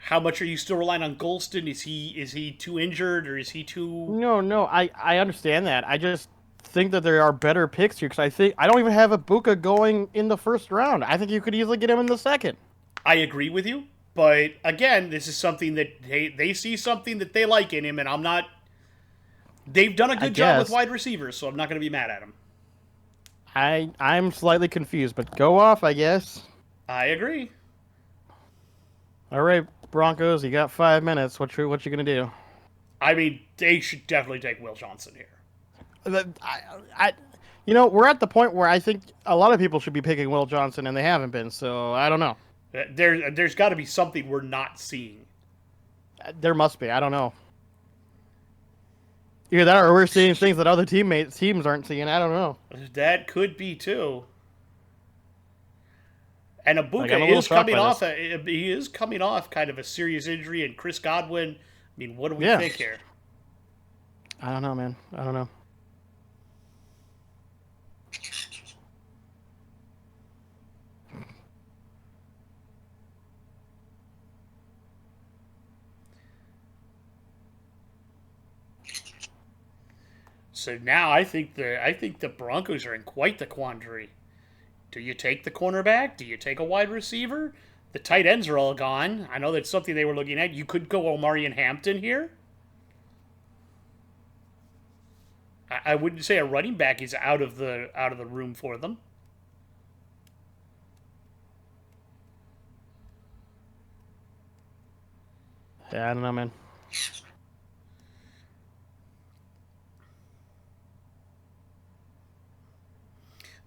How much are you still relying on Golston? Is he too injured or is he too? No. I understand that. I just think that there are better picks here because I don't even have Ibuka going in the first round. I think you could easily get him in the second. I agree with you, but again, this is something that they see something that they like in him, and I'm not. They've done a good job with wide receivers, so I'm not going to be mad at him. I'm slightly confused, but go off, I guess. I agree. All right, Broncos, you got 5 minutes. What you gonna do? I mean, they should definitely take Will Johnson here. We're at the point where I think a lot of people should be picking Will Johnson, and they haven't been. So I don't know. There's got to be something we're not seeing. There must be. I don't know. Either that, or we're seeing things that other teams aren't seeing. I don't know. That could be too. And Ibuka is coming off. He is coming off kind of a serious injury, and Chris Godwin. I mean, what do we think here? I don't know, man. I don't know. So now I think the Broncos are in quite the quandary. Do you take the cornerback? Do you take a wide receiver? The tight ends are all gone. I know that's something they were looking at. You could go Omari and Hampton here. I wouldn't say a running back is out of the room for them. Yeah, I don't know, man.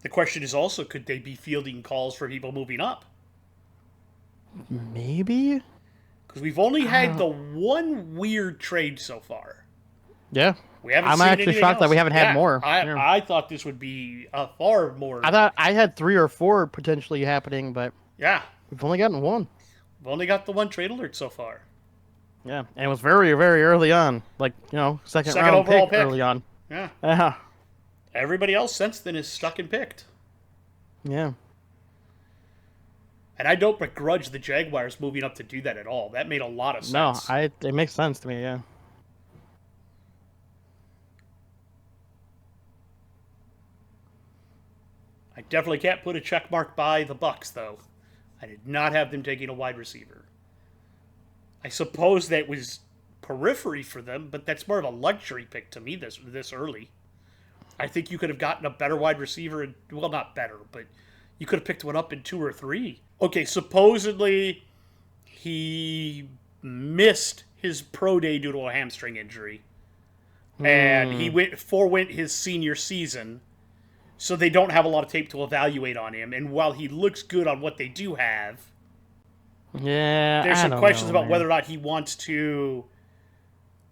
The question is also, could they be fielding calls for people moving up? Maybe? Because we've only had the one weird trade so far. Yeah. We haven't I'm seen actually anything shocked that else. we haven't had more. Yeah. I thought this would be a far more. I thought I had 3 or 4 potentially happening, but Yeah, we've only gotten 1. we've only got the one trade alert so far. Yeah, and it was very, very early on. Like, second Second round overall pick. early on. Yeah. Yeah. Everybody else since then is stuck and picked. Yeah. And I don't begrudge the Jaguars moving up to do that at all. That made a lot of sense. No, it makes sense to me, yeah. I definitely can't put a check mark by the Bucks, though. I did not have them taking a wide receiver. I suppose that was periphery for them, but that's more of a luxury pick to me this early. I think you could have gotten a better wide receiver, well, not better, but you could have picked one up in 2 or 3. Okay, supposedly he missed his pro day due to a hamstring injury, and he forwent his senior season. So they don't have a lot of tape to evaluate on him. And while he looks good on what they do have, Yeah, there's some questions about man. whether or not he wants to,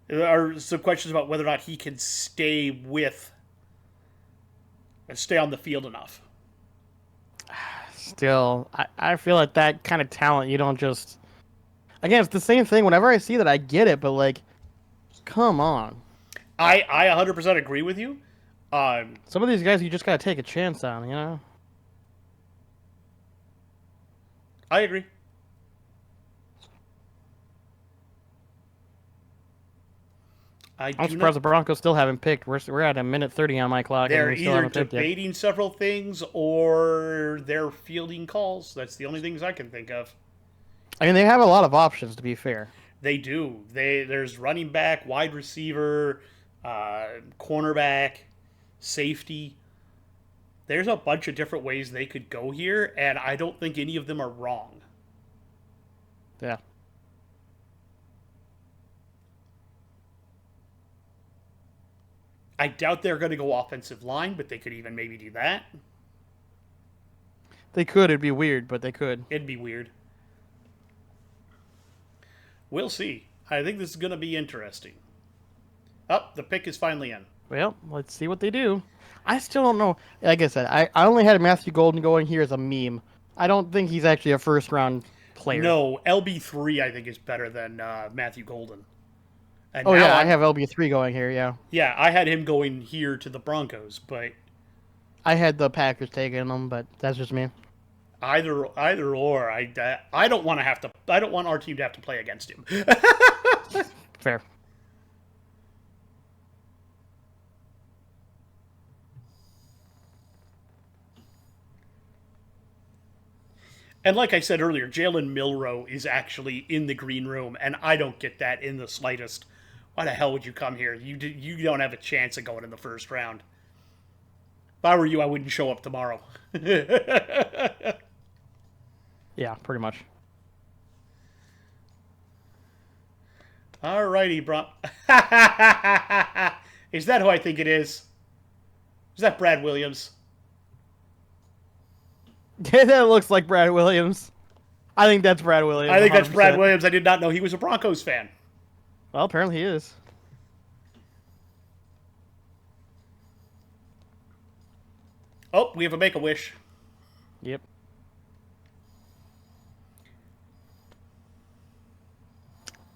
or some questions about whether or not he can stay on the field enough. Still, I feel like that kind of talent, you don't just... Again, it's the same thing. Whenever I see that, I get it, but, like, come on. I 100% agree with you. Some of these guys you just gotta take a chance on, I agree. I'm surprised the Broncos still haven't picked. We're at a minute 30 on my clock. They're and we still either haven't picked yet. debating several things or they're fielding calls. That's the only things I can think of. I mean, they have a lot of options, to be fair. They do. There's running back, wide receiver, cornerback, safety. There's a bunch of different ways they could go here, and I don't think any of them are wrong. Yeah. I doubt they're going to go offensive line, but they could even maybe do that. They could. It'd be weird, but they could. It'd be weird. We'll see. I think this is going to be interesting. Oh, the pick is finally in. Well, let's see what they do. I still don't know. Like I said, I only had Matthew Golden going here as a meme. I don't think he's actually a first-round player. No, LB3 I think is better than Matthew Golden. And oh, yeah, I have LB3 going here, yeah. Yeah, I had him going here to the Broncos, but... I had the Packers taking him, but that's just me. Either or. I don't want our team to have to play against him. Fair. And like I said earlier, Jalen Milroe is actually in the green room, and I don't get that in the slightest. Why the hell would you come here? You don't have a chance of going in the first round. If I were you, I wouldn't show up tomorrow. Yeah, pretty much. Alrighty, bro. Is that who I think it is? Is that Brad Williams? That looks like Brad Williams. I think that's Brad Williams. I think that's 100%. Brad Williams. I did not know he was a Broncos fan. Well, apparently he is. Oh, we have a Make-A-Wish. Yep.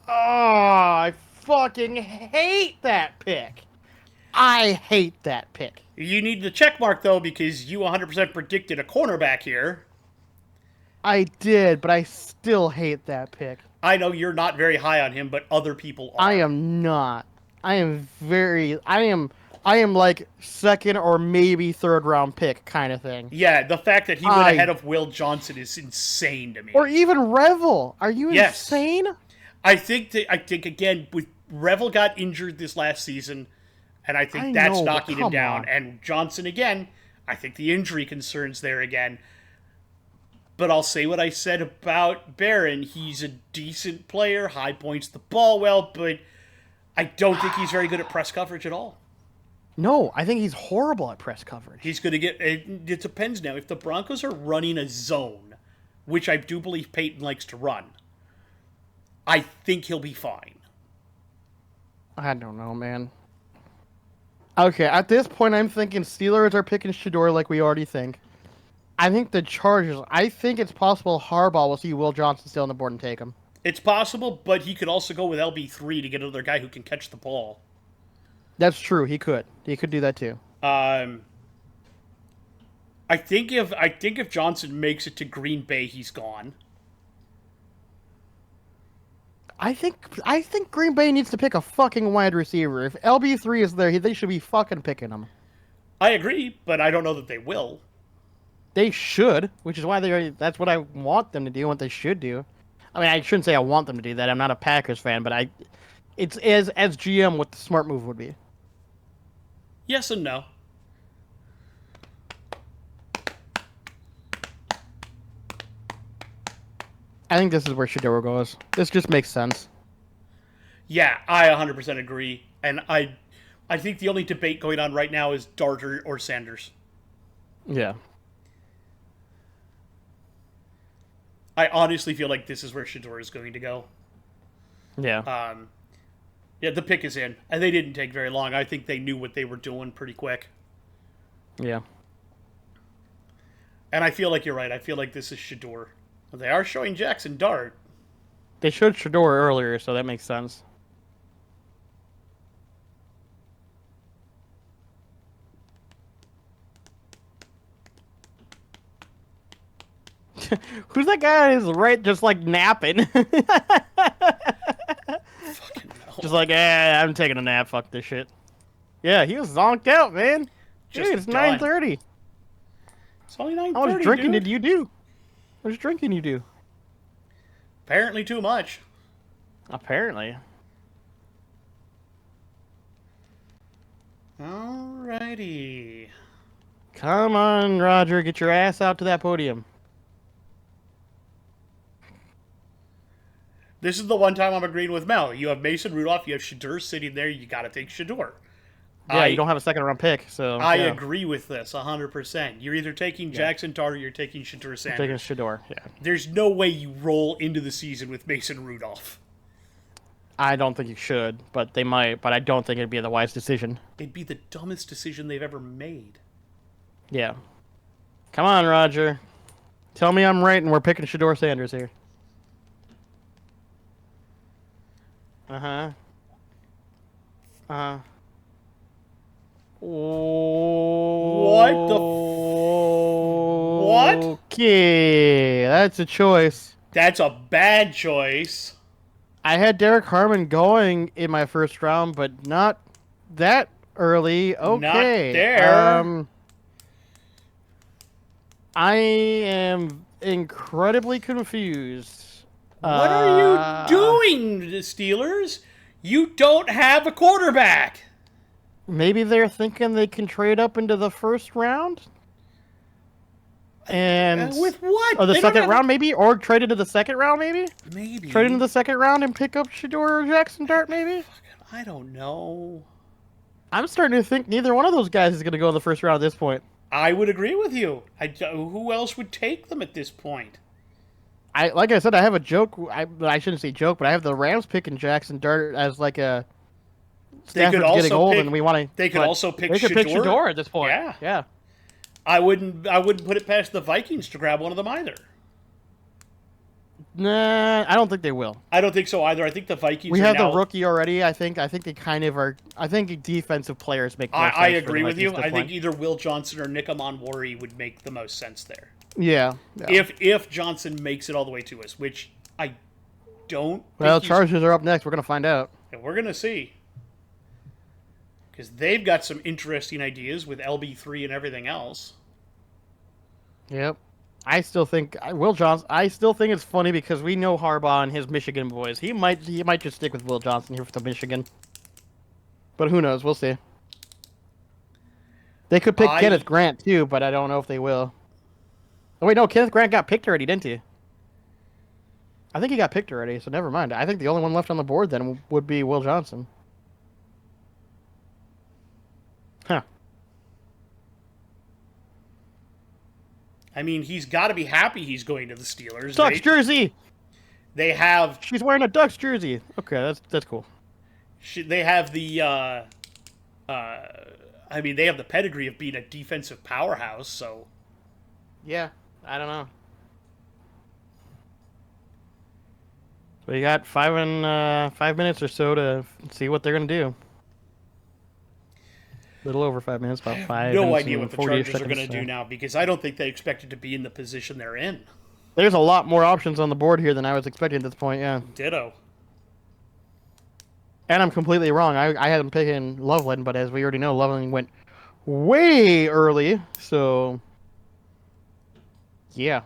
Oh, I fucking hate that pick. I hate that pick. You need the check mark, though, because you 100% predicted a cornerback here. I did, but I still hate that pick. I know you're not very high on him, but other people are. I am not. I am like second or maybe third round pick kind of thing. Yeah, the fact that he went ahead of Will Johnson is insane to me. Or even Revel. Are you insane? I think again, with Revel got injured this last season, and I think that's knocking him down. And Johnson again, I think the injury concerns there again. But I'll say what I said about Barron. He's a decent player, high points the ball well, but I don't think he's very good at press coverage at all. No, I think he's horrible at press coverage. He's going to get... It depends now. If the Broncos are running a zone, which I do believe Peyton likes to run, I think he'll be fine. I don't know, man. Okay, at this point, I'm thinking Steelers are picking Shador like we already think. I think the Chargers. I think it's possible Harbaugh will see Will Johnson still on the board and take him. It's possible, but he could also go with LB3 to get another guy who can catch the ball. That's true. He could. He could do that too. I think if Johnson makes it to Green Bay, he's gone. I think Green Bay needs to pick a fucking wide receiver. If LB3 is there, they should be fucking picking him. I agree, but I don't know that they will. They should, which is why that's what I want them to do, what they should do. I mean, I shouldn't say I want them to do that. I'm not a Packers fan, but it's as GM what the smart move would be. Yes and no. I think this is where Shador goes. This just makes sense. Yeah, I 100% agree. And I think the only debate going on right now is Dart or Sanders. Yeah. I honestly feel like this is where Shador is going to go. Yeah. Yeah, the pick is in. And they didn't take very long. I think they knew what they were doing pretty quick. Yeah. And I feel like you're right. I feel like this is Shador. They are showing Jackson Dart. They showed Shador earlier, so that makes sense. Who's that guy who's right just like napping? Fucking no. Just like, I'm taking a nap, fuck this shit. Yeah, he was zonked out, man. Just Dude, it's done. 9:30. It's only 9:30, How much drinking dude. did you do? How much drinking you do? Apparently too much. Apparently. Alrighty. Come on, Roger, get your ass out to that podium. This is the one time I'm agreeing with Mel. You have Mason Rudolph, you have Shador sitting there, you gotta take Shador. Yeah, you don't have a second round pick, so I yeah. agree with this 100%. You're either taking Jackson Dart or you're taking Shador Sanders. Taking Shador, yeah. There's no way you roll into the season with Mason Rudolph. I don't think you should, but they might. But I don't think it'd be the wise decision. It'd be the dumbest decision they've ever made. Yeah. Come on, Roger. Tell me I'm right and we're picking Shador Sanders here. Uh-huh. Uh-huh. What the What? Okay, that's a choice. That's a bad choice. I had Derek Harmon going in my first round, but not that early. Okay. Not there. I am incredibly confused. What are you doing, the Steelers? You don't have a quarterback. Maybe they're thinking they can trade up into the first round? And With what? or the They don't second have- round, maybe? Or trade into the second round, maybe? Maybe. Trade into the second round and pick up Shador or Jackson Dart, maybe? I don't know. I'm starting to think neither one of those guys is going to go in the first round at this point. I would agree with you. Who else would take them at this point? Like I said, I have a joke. I shouldn't say joke, but I have the Rams picking Jackson Dart as like a Stafford's getting old, and we want to. They could also pick. They could pick Shador at this point. Yeah, yeah. I wouldn't put it past the Vikings to grab one of them either. Nah, I don't think they will. I don't think so either. I think the Vikings. We have now, the rookie already. I think they kind of are. I think defensive players make more sense. I for agree the with you. Vikings I to think play. either Will Johnson or Nick Amonwori would make the most sense there. Yeah. If Johnson makes it all the way to us, which I don't. Well, think Chargers are up next. We're gonna find out. and we're gonna see. Because they've got some interesting ideas with LB3 and everything else. Yep. I still think Will Johnson. I still think it's funny because we know Harbaugh and his Michigan boys. He might just stick with Will Johnson here for the Michigan. But who knows? We'll see. They could pick Kenneth Grant too, but I don't know if they will. Oh wait, no, Kenneth Grant got picked already, didn't he? I think he got picked already, so never mind. I think the only one left on the board then would be Will Johnson. Huh. I mean, he's got to be happy he's going to the Steelers. Ducks jersey. They have. She's wearing a Ducks jersey. Okay, that's cool. They have the I mean, they have the pedigree of being a defensive powerhouse, so... Yeah, I don't know. So you got 5 minutes or so to see what they're gonna do. A little over 5 minutes, about five. No and idea some what the 40 Chargers are going to seconds, do now, because I don't think they expected to be in the position they're in. There's a lot more options on the board here than I was expecting at this point. Yeah. Ditto. And I'm completely wrong. I had him picking Loveland, but as we already know, Loveland went way early. So, yeah,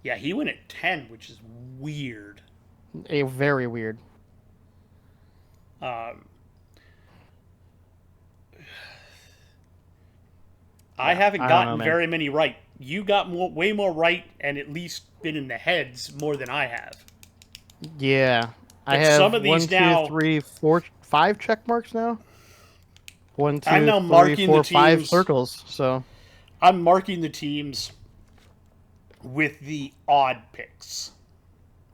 Yeah, he went at 10, which is weird. very weird. I haven't I don't gotten know, man. very many right. You got way more right and at least been in the heads more than I have. Yeah, I But have some of these 1, 2, now- 3, 4, 5 check marks now. 1, 2, I'm now 3, marking 4, the 5 teams. circles. So I'm marking the teams with the odd picks.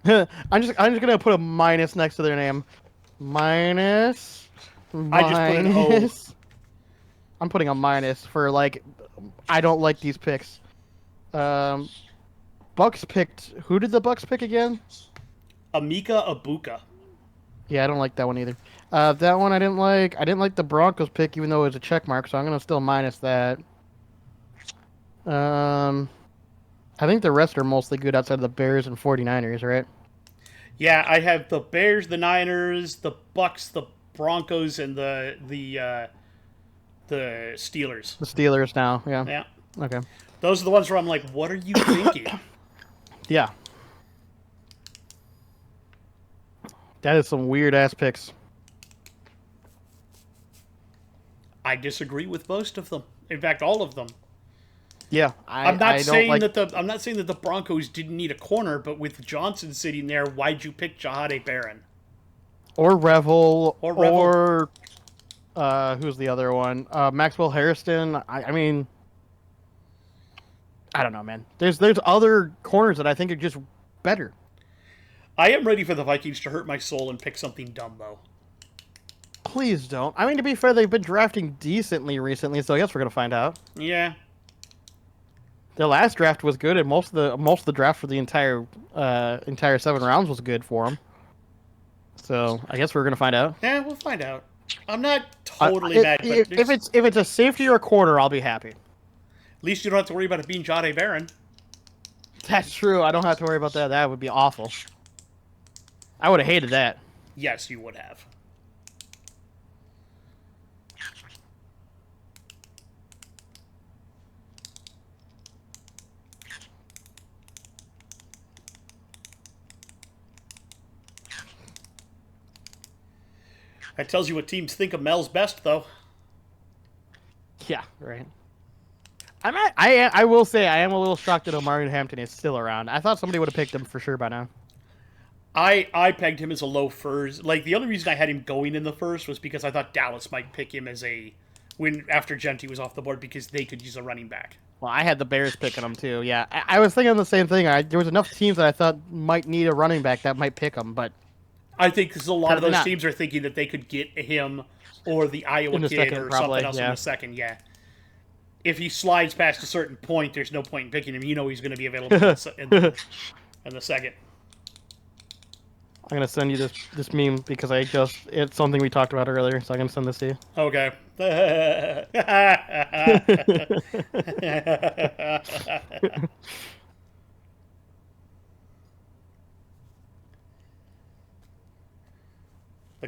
I'm just gonna put a minus next to their name. Minus. I just put an O. Minus. I'm putting a minus for like. I don't like these picks. Bucks picked. Who did the Bucks pick again? Amika Abuka. Yeah, I don't like that one either. That one I didn't like. I didn't like the Broncos pick, even though it was a check mark. So I'm gonna still minus that. I think the rest are mostly good outside of the Bears and 49ers, right? Yeah, I have the Bears, the Niners, the Bucks, the Broncos, and the Steelers. The Steelers now. Yeah. Yeah, Okay. those are the ones where I'm like, what are you thinking? Yeah. That is some weird ass picks. I disagree with most of them. In fact, all of them. Yeah, I'm not I don't saying like... that the Broncos didn't need a corner, but with Johnson sitting there, why'd you pick Jahade Barron? Or Revel, Or Revel. or who's the other one? Maxwell Harrison. I mean, I don't know, man. There's other corners that I think are just better. I am ready for the Vikings to hurt my soul and pick something dumb, though. Please don't. I mean, to be fair, they've been drafting decently recently, so I guess we're gonna find out. Yeah. Their last draft was good, and most of the draft for the entire 7 rounds was good for them. So I guess we're gonna find out. Yeah, we'll find out. I'm not totally mad, but If it's a safety or a corner, I'll be happy. at least you don't have to worry about it being Jahade Barron. That's true. I don't have to worry about that. That would be awful. I would have hated that. Yes, you would have. That tells you what teams think of Mel's best, though. Yeah, right. I will say I am a little shocked that Omari Hampton is still around. I thought somebody would have picked him for sure by now. I pegged him as a low first. Like, the only reason I had him going in the first was because I thought Dallas might pick him as a win after Genty was off the board because they could use a running back. Well, I had the Bears picking him too. Yeah, I was thinking the same thing. There was enough teams that I thought might need a running back that might pick him, but I think because a lot of those not. teams are thinking that they could get him or the Iowa In the kid second, or probably, something else in yeah. the second. Yeah. If he slides past a certain point, there's no point in picking him. You know he's going to be available in the second. I'm gonna send you this meme because it's something we talked about earlier, so I'm gonna send this to you. Okay. The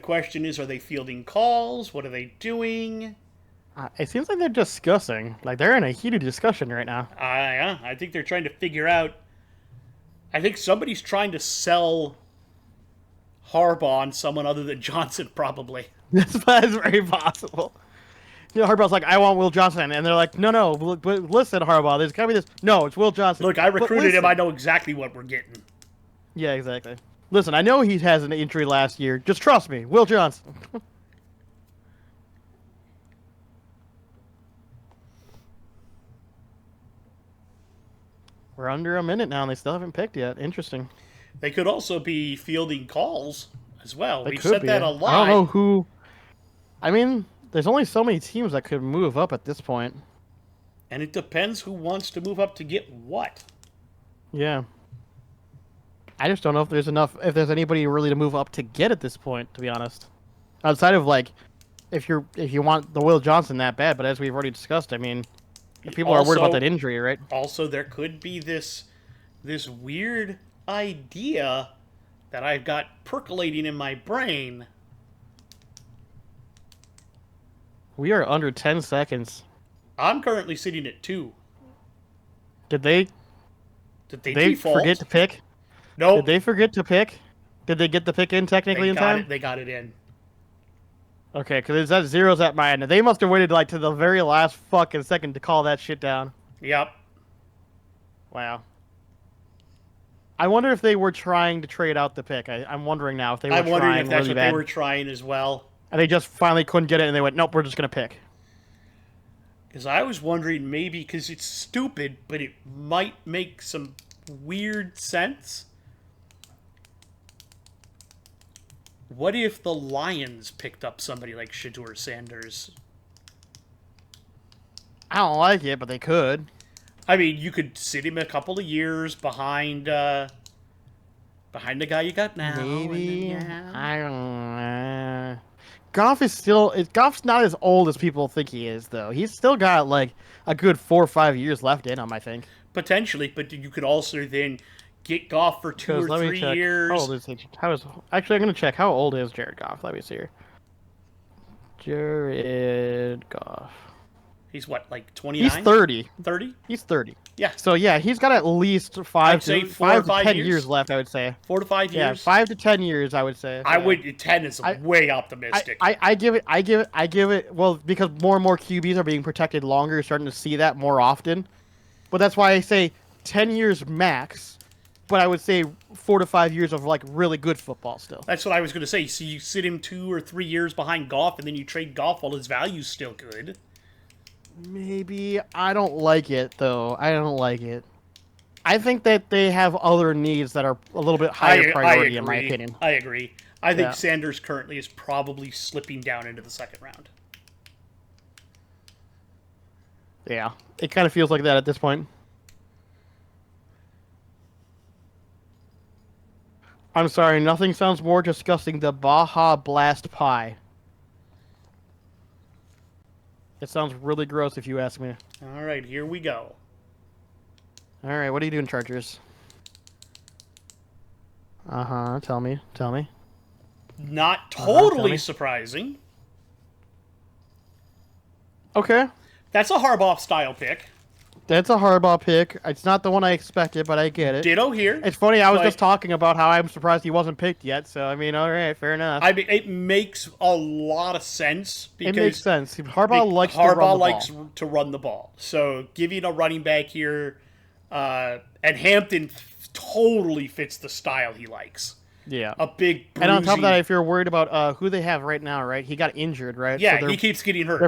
question is, are they fielding calls? What are they doing? It seems like they're discussing. Like they're in a heated discussion right now. Yeah, I think they're trying to figure out. I think somebody's trying to sell Harbaugh on someone other than Johnson, probably. That's very possible. You know, Harbaugh's like, I want Will Johnson, and they're like, no, listen, Harbaugh, there's gotta be this. No, it's Will Johnson. Look, I But recruited him. listen. I know exactly what we're getting. Yeah, exactly. Listen, I know he has an injury last year. Just trust me, Will Johnson. We're under a minute now, and they still haven't picked yet. Interesting. They could also be fielding calls as well. They We've could said be. that a lot. I don't know who. I mean, There's only so many teams that could move up at this point. And it depends who wants to move up to get what. Yeah. I just don't know if there's anybody really to move up to get at this point, to be honest. Outside of like, if you want the Will Johnson that bad, but as we've already discussed, I mean, if people are worried about that injury, right? Also, there could be this weird idea that I've got percolating in my brain. We are under 10 seconds. I'm currently sitting at 2. Did they default? Forget to pick? No. Did they forget to pick? Did they get the pick in technically in time? They got it in. Okay, because that zero's at my end. They must have waited like to the very last fucking second to call that shit down. Yep. Wow. I wonder if they were trying to trade out the pick. I'm wondering now if they were trying really bad. I'm wondering if that's what they were trying as well. And they just finally couldn't get it, and they went, nope, we're just going to pick. Because I was wondering maybe, because it's stupid, but it might make some weird sense. What if the Lions picked up somebody like Shedeur Sanders? I don't like it, but they could. I mean, you could sit him a couple of years behind the guy you got now. Maybe. I don't know. Goff's not as old as people think he is, though. He's still got like a good 4 or 5 years left in him, I think. Potentially, but you could also then get Goff for 2 or 3 years. How old is he? Actually, I'm going to check. How old is Jared Goff? Let me see here. Jared Goff. He's what, like 29? He's 30. 30? He's 30. Yeah. So, yeah, he's got at least 5 to 10 years left, I would say. 4 to 5 years? Yeah, 5 to 10 years, I would say. I would. 10 is way optimistic. I give it, well, because more and more QBs are being protected longer, you're starting to see that more often. But that's why I say 10 years max, but I would say 4 to 5 years of, like, really good football still. That's what I was going to say. So you sit him 2 or 3 years behind Goff, and then you trade Goff while his value's still good. Maybe. I don't like it, though. I don't like it. I think that they have other needs that are a little bit higher priority, in my opinion. I agree. I think Sanders currently is probably slipping down into the second round. Yeah. It kind of feels like that at this point. I'm sorry, nothing sounds more disgusting than Baja Blast Pie. It sounds really gross if you ask me. All right, here we go. All right, what are you doing, Chargers? Uh-huh, tell me. Not totally surprising. Okay. That's a Harbaugh-style pick. That's a Harbaugh pick. It's not the one I expected, but I get it. Ditto here. It's funny, I was just talking about how I'm surprised he wasn't picked yet, so, I mean, all right, fair enough. I mean, it makes a lot of sense. Because it makes sense. Harbaugh likes to run the ball. So, giving a running back here, and Hampton totally fits the style he likes. Yeah. A big bruising... And on top of that, if you're worried about who they have right now, right? He got injured, right? Yeah, so he keeps getting hurt.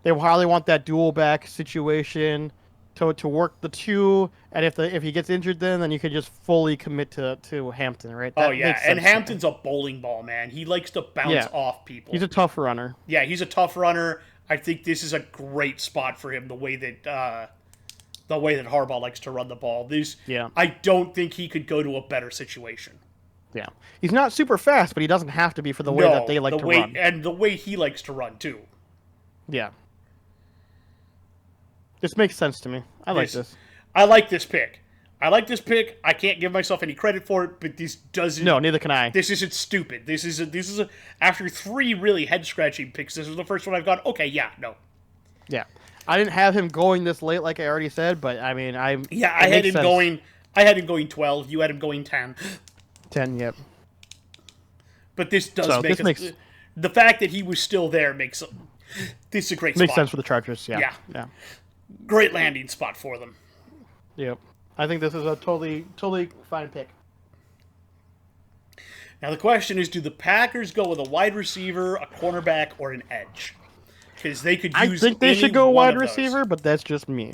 They probably want that dual back situation to work the two, and if he gets injured, then you could just fully commit to Hampton, right? That and Hampton's a bowling ball, man. He likes to bounce off people. He's a tough runner. Yeah, he's a tough runner. I think this is a great spot for him. The way that Harbaugh likes to run the ball. I don't think he could go to a better situation. Yeah, he's not super fast, but he doesn't have to be for the way that they like to run, and the way he likes to run too. Yeah. This makes sense to me. I like this. I like this pick. I can't give myself any credit for it, but this doesn't... No, neither can I. This isn't stupid. This is after 3 really head-scratching picks, this was the first one I've gone, okay, yeah, no. Yeah. I didn't have him going this late, like I already said, but, I mean, I had him going 12. You had him going 10. 10, yep. But this the fact that he was still there makes... This is a great spot. Makes sense for the Chargers, yeah. Great landing spot for them. Yep. I think this is a totally fine pick. Now the question is, do the Packers go with a wide receiver, a cornerback, or an edge? Because they could use. I think they should go wide receiver, but that's just me.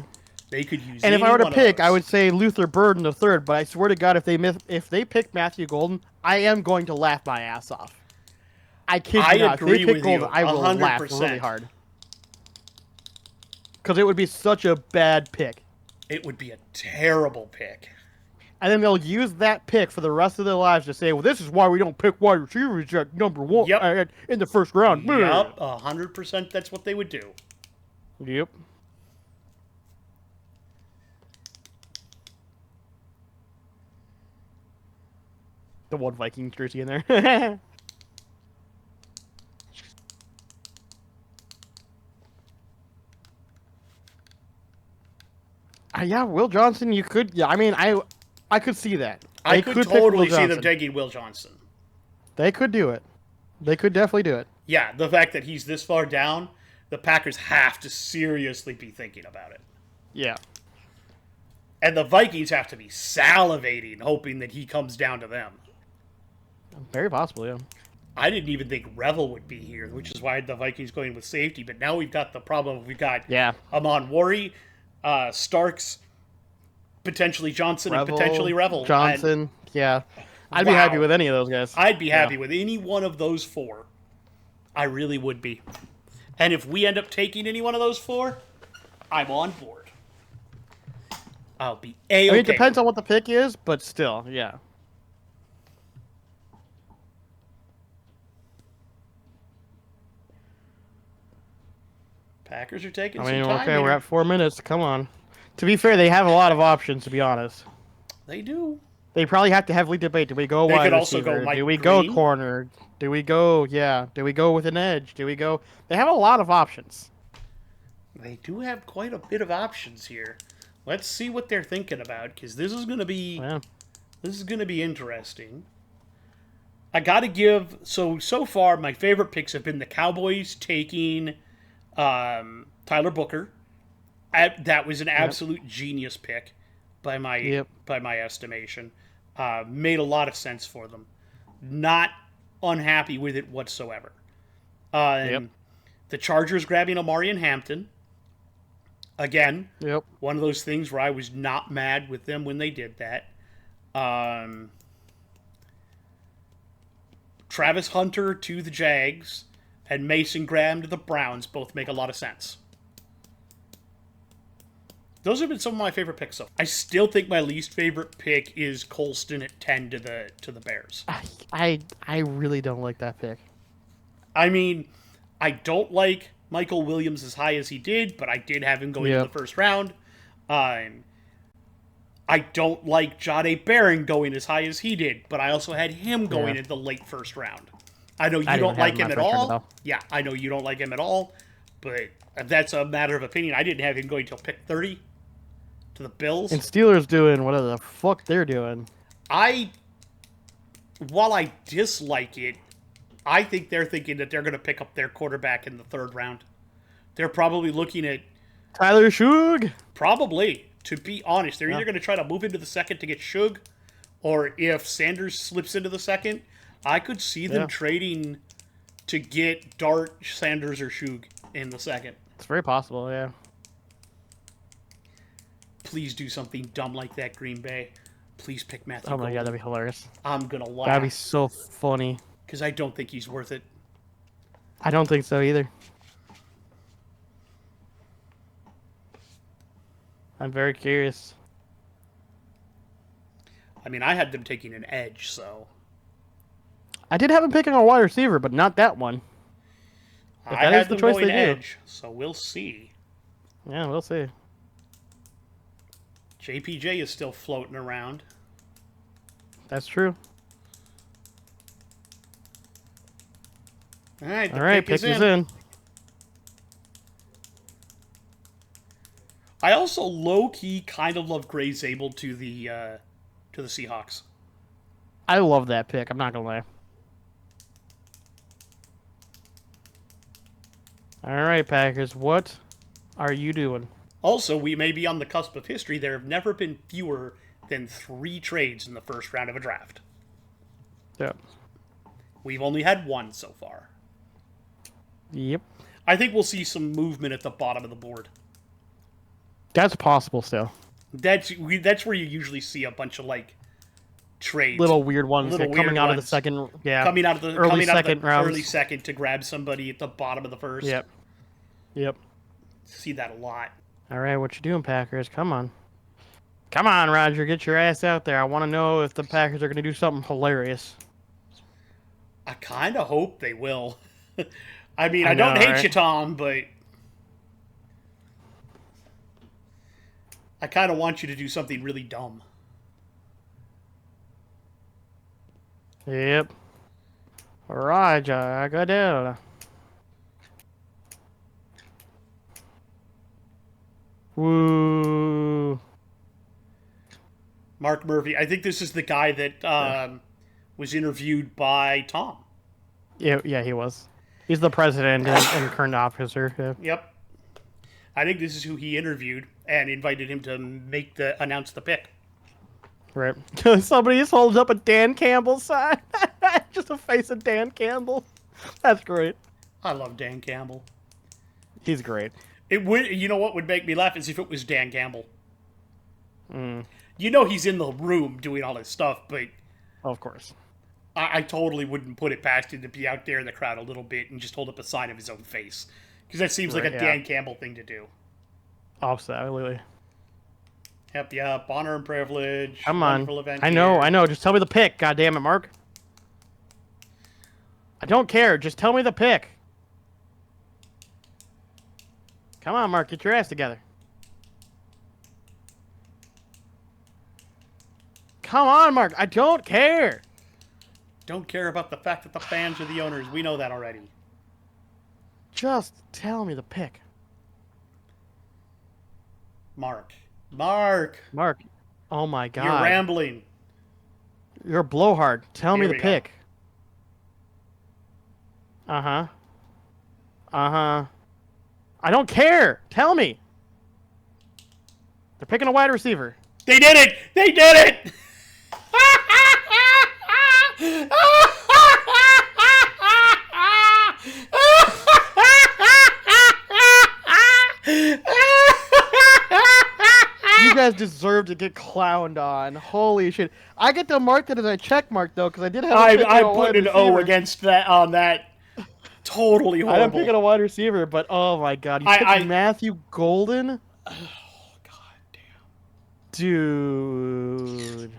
They could use. And if I were to pick, I would say Luther Burden the third. But I swear to God, if they pick Matthew Golden, I am going to laugh my ass off. I kid I you not. If agree they pick with gold, you, I will laugh 100%. really hard. Because it would be such a bad pick. It would be a terrible pick. And then they'll use that pick for the rest of their lives to say, well, this is why we don't pick wide receivers at number 1 Yep. In the first round. Yep, 100% that's what they would do. Yep. The one Vikings jersey in there. Yeah, Will Johnson, you could. Yeah, I mean, I could see that. I could totally see them Johnson. taking Will Johnson. They could do it. They could definitely do it. Yeah, the fact that he's this far down, the Packers have to seriously be thinking about it. Yeah. And the Vikings have to be salivating, hoping that he comes down to them. Very possible, yeah. I didn't even think Revel would be here, which is why the Vikings going with safety. But now we've got the problem. We've got Amon Worry, Starks, potentially Johnson, and potentially Revel. Johnson, yeah. I'd be happy with any of those guys. I'd be happy with any one of those four. I really would be. And if we end up taking any one of those four, I'm on board. I'll be A-okay. I mean, it depends on what the pick is, but still, yeah. Packers are taking some time. Okay, we're at 4 minutes. Come on. To be fair, they have a lot of options, to be honest. They do. They probably have to heavily debate. Do we go wide receiver? Do we go corner? Do we go, do we go with an edge? Do we go... They have a lot of options. They do have quite a bit of options here. Let's see what they're thinking about, because this is going to be... Yeah. This is going to be interesting. I got to give... So far, my favorite picks have been the Cowboys taking Tyler Booker. That was an absolute genius pick by my estimation. Made a lot of sense for them. Not unhappy with it whatsoever. The Chargers grabbing Amari and Hampton. Again, one of those things where I was not mad with them when they did that. Travis Hunter to the Jags and Mason Graham to the Browns both make a lot of sense. Those have been some of my favorite picks. I still think my least favorite pick is Colston at 10 to the Bears. I really don't like that pick. I mean, I don't like Michael Williams as high as he did, but I did have him going in the first round. I don't like Jahdae Barron going as high as he did, but I also had him going in the late first round. I know you don't like him at all. Yeah, I know you don't like him at all, but that's a matter of opinion. I didn't have him going till pick 30 to the Bills. And Steelers doing whatever the fuck they're doing. While I dislike it, I think they're thinking that they're going to pick up their quarterback in the third round. They're probably looking at... Tyler Shug? Probably. To be honest, they're either going to try to move into the second to get Shug, or if Sanders slips into the second, I could see them trading to get Dart, Sanders, or Shug in the second. It's very possible, yeah. Please do something dumb like that, Green Bay. Please pick Matthew Oh my Golden. god, that'd be hilarious. I'm going to laugh. That'd be so funny. Because I don't think he's worth it. I don't think so either. I'm very curious. I mean, I had them taking an edge, so... I did have him picking a wide receiver, but not that one. I had them going edge, so we'll see. Yeah, we'll see. JPJ is still floating around. That's true. All right, pick is in. I also low-key kind of love Gray Zabel to the Seahawks. I love that pick. I'm not gonna lie. All right, Packers. What are you doing? Also, we may be on the cusp of history. There have never been fewer than 3 trades in the first round of a draft. Yep. We've only had 1 so far. Yep. I think we'll see some movement at the bottom of the board. That's possible still. That's where you usually see a bunch of, like, trades. little weird ones Little coming weird out of the ones. second, yeah, Coming out of the early second rounds. early second to grab somebody at the bottom of the first. Yep. See that a lot. All right, what you doing, Packers? Come on, Roger, get your ass out there. I want to know if the Packers are going to do something hilarious. I kind of hope they will. I mean, I know, don't hate right? you, Tom, but I kind of want you to do something really dumb. Yep. Roger, I got it. Woo. Mark Murphy. I think this is the guy that was interviewed by Tom. Yeah, he was. He's the president and current officer. Yeah. Yep. I think this is who he interviewed and invited him to announce the pick. Right. Somebody just holds up a Dan Campbell sign. Just a face of Dan Campbell. That's great. I love Dan Campbell. He's great. It would. You know what would make me laugh is if it was Dan Campbell. Mm. You know he's in the room doing all this stuff, but Of course. I totally wouldn't put it past him to be out there in the crowd a little bit and just hold up a sign of his own face. Because that seems like a Dan Campbell thing to do. Absolutely. Yep, honor and privilege. Come on. Event I know. Just tell me the pick. God damn it, Mark. I don't care. Just tell me the pick. Come on, Mark. Get your ass together. Come on, Mark. I don't care. Don't care about the fact that the fans are the owners. We know that already. Just tell me the pick. Mark. Oh my God. You're rambling. You're a blowhard. Tell me Here the we go. pick. Uh-huh. I don't care. Tell me. They're picking a wide receiver. They did it! They did it! You guys deserve to get clowned on. Holy shit. I get to mark that as a check mark, though, because I did have I put an O against that on that. Totally horrible. I didn't pick a wide receiver, but oh my God. You picked Matthew Golden? Oh, God damn. Dude.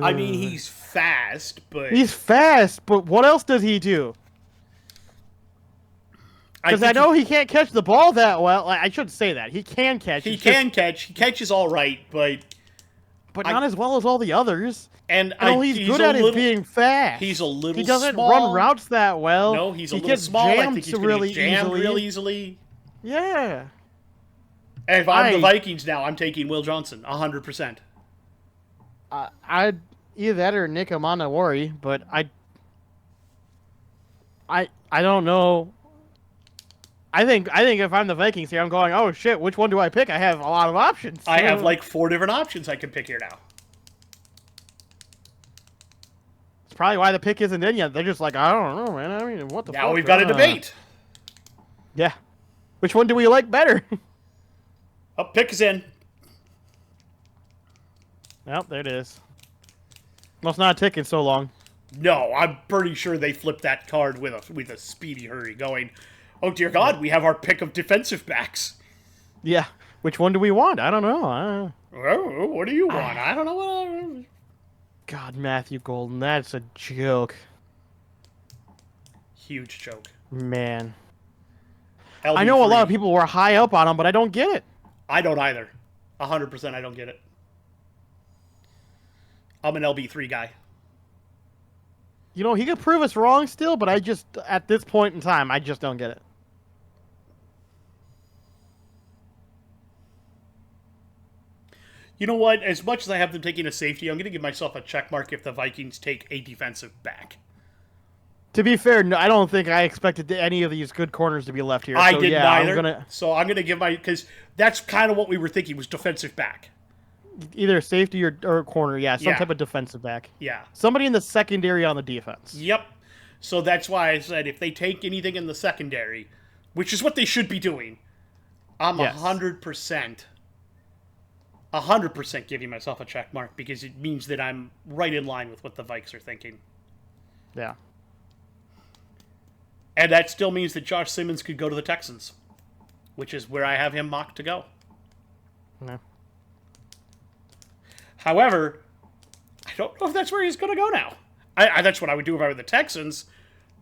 I mean, he's fast, but... He's fast, but what else does he do? Because I know he can't catch the ball that well. I shouldn't say that. He can catch. He catch. He catches all right, but not as well as all the others. And all he's good at is being fast. He's a little He doesn't small. run routes that well. No, he's a he little gets small. I jammed think he's going to get jammed real easily. Yeah. And if I'm the Vikings now, I'm taking Will Johnson, 100%. I'd either that or Nick Amanawari, but I don't know. I think if I'm the Vikings here, I'm going, oh shit, which one do I pick? I have a lot of options. I have like 4 different options I can pick here now. It's probably why the pick isn't in yet. They're just like, I don't know, man. I mean, what the fuck? Now we've got a debate. Yeah. Which one do we like better? Oh, pick is in. Well, there it is. Well, it's not taking so long. No, I'm pretty sure they flipped that card with a speedy hurry going, oh dear God, we have our pick of defensive backs. Yeah. Which one do we want? I don't know. Oh, what do you want? I don't know. God, Matthew Golden, that's a joke. Huge joke. Man. LB I know a lot of people were high up on him, but I don't get it. I don't either. 100% I don't get it. I'm an LB3 guy. You know, he could prove us wrong still, but at this point in time, I just don't get it. You know what? As much as I have them taking a safety, I'm going to give myself a check mark if the Vikings take a defensive back. To be fair, no, I don't think I expected any of these good corners to be left here. I didn't either. So I'm going to give because that's kind of what we were thinking was defensive back. Either safety or corner, some type of defensive back. Yeah. Somebody in the secondary on the defense. Yep. So that's why I said if they take anything in the secondary, which is what they should be doing, I'm 100% 100% giving myself a check mark because it means that I'm right in line with what the Vikes are thinking. Yeah. And that still means that Josh Simmons could go to the Texans, which is where I have him mocked to go. No. However, I don't know if that's where he's going to go now. That's what I would do if I were the Texans.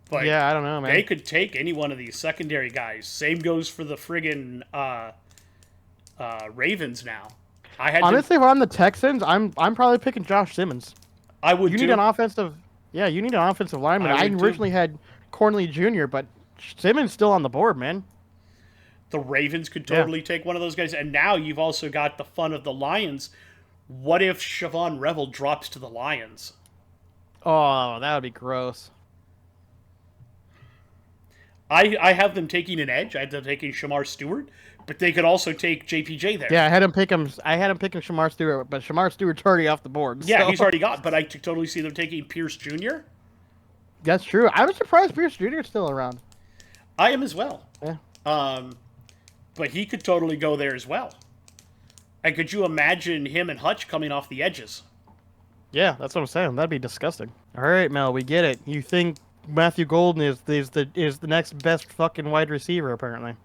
But Yeah, I don't know, man. they could take any one of these secondary guys. Same goes for the friggin' Ravens now. Honestly, if I'm the Texans, I'm probably picking Josh Simmons. I would. You need an offensive. Yeah, you need an offensive lineman. I originally had Cornley Jr., but Simmons still on the board, man. The Ravens could totally take one of those guys, and now you've also got the fun of the Lions. What if Siobhan Revel drops to the Lions? Oh, that would be gross. I have them taking an edge. I have them taking Shamar Stewart, but they could also take JPJ there. Yeah, I had him picking Shamar Stewart, but Shamar Stewart's already off the board. Yeah, so. he's already got. But I could totally see them taking Pierce Jr. That's true. I was surprised Pierce Jr. is still around. I am as well. Yeah. But he could totally go there as well. And could you imagine him and Hutch coming off the edges? Yeah, that's what I'm saying. That'd be disgusting. All right, Mel, we get it. You think Matthew Golden is the next best fucking wide receiver, apparently.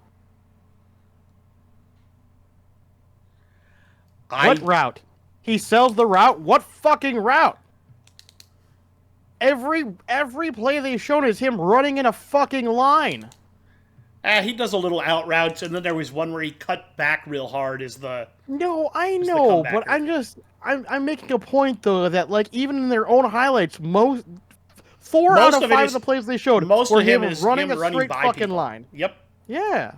What route? He sells the route? What fucking route? Every play they've shown is him running in a fucking line. He does a little out routes, and then there was one where he cut back real hard. No, I know, but I'm making a point though that like even in their own highlights, four out of five of the plays they showed were him running a straight fucking line. Yep. Yeah.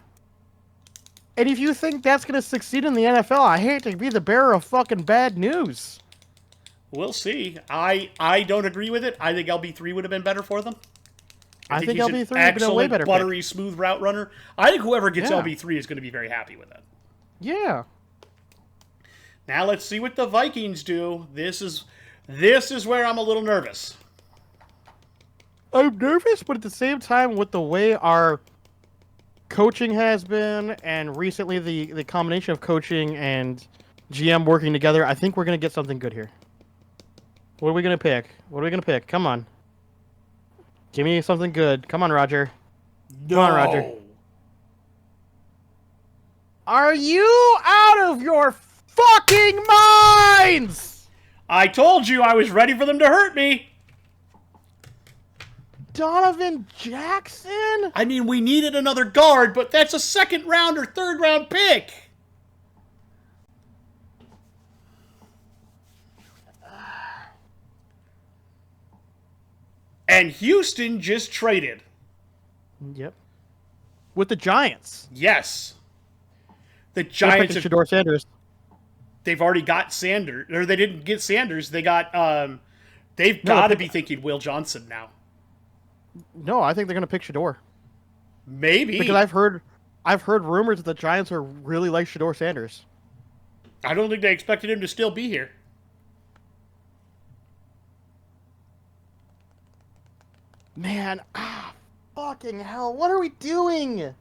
And if you think that's going to succeed in the NFL, I hate to be the bearer of fucking bad news. We'll see. I don't agree with it. I think LB3 would have been better for them. I think LB3 would have been a way better buttery, pick. smooth route runner. I think whoever gets LB3 is going to be very happy with it. Yeah. Now let's see what the Vikings do. This is where I'm a little nervous. I'm nervous, but at the same time, with the way our coaching has been, and recently the combination of coaching and GM working together, I think we're going to get something good here. What are we going to pick? What are we going to pick? Come on. Give me something good. Come on, Roger. No. Come on, Roger. Are you out of your fucking minds? I told you I was ready for them to hurt me. Donovan Jackson? I mean, we needed another guard, but that's a second round or third round pick. And Houston just traded. Yep. With the Giants. Yes. The Giants have Shedeur Sanders. They've already got Sanders, or they didn't get Sanders. They got they've got to be thinking Will Johnson now. No, I think they're going to pick Shedeur. Maybe. Because I've heard rumors that the Giants are really like Shedeur Sanders. I don't think they expected him to still be here. Man, fucking hell, what are we doing?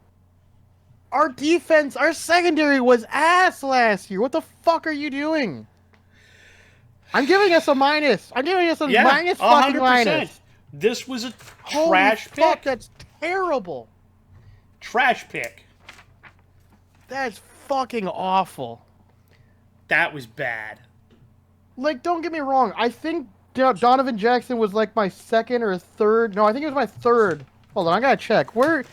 Our defense, our secondary was ass last year. What the fuck are you doing? I'm giving us a minus. I'm giving us a minus fucking 100%. Minus. This was a Holy trash pick. Fuck, that's terrible. Trash pick. That's fucking awful. That was bad. Like, don't get me wrong. I think Donovan Jackson was like my second or third. No, I think it was my third. Hold on, I gotta check. Where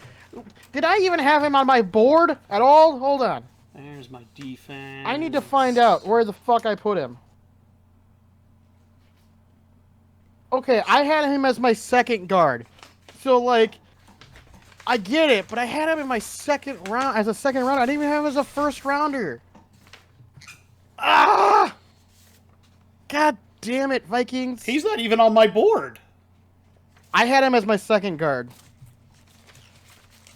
did I even have him on my board at all? Hold on. There's my defense. I need to find out where the fuck I put him. Okay, I had him as my second guard. So like, I get it, but I had him in my second round as a second rounder. I didn't even have him as a first rounder. Ah! God damn it, Vikings. He's not even on my board. I had him as my second guard.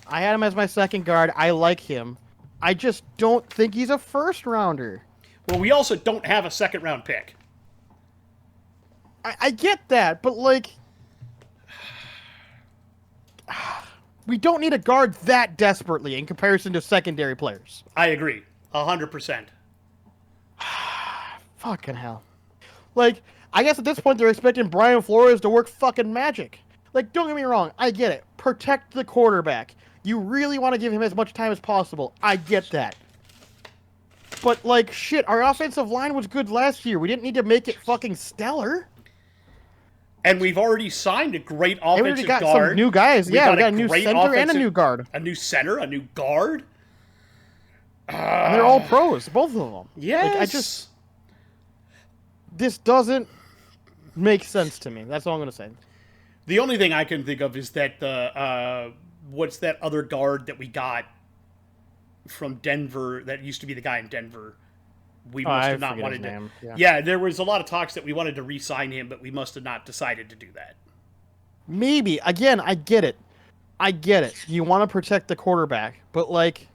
I like him. I just don't think he's a first rounder. Well, we also don't have a second round pick. I get that, but like, we don't need a guard that desperately in comparison to secondary players. I agree. 100%. Fucking hell. Like, I guess at this point they're expecting Brian Flores to work fucking magic. Like, don't get me wrong, I get it. Protect the quarterback. You really want to give him as much time as possible. I get that. But, like, shit, our offensive line was good last year. We didn't need to make it fucking stellar. And we've already signed a great offensive And we already got guard. some new guys. We got a new center and a new guard. A new center, a new guard. And they're all pros, both of them. Yes. Like, this doesn't make sense to me. That's all I'm going to say. The only thing I can think of is that the what's that other guard that we got from Denver that used to be the guy in Denver? We must have not wanted to. Yeah, there was a lot of talks that we wanted to re-sign him, but we must have not decided to do that. Maybe. Again, I get it. You want to protect the quarterback, but, like,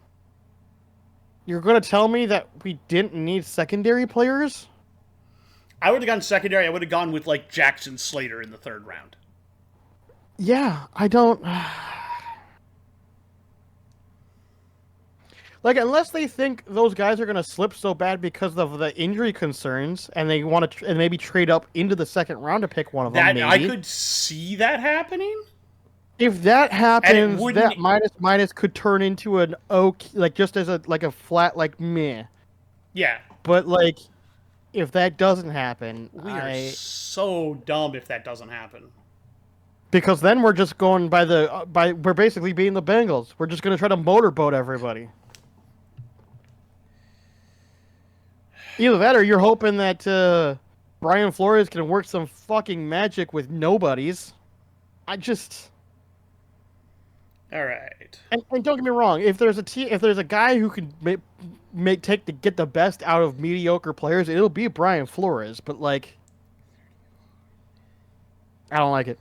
you're going to tell me that we didn't need secondary players? I would have gone secondary. I would have gone with, like, Jackson Slater in the 3rd round. Yeah, I don't... Like, unless they think those guys are going to slip so bad because of the injury concerns, and they want to and maybe trade up into the 2nd round to pick one of them, maybe. I could see that happening. If that happens, that minus could turn into an like, just as a flat, like, meh. Yeah. But, like, if that doesn't happen, we are so dumb if that doesn't happen. Because then we're just going we're basically being the Bengals. We're just going to try to motorboat everybody. Either that or you're hoping that Brian Flores can work some fucking magic with nobodies. All right. And don't get me wrong, if there's a guy who can get the best out of mediocre players, it'll be Brian Flores. But, like, I don't like it.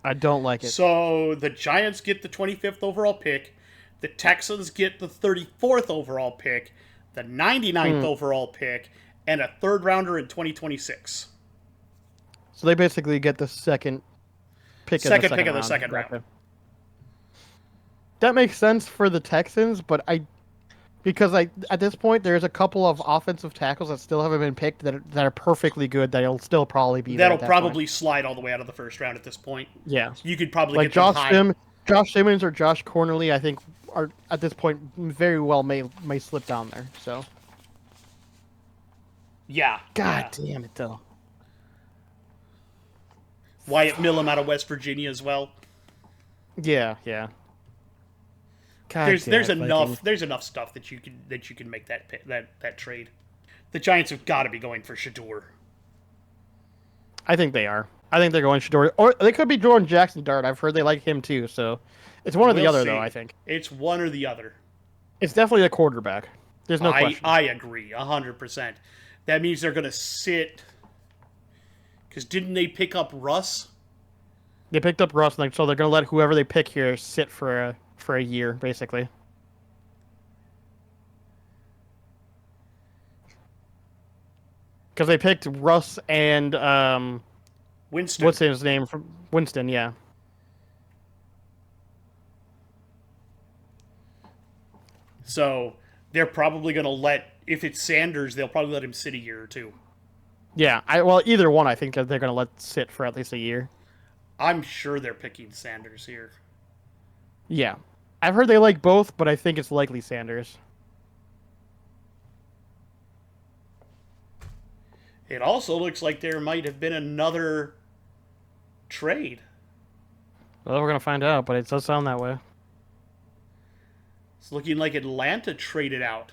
I don't like it. So the Giants get the 25th overall pick. The Texans get the 34th overall pick, the 99th overall pick, and a 3rd rounder in 2026. So they basically get the second pick of the second round. That makes sense for the Texans, but at this point there's a couple of offensive tackles that still haven't been picked that are perfectly good. That'll still probably be there. That'll probably slide all the way out of the 1st round at this point. Yeah, you could probably like get them high. Josh Simmons or Josh Cornerly, I think, are at this point very well may slip down there. So, yeah. God damn it, though. Wyatt Millum out of West Virginia as well. Yeah. God there's enough stuff that you can make that trade. The Giants have got to be going for Shedeur. I think they are. I think they're going Shedeur, or they could be Jordan Jackson Dart. I've heard they like him too. So it's one or the other, though. I think it's one or the other. It's definitely a quarterback. There's no question. I agree 100%. That means they're going to sit. Because didn't they pick up Russ? They picked up Russ, so they're going to let whoever they pick here sit for a year, basically. Because they picked Russ and Winston. What's his name? From Winston, yeah. So they're probably going to if it's Sanders, they'll probably let him sit a year or two. Yeah, either one I think they're going to let sit for at least a year. I'm sure they're picking Sanders here. Yeah. I've heard they like both, but I think it's likely Sanders. It also looks like there might have been another trade. Well, we're going to find out, but it does sound that way. It's looking like Atlanta traded out.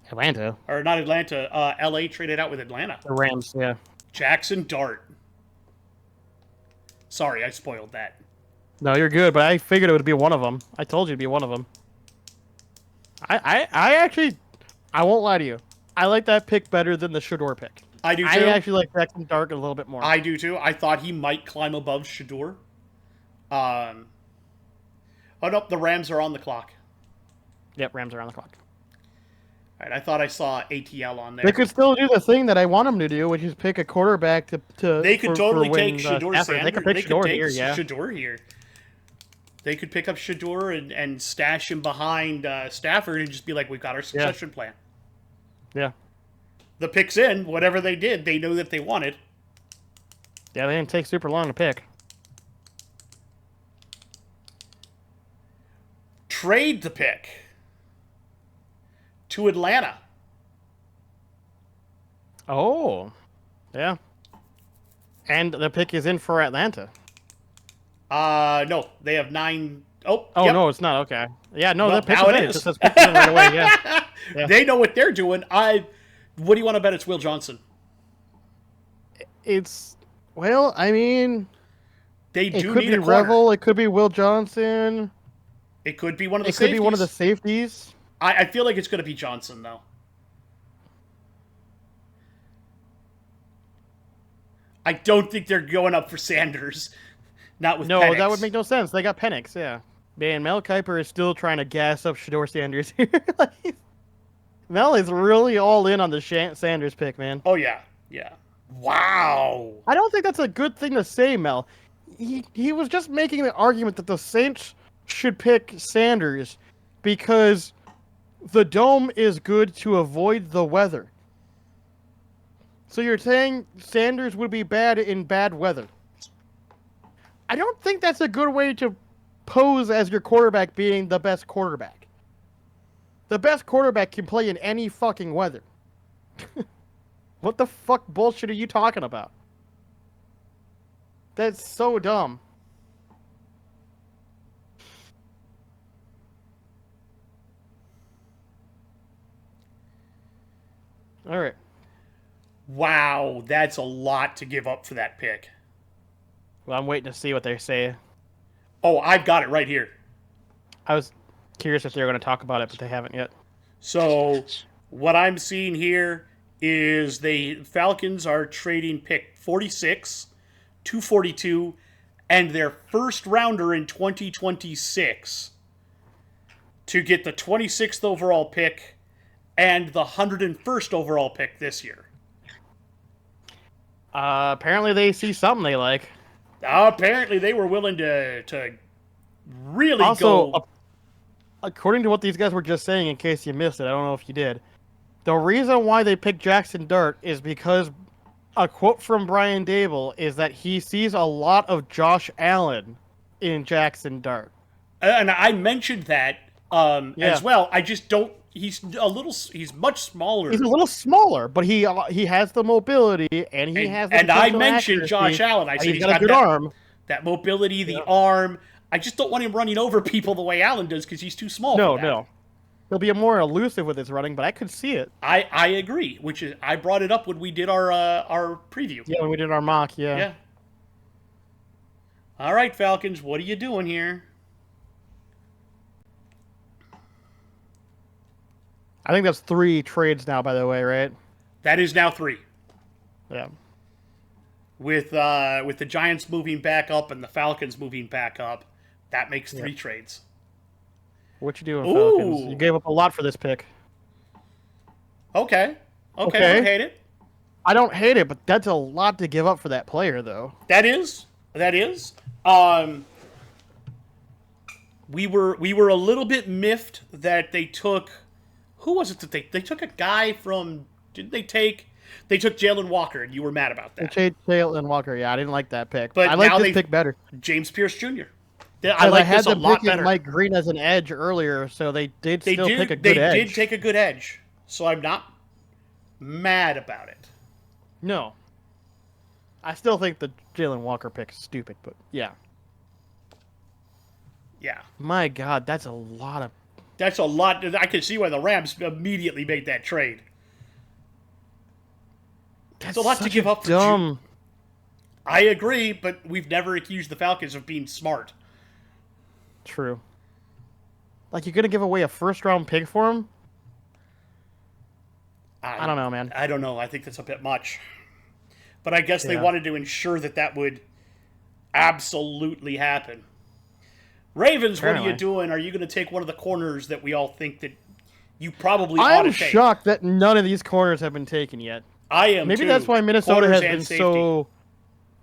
Atlanta? Or not Atlanta, LA traded out with Atlanta. The Rams, yeah. Jackson Dart. Sorry, I spoiled that. No, you're good, but I figured it would be one of them. I told you it'd be one of them. I actually, I won't lie to you. I like that pick better than the Shedeur pick. I do too. I actually like Jackson Dart a little bit more. I do too. I thought he might climb above Shedeur. Oh no, the Rams are on the clock. Yep, Rams are on the clock. All right, I thought I saw ATL on there. They could still do the thing that I want them to do, which is pick a quarterback to They could totally take Shedeur Sanders. They could pick Shedeur here, yeah. Shedeur here. They could pick up Shedeur and stash him behind Stafford and just be like, we've got our succession plan. Yeah. The pick's in. Whatever they did, they know that they wanted. Yeah, they didn't take super long to pick. Trade the pick to Atlanta. Oh. Yeah. And the pick is in for Atlanta. No, they have 9. Oh, Oh, yep. no, it's not. Okay. Yeah, no, Well, the pick now is it in. is. It just says pick is in right away. Yeah. Yeah. They know what they're doing. What do you want to bet it's Will Johnson? It's, well, I mean, They it do could need be a corner. Revel. It could be Will Johnson. It could be one of the It safeties. could be one of the safeties. I feel like it's going to be Johnson, though. I don't think they're going up for Sanders. Not with No, Penix. that would make no sense. They got Penix, yeah. Man, Mel Kiper is still trying to gas up Shador Sanders here. Like, Mel is really all in on the Sanders pick, man. Oh, yeah. Yeah. Wow. I don't think that's a good thing to say, Mel. He was just making the argument that the Saints should pick Sanders because the dome is good to avoid the weather. So you're saying Sanders would be bad in bad weather. I don't think that's a good way to pose as your quarterback being the best quarterback. The best quarterback can play in any fucking weather. What the fuck bullshit are you talking about? That's so dumb. All right. Wow. That's a lot to give up for that pick. Well, I'm waiting to see what they say. Oh, I've got it right here. I was curious if they were going to talk about it, but they haven't yet. So, what I'm seeing here is the Falcons are trading pick 46, 242, and their first rounder in 2026 to get the 26th overall pick and the 101st overall pick this year. Apparently they see something they like. Apparently they were willing to really Also, go... according to what these guys were just saying, in case you missed it, I don't know if you did, the reason why they picked Jackson Dart is because a quote from Brian Dable is that he sees a lot of Josh Allen in Jackson Dart. And I mentioned that as well. I just don't... He's much smaller. He's a little smaller, but he has the mobility and he has the and I potential mentioned accuracy, Josh Allen. I said he's got a good arm. That mobility, the arm. I just don't want him running over people the way Allen does because he's too small. No, for that. no. He'll be more elusive with his running, but I could see it. I agree. Which is I brought it up when we did our preview. Yeah, when we did our mock. Yeah. Yeah. All right, Falcons. What are you doing here? I think that's 3 trades now, by the way, right? That is now 3. Yeah. With the Giants moving back up and the Falcons moving back up, that makes 3 trades. What you doing, Falcons? Ooh. You gave up a lot for this pick. Okay. I don't hate it. I don't hate it, but that's a lot to give up for that player, though. That is. We were a little bit miffed that they took. Who was it that they took a guy from? Did they take? They took Jalen Walker, and you were mad about that. They traded Jalen Walker. Yeah, I didn't like that pick. But I like now this pick better. James Pierce Jr. I I like had this a them lot picking better. Mike Green as an edge earlier, so they did pick a good They edge. did take a good edge, so I'm not mad about it. No. I still think the Jalen Walker pick is stupid, but yeah. Yeah. My God, that's a lot of... That's a lot. I can see why the Rams immediately made that trade. That's a lot to give up for dumb. I agree, but we've never accused the Falcons of being smart. True. Like, you're going to give away a first-round pick for him? I don't know, man. I don't know. I think that's a bit much. But I guess they wanted to ensure that would absolutely happen. Ravens, Apparently. what are you doing? Are you going to take one of the corners that we all think that you probably ought to take? I'm shocked that none of these corners have been taken yet. I am Maybe too. that's why Minnesota Corners has and been safety. so...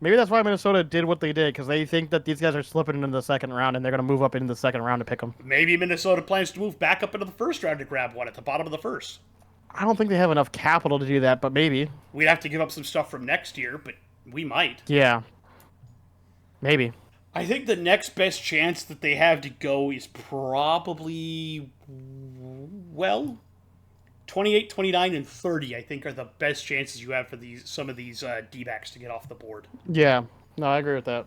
Maybe that's why Minnesota did what they did, because they think that these guys are slipping into the second round, and they're going to move up into the second round to pick them. Maybe Minnesota plans to move back up into the first round to grab one at the bottom of the first. I don't think they have enough capital to do that, but maybe. We'd have to give up some stuff from next year, but we might. Yeah. Maybe. I think the next best chance that they have to go is probably, well, 28, 29, and 30, I think, are the best chances you have for some of these D-backs to get off the board. Yeah. No, I agree with that.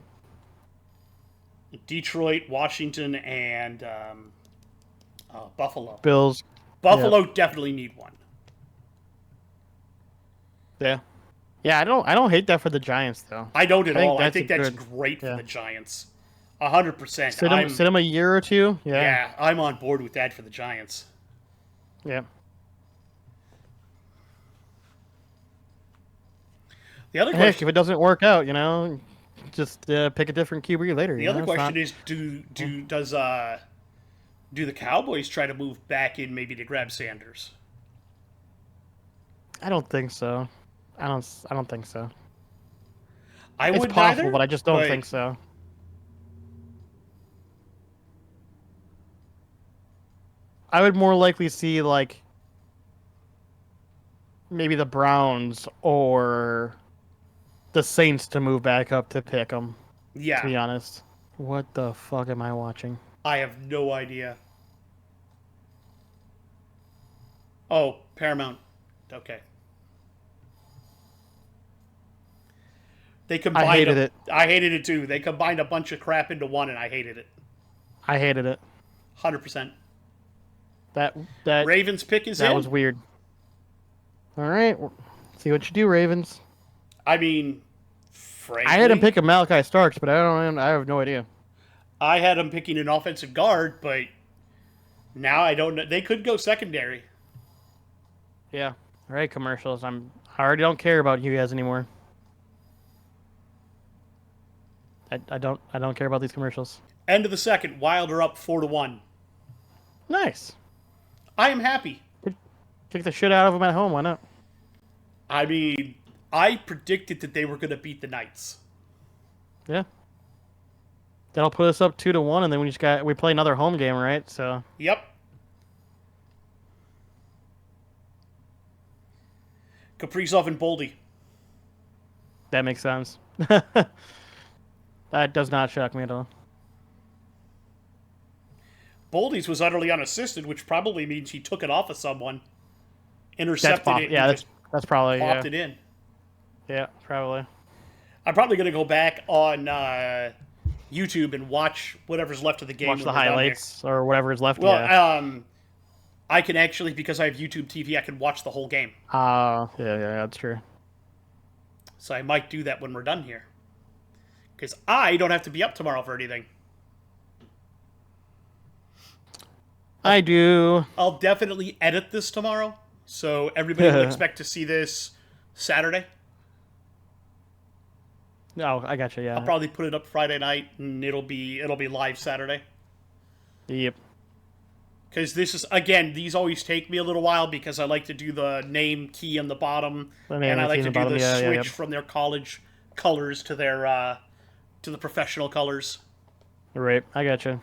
Detroit, Washington, and Buffalo. Bills. Buffalo definitely need one. Yeah. Yeah, I don't hate that for the Giants though. I don't at all. I think that's good, great for the Giants. 100%. Sit them a year or two. Yeah. Yeah, I'm on board with that for the Giants. Yeah. The other Heck, question, if it doesn't work out, just pick a different QB later. the other question is, do the Cowboys try to move back in maybe to grab Sanders? I don't think so. I don't think so. I It's would possible, neither, but I just don't think so. I would more likely see like maybe the Browns or the Saints to move back up to pick them. Yeah, To be honest, what the fuck am I watching? I have no idea. Oh, Paramount. Okay. They combined. I hated it. I hated it too. They combined a bunch of crap into one, and I hated it. I hated it. 100%. That Ravens pick is that in. was weird. All right, see what you do, Ravens. I mean, frankly, I had him pick a Malachi Starks, but I have no idea. I had him picking an offensive guard, but now I don't know. They could go secondary. Yeah. All right, commercials. I already don't care about you guys anymore. I don't care about these commercials. End of the second, Wild are up 4-1. Nice. I am happy. Kick the shit out of them at home. Why not? I mean, I predicted that they were going to beat the Knights. Yeah. That'll put us up 2-1, and then we play another home game, right? So. Yep. Kaprizov and Boldy. That makes sense. That does not shock me at all. Boldy's was utterly unassisted, which probably means he took it off of someone, intercepted it, Yeah, and just that's probably popped it in. Yeah, probably. I'm probably going to go back on YouTube and watch whatever's left of the game. Watch the highlights or whatever is left. Well, yeah. I can actually, because I have YouTube TV, I can watch the whole game. Yeah, that's true. So I might do that when we're done here. Because I don't have to be up tomorrow for anything. I do. I'll definitely edit this tomorrow. So everybody will expect to see this Saturday. No, I got you. Yeah. I'll probably put it up Friday night, and it'll be live Saturday. Yep. Because this is, again, these always take me a little while because I like to do the name key on the bottom, and I like to do the switch from their college colors to their to the professional colors. Right, I got you.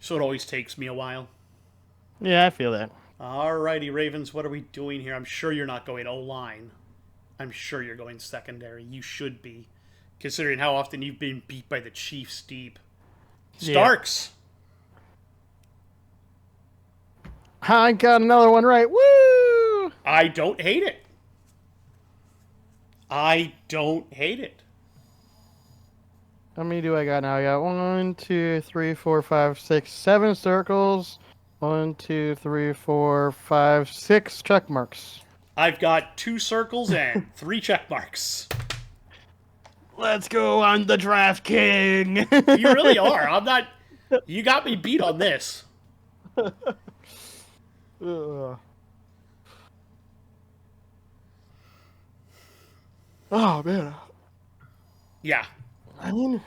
So it always takes me a while. Yeah, I feel that. Alrighty, Ravens, what are we doing here? I'm sure you're not going O-line. I'm sure you're going secondary. You should be, considering how often you've been beat by the Chiefs deep. Starks! Yeah. I got another one right. Woo! I don't hate it. I don't hate it. How many do I got now? I got 1, 2, 3, 4, 5, 6, 7 circles. 1, 2, 3, 4, 5, 6 check marks. I've got 2 circles and 3 check marks. Let's go on the draft king. You really are. I'm not. You got me beat on this. Oh man. Yeah. I mean,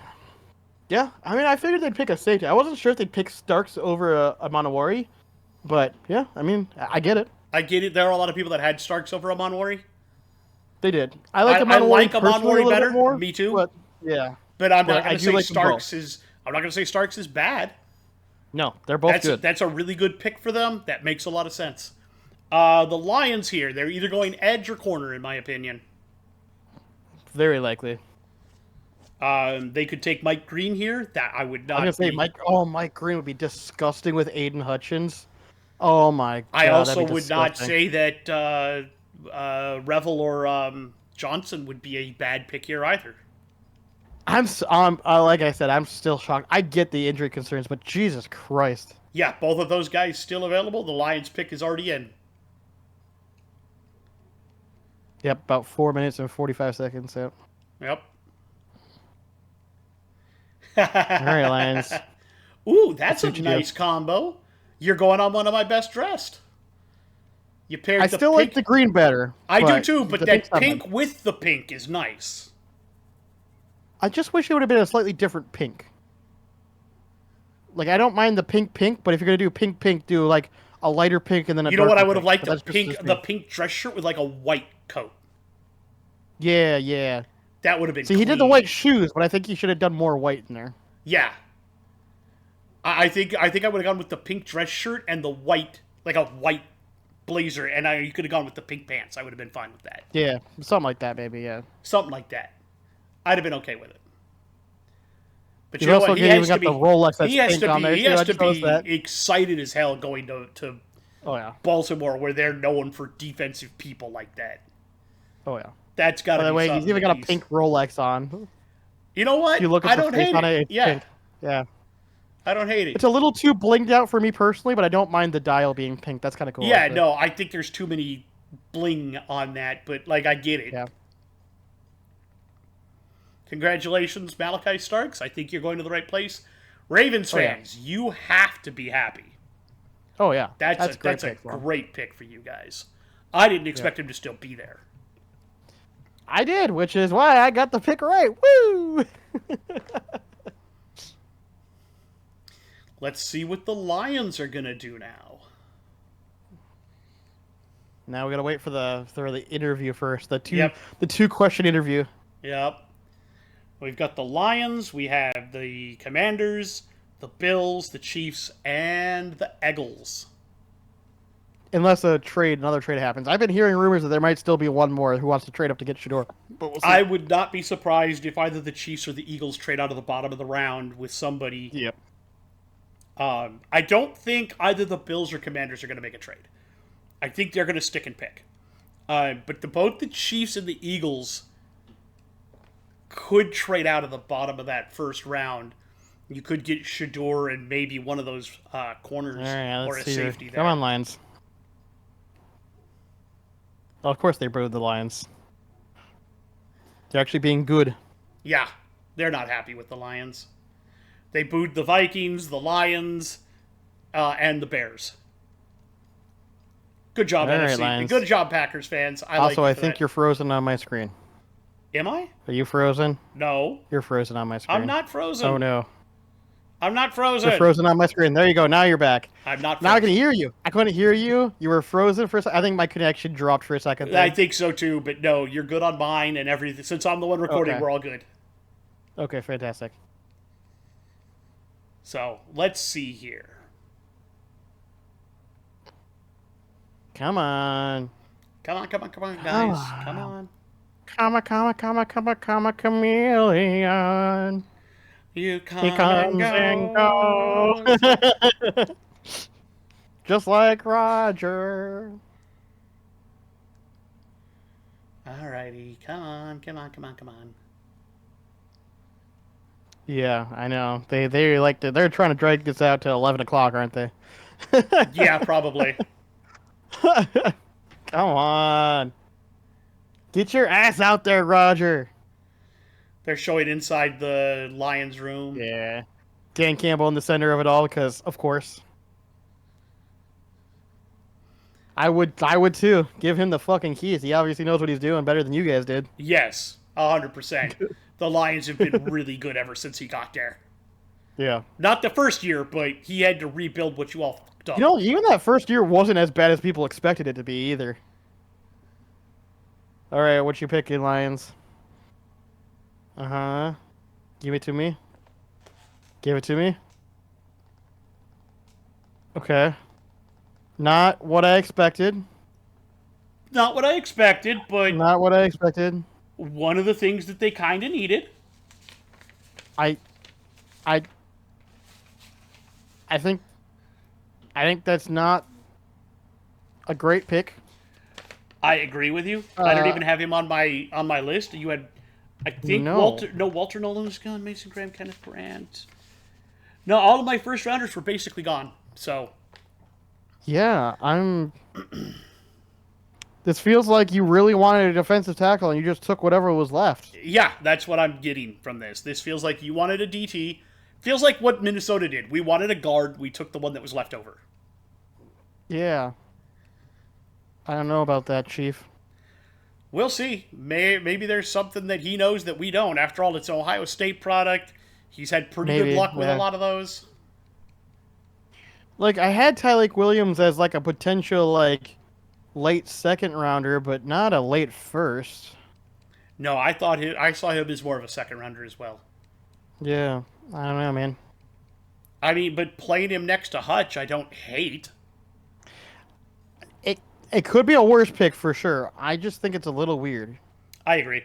I figured they'd pick a safety. I wasn't sure if they'd pick Starks over a Manawari, but yeah, I mean, I get it. I get it. There are a lot of people that had Starks over Amonwari. They did. I like Amonwari better. More, Me too. But yeah. But I'm not going to say like Starks is. I'm not going to say Starks is bad. No, they're both good. That's a really good pick for them. That makes a lot of sense. The Lions here, they're either going edge or corner, in my opinion. Very likely. They could take Mike Green here. That I would not. I'm gonna say Mike Green would be disgusting with Aiden Hutchins. Oh my god. I also that'd be would not disgusting. say that Revel or Johnson would be a bad pick here either. Like I said, I'm still shocked. I get the injury concerns, but Jesus Christ. Yeah, both of those guys still available. The Lions pick is already in. Yep, about 4 minutes and 45 seconds. Yep. Yep. All right, Lions. Ooh, that's a what you nice do. combo. You're going on one of my best dressed. You paired I the still pink. like the green better. I do too, but the that pink's not pink bad. with the pink is nice. I just wish it would have been a slightly different pink. Like, I don't mind the pink, but if you're gonna do pink, do like a lighter pink and then a You know what I darker would have pink. liked? But A that's pink, just the me. pink dress shirt with like a white coat. Yeah. That would have been. See, he did the clean. white shoes, but I think he should have done more white in there. Yeah. I think I would have gone with the pink dress shirt and the white, like a white blazer, and you could have gone with the pink pants. I would have been fine with that. Yeah, something like that, maybe. Yeah. Something like that. I'd have been okay with it. But He's you know also what? He even has got to be. the Rolex that's He has pink to on be. there. He too. has I to just noticed be that. excited as hell going to Oh yeah. Baltimore, where they're known for defensive people like that. Oh yeah. That's got to By be the way, something. he's even got a pink Rolex on. You know what? If you look I at the don't face hate on it. it, it's Yeah, pink. Yeah. I don't hate it. It's a little too blinged out for me personally, but I don't mind the dial being pink. That's kind of cool. Yeah, no, I think there's too many bling on that, but like I get it. Yeah. Congratulations, Malachi Starks. I think you're going to the right place. Ravens yeah. fans, you have to be happy. Oh yeah. That's a great pick for you guys. I didn't expect him to still be there. I did, which is why I got the pick right. Woo! Let's see what the Lions are gonna do now. Now we gotta wait for the interview first. The Yep. 2-question interview. Yep. We've got the Lions, we have the Commanders, the Bills, the Chiefs, and the Eagles. Unless another trade happens. I've been hearing rumors that there might still be one more who wants to trade up to get Shador. But we'll see. I would not be surprised if either the Chiefs or the Eagles trade out of the bottom of the round with somebody. Yep. I don't think either the Bills or Commanders are going to make a trade. I think they're going to stick and pick. But both the Chiefs and the Eagles could trade out of the bottom of that first round. You could get Shador and maybe one of those corners All right, or a let's see. safety there. Come on, Lions. Well, of course they booed the Lions. They're actually being good. Yeah, they're not happy with the Lions. They booed the Vikings, the Lions, and the Bears. Good job, All right, NFC. Lions. Good job, Packers fans. I think you're frozen on my screen. Am I? Are you frozen? No. You're frozen on my screen. I'm not frozen. Oh no. I'm not frozen. You're frozen on my screen. There you go. Now you're back. I'm not frozen. Now I can hear you. I couldn't hear you. You were frozen for a second. I think my connection dropped for a second there. I think so too, but no, you're good on mine and everything. Since I'm the one recording, Okay. we're all good. Okay, fantastic. So, let's see here. Come on. Come on, guys. Come on. Chameleon. You He come comes and goes. Just like Roger. Alrighty, come on. Yeah, I know. They like to. They're trying to drag this out to 11 o'clock, aren't they? Yeah, probably. Come on. Get your ass out there, Roger. They're showing inside the Lions room. Yeah. Dan Campbell in the center of it all because, of course. I would too. Give him the fucking keys. He obviously knows what he's doing better than you guys did. Yes, 100%. The Lions have been really good ever since he got there. Yeah. Not the first year, but he had to rebuild what you all fucked up. You know, even that first year wasn't as bad as people expected it to be either. All right, what you picking, Lions? Uh-huh. Give it to me. Give it to me. Okay. Not what I expected. Not what I expected, but Not what I expected. one of the things that they kind of needed. I, I, I think, I think that's not a great pick. I agree with you. I don't Uh, even have him on my list. You had, I think no. Walter Nolan was gone. Mason Graham, Kenneth Brandt. No, all of my first rounders were basically gone. So Yeah, This feels like you really wanted a defensive tackle and you just took whatever was left. yeah, that's what I'm getting from this. This feels like you wanted a DT. Feels like what Minnesota did. We wanted a guard. We took the one that was left over. Yeah. I don't know about that, Chief. We'll see. Maybe there's something that he knows that we don't. After all, it's an Ohio State product. He's had pretty good Maybe, luck with a yeah. lot of those. Like, I had Tyleik Williams as, like, a potential, like, late second rounder, but not a late first. No, I saw him as more of a second rounder as well. Yeah. I don't know, man. I mean, but playing him next to Hutch, I don't hate. It could be a worse pick for sure. I just think it's a little weird. I agree.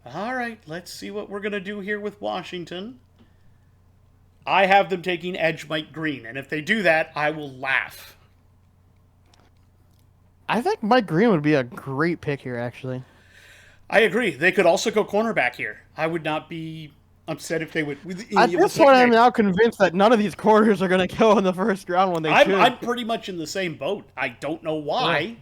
All right, let's see what we're going to do here with Washington. I have them taking edge Mike Green, and if they do that, I will laugh. I think Mike Green would be a great pick here, actually. I agree. They could also go cornerback here. I would not be upset if they would. At this point, I'm now convinced that none of these corners are going to go in the first round when they should. I'm pretty much in the same boat. I don't know why. Yeah.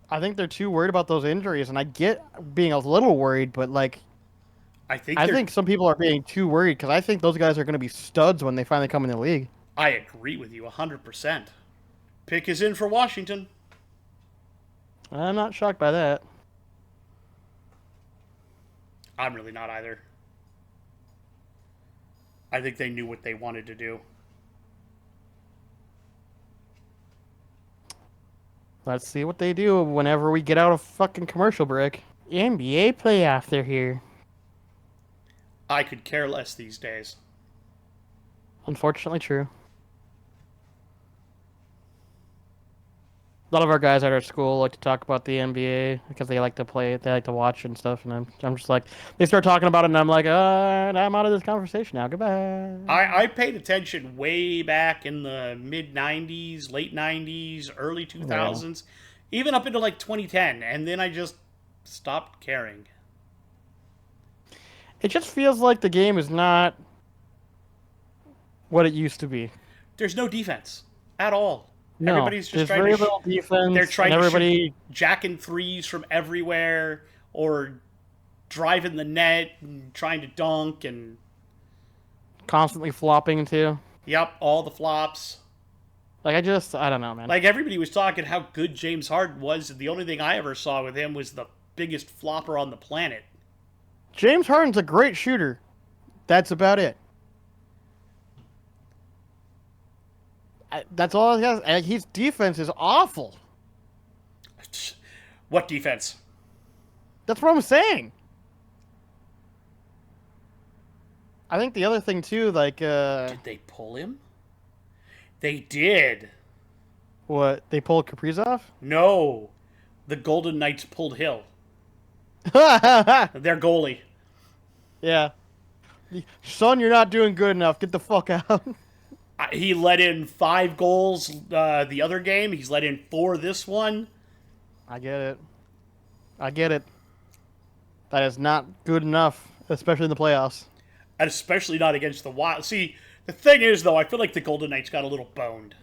I think they're too worried about those injuries, and I get being a little worried, but like, I I think some people are being too worried because I think those guys are going to be studs when they finally come in the league. I agree with you 100%. Pick is in for Washington. I'm not shocked by that. I'm really not either. I think they knew what they wanted to do. Let's see what they do whenever we get out of fucking commercial break. NBA playoff, they're here. I could care less these days. Unfortunately true. A lot of our guys at our school like to talk about the NBA because they like to play it, they like to watch and stuff, and I'm just like, they start talking about it, and I'm like, I'm out of this conversation now. Goodbye. I paid attention way back in the mid 90s, late 90s, early 2000s, even up into like 2010, and then I just stopped caring. It just feels like the game is not what it used to be. There's no defense at all. No, Everybody's just there's trying very to little defense. they're trying and to everybody shoot jacking threes from everywhere or driving the net and trying to dunk and constantly flopping too. yep, all the flops. Like I don't know, man. Like everybody was talking how good James Harden was, and the only thing I ever saw with him was the biggest flopper on the planet. James Harden's a great shooter. That's about it. That's all he has. And his defense is awful. What defense? That's what I'm saying. I think the other thing too, like Did they pull him? They did. what they pulled Kaprizov. No. The Golden Knights pulled Hill. Their goalie. Yeah, son, you're not doing good enough. Get the fuck out. He let in 5 goals the other game. He's let in 4 this one. I get it. I get it. That is not good enough, especially in the playoffs. And especially not against the Wild. See, the thing is, though, I feel like the Golden Knights got a little boned.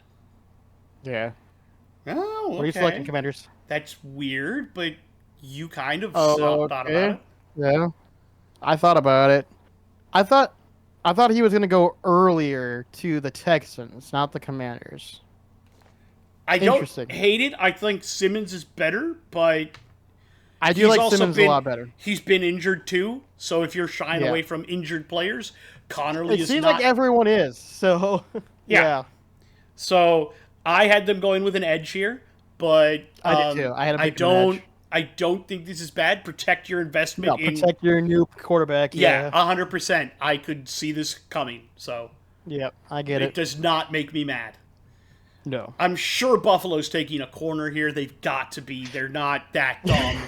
Yeah. Oh, okay. Were you selecting Commanders? That's weird, but you kind of Oh, thought okay. about it. Yeah. I thought about it. I thought he was going to go earlier to the Texans, not the Commanders. I don't Interesting. hate it. I think Simmons is better, but I do he's like also Simmons a lot better. He's been injured too, so if you're shying Yeah. away from injured players, Connerly It is seems not. like everyone is, so Yeah. So I had them going with an edge here, but I did too. I had a I big edge. I don't think this is bad. Protect your investment No, in. protect your new quarterback. Yeah, Yeah. 100%. I could see this coming, so Yep, I get it it. does not make me mad. No. I'm sure Buffalo's taking a corner here. They've got to be. They're not that dumb.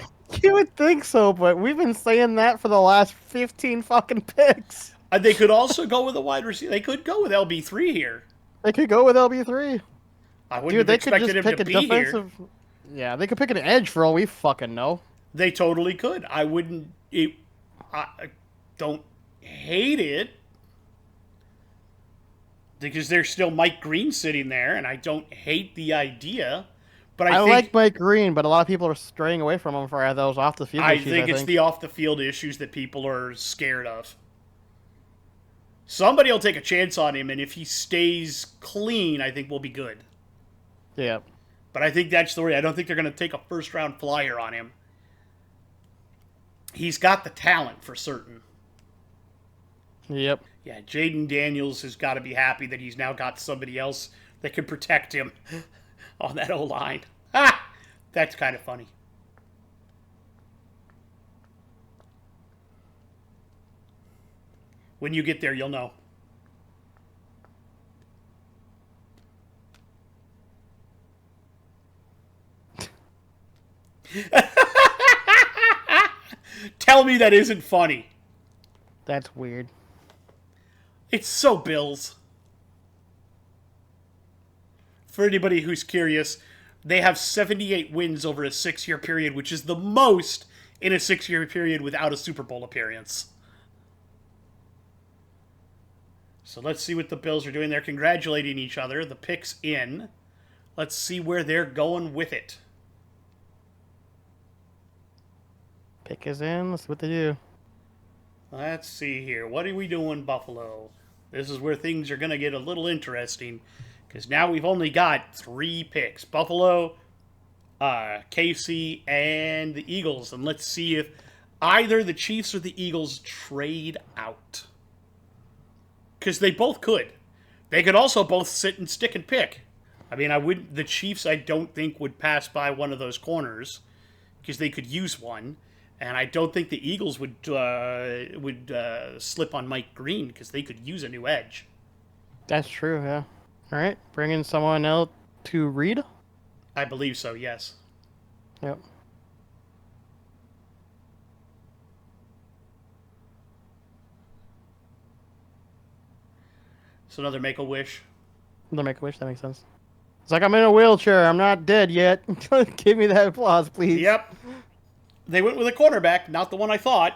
You would think so, but we've been saying that for the last 15 fucking picks. They could also go with a wide receiver. They could go with LB3 here. They could go with LB3. I wouldn't Dude, have they could expected just him pick to a be here. defensive. Yeah, they could pick an edge for all we fucking know. They totally could. I wouldn't. I don't hate it because there's still Mike Green sitting there, and I don't hate the idea. But I think, like Mike Green, but a lot of people are straying away from him for those off the field issues. I think it's the off the field issues that people are scared of. Somebody will take a chance on him, and if he stays clean, I think we'll be good. Yeah. But I think that's the way. I don't think they're going to take a first round flyer on him. He's got the talent for certain. Yep. Yeah, Jaden Daniels has got to be happy that he's now got somebody else that can protect him on that O-line. Ah! That's kind of funny. When you get there, you'll know. Tell me that isn't funny. That's weird. It's so Bills. For anybody who's curious, they have 78 wins over a 6-year period, which is the most in a 6-year period without a Super Bowl appearance. So let's see what the Bills are doing. They're congratulating each other. The pick's in. Let's see where they're going with it. Pick is in. Let's see what they do. Let's see here. What are we doing, Buffalo? This is where things are going to get a little interesting. Because now we've only got 3 picks. Buffalo, KC, and the Eagles. And let's see if either the Chiefs or the Eagles trade out. Because they both could. They could also both sit and stick and pick. I mean, the Chiefs, I don't think, would pass by one of those corners. Because they could use one. And I don't think the Eagles would slip on Mike Green. Because they could use a new edge. That's true, yeah. All right, bring in someone else to read. I believe so, yes. Yep. So another Make-A-Wish. Another Make-A-Wish, that makes sense. It's like, I'm in a wheelchair. I'm not dead yet. Give me that applause, please. Yep. They went with a cornerback, not the one I thought.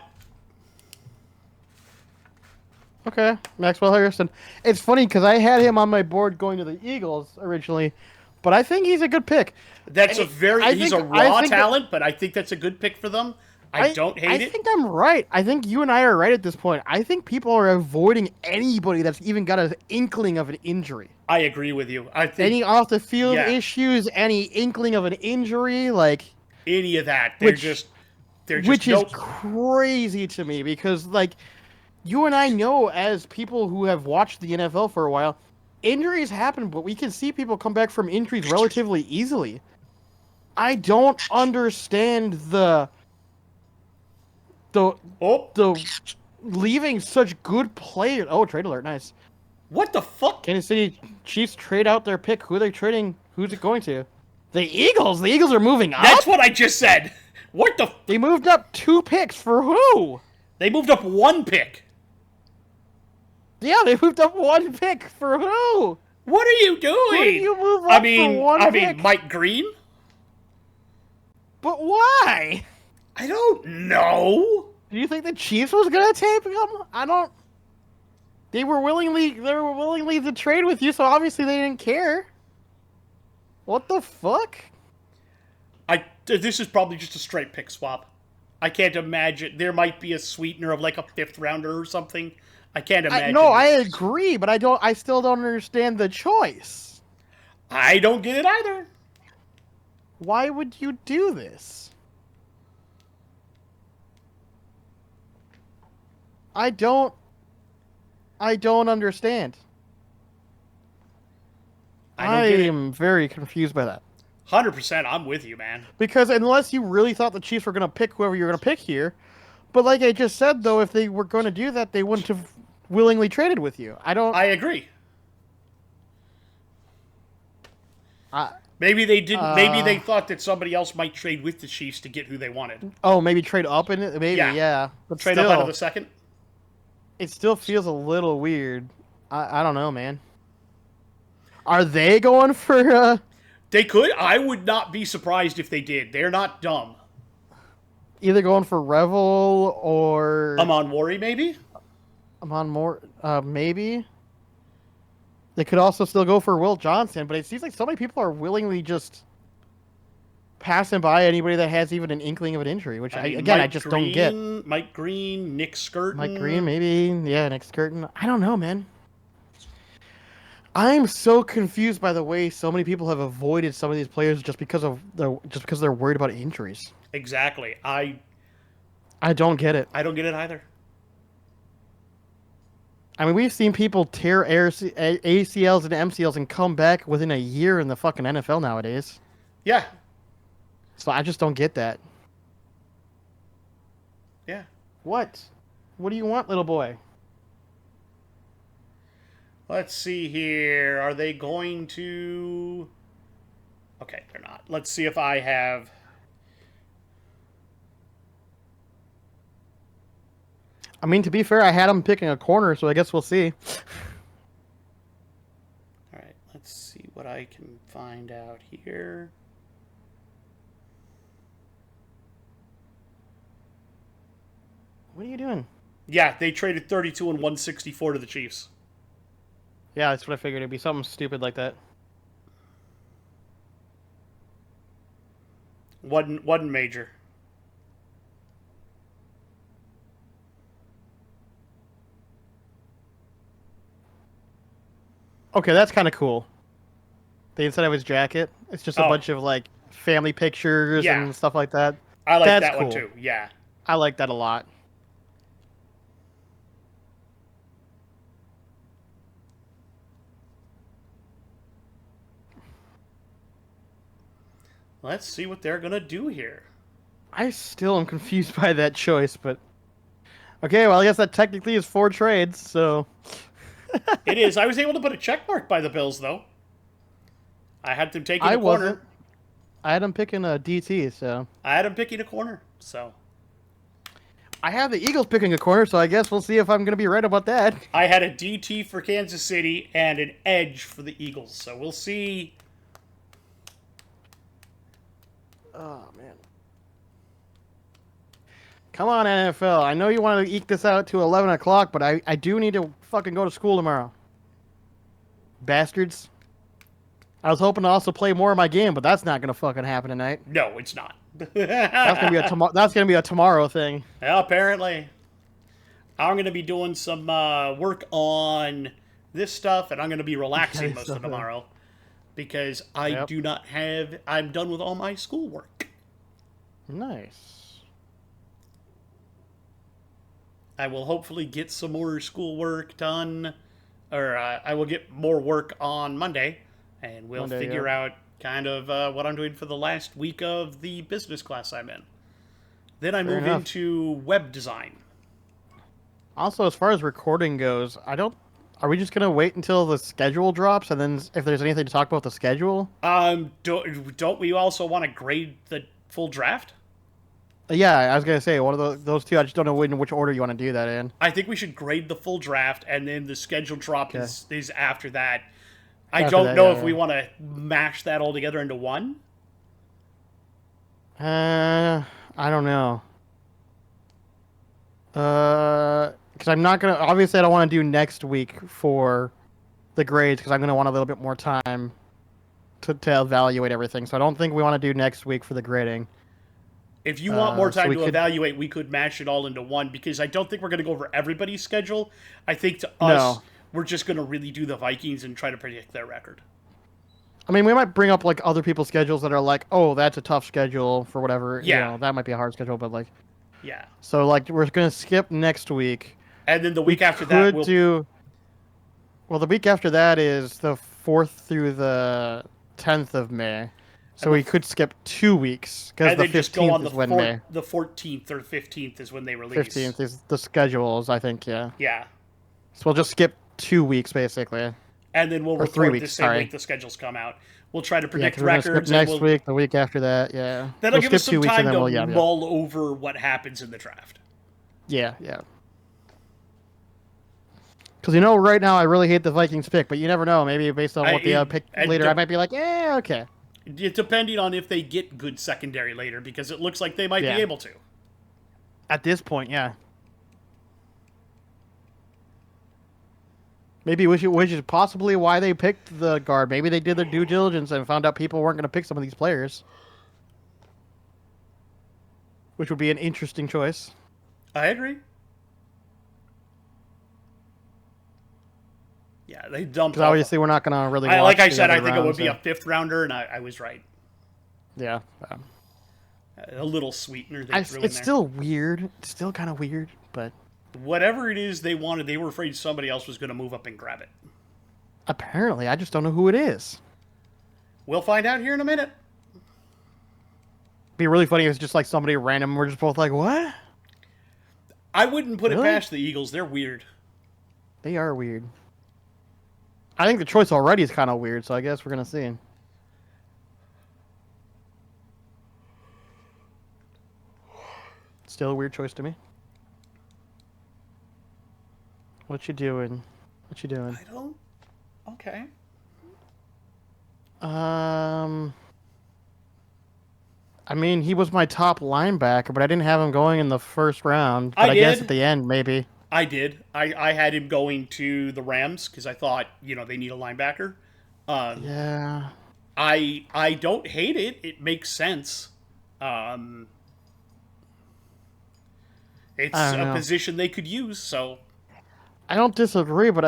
Okay, Maxwell Harrison. It's funny because I had him on my board going to the Eagles originally, but I think he's a good pick. That's he's a raw talent, but I think that's a good pick for them. I don't hate it. I think I'm right. I think you and I are right at this point. I think people are avoiding anybody that's even got an inkling of an injury. I agree with you. I think any off the field issues, any inkling of an injury, like any of that, they're just which is crazy to me because like you and I know as people who have watched the NFL for a while, injuries happen, but we can see people come back from injuries relatively easily. I don't understand the leaving such good players. Oh, trade alert, nice. What the fuck? Kansas City Chiefs trade out their pick. Who are they trading? Who's it going to? The Eagles. The Eagles are moving up. That's what I just said. What the? They moved up 2 picks for who? They moved up 1 pick. Yeah, they moved up 1 pick for who? What are you doing? Who do you move up for 1 pick? I mean, Mike Green. But why? I don't know. Do you think the Chiefs was gonna take him? I don't. They were willingly to trade with you, so obviously they didn't care. What the fuck? This is probably just a straight pick swap. I can't imagine. There might be a sweetener of like a 5th rounder or something. I can't imagine. No, I agree, but I still don't understand the choice. I don't get it either. Why would you do this? I don't understand. I am very confused by that. 100%. I'm with you, man. Because unless you really thought the Chiefs were going to pick whoever you're going to pick here, but like I just said, though, if they were going to do that, they wouldn't have willingly traded with you. I don't. I agree. I, Maybe they didn't. Maybe they thought that somebody else might trade with the Chiefs to get who they wanted. oh, maybe trade up in it. Maybe, yeah. But Trade still, up out of the second. it still feels a little weird. I don't know, man. Are they going for? They could. I would not be surprised if they did. They're not dumb. Either going for Revel or Amon Worry, maybe. Amon Moore, maybe. They could also still go for Will Johnson, but it seems like so many people are willingly just passing by anybody that has even an inkling of an injury, which, I just don't get. Mike Green, Nick Skirton. Mike Green, maybe. Yeah, Nick Skirton. I don't know, man. I'm so confused by the way so many people have avoided some of these players just because they're worried about injuries. Exactly. I don't get it. don't get it either. I mean, we've seen people tear ACLs and MCLs and come back within a year in the fucking NFL nowadays. Yeah. So I just don't get that. Yeah. What? What do you want, little boy? Let's see here. Are they going to... Okay, they're not. Let's see if I have... I mean, to be fair, I had him picking a corner, so I guess we'll see. All right, let's see what I can find out here. What are you doing? Yeah, they traded 32 and 164 to the Chiefs. Yeah, that's what I figured. It'd be something stupid like that. Wasn't major. Okay, that's kind of cool. The inside of his jacket, it's just a bunch of like family pictures and stuff like that. I like that's that cool. one too. Yeah. I like that a lot. Let's see what they're gonna do here. I still am confused by that choice, but okay. Well, I guess that technically is 4 trades. So It is. I was able to put a check mark by the Bills, though. I had them taking a corner. Wasn't. I had them picking a DT, so I had them picking a corner, so. I have the Eagles picking a corner, so I guess we'll see if I'm going to be right about that. I had a DT for Kansas City and an edge for the Eagles, so we'll see. Oh, man. Come on, NFL. I know you want to eke this out to 11 o'clock, but I do need to fucking go to school tomorrow. Bastards. I was hoping to also play more of my game, but that's not going to fucking happen tonight. No, it's not. That's going to be a tomorrow thing. Well, apparently. I'm going to be doing some work on this stuff, and I'm going to be relaxing most of tomorrow. Because I do not have... I'm done with all my schoolwork. Nice. I will hopefully get some more schoolwork done. Or I will get more work on Monday. And we'll figure out kind of what I'm doing for the last week of the business class I'm in. Then I move into web design. Also, as far as recording goes, are we just going to wait until the schedule drops, and then if there's anything to talk about the schedule? Don't we also want to grade the full draft? Yeah, I was going to say, one of those two, I just don't know in which order you want to do that in. I think we should grade the full draft, and then the schedule drop is after that. I don't know if we want to mash that all together into one. I don't know. Because I'm not going to... Obviously, I don't want to do next week for the grades, because I'm going to want a little bit more time to evaluate everything. So I don't think we want to do next week for the grading. If you want more time to evaluate, we could mash it all into one, because I don't think we're going to go over everybody's schedule. I think to us, we're just going to really do the Vikings and try to predict their record. I mean, we might bring up like other people's schedules that are like, oh, that's a tough schedule for whatever. Yeah. You know, that might be a hard schedule, but like... Yeah. So, like, we're going to skip next week. And then the week after that, we'll do... Well, the week after that is the 4th through the 10th of May. So we could skip 2 weeks because And the then just go on 15th is when May. the 14th or 15th is when they release. 15th is the schedules, I think. Yeah. Yeah. So we'll just skip 2 weeks basically. And then we'll Or 3 record weeks, the same sorry. week the schedules come out. We'll try to Yeah, predict 'cause we're gonna records. skip next week, the week after that. Yeah. That'll we'll give skip us some 2 weeks time and to then we'll mull over what happens in the draft. Yeah. Because right now I really hate the Vikings pick, but you never know. Maybe based on what they pick later, I might be like, okay. Depending on if they get good secondary later, because it looks like they might be able to. At this point, yeah. Maybe which is possibly why they picked the guard. Maybe they did their due diligence and found out people weren't going to pick some of these players. Which would be an interesting choice. I agree. Yeah, they dumped. Because obviously we're not going to really watch like I said, I think rounds, it would be a 5th rounder, and I was right. Yeah. A little sweetener they threw in there. It's still weird. It's still kind of weird, but... Whatever it is they wanted, they were afraid somebody else was going to move up and grab it. Apparently, I just don't know who it is. We'll find out here in a minute. It'd be really funny if it's just like somebody random. We're just both like, what? I wouldn't put it past the Eagles. They're weird. They are weird. I think the choice already is kind of weird, so I guess we're going to see. Still a weird choice to me. What you doing? I don't... Okay. I mean, he was my top linebacker, but I didn't have him going in the first round. But I guess at the end, maybe. I did. I had him going to the Rams because I thought, they need a linebacker. Yeah. I don't hate it. It makes sense. It's a position they could use, so... I don't disagree, but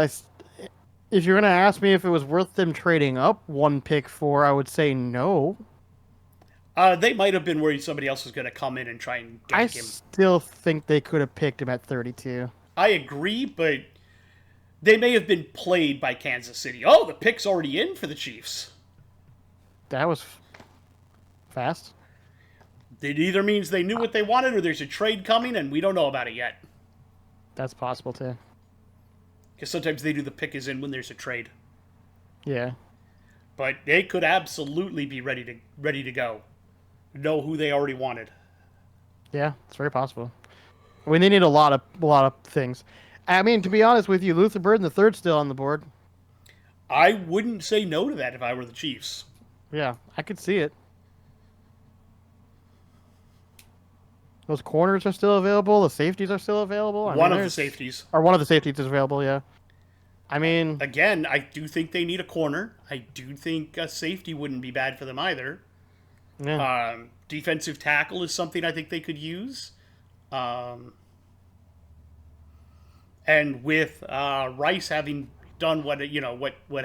if you're going to ask me if it was worth them trading up one pick for, I would say no. They might have been worried somebody else was going to come in and try and gank him. I still think they could have picked him at 32. I agree, but they may have been played by Kansas City. Oh, the pick's already in for the Chiefs. That was fast. It either means they knew what they wanted or there's a trade coming and we don't know about it yet. That's possible, too. Because sometimes they do the pick is in when there's a trade. Yeah. But they could absolutely be ready to go. Know who they already wanted. Yeah, it's very possible. I mean, they need a lot of things. I mean, to be honest with you, Luther Burden the third's still on the board. I wouldn't say no to that if I were the Chiefs. Yeah, I could see it. Those corners are still available. The safeties are still available. One of the safeties is available, yeah. I mean... Again, I do think they need a corner. I do think a safety wouldn't be bad for them either. Yeah. Defensive tackle is something I think they could use. And with Rice having done what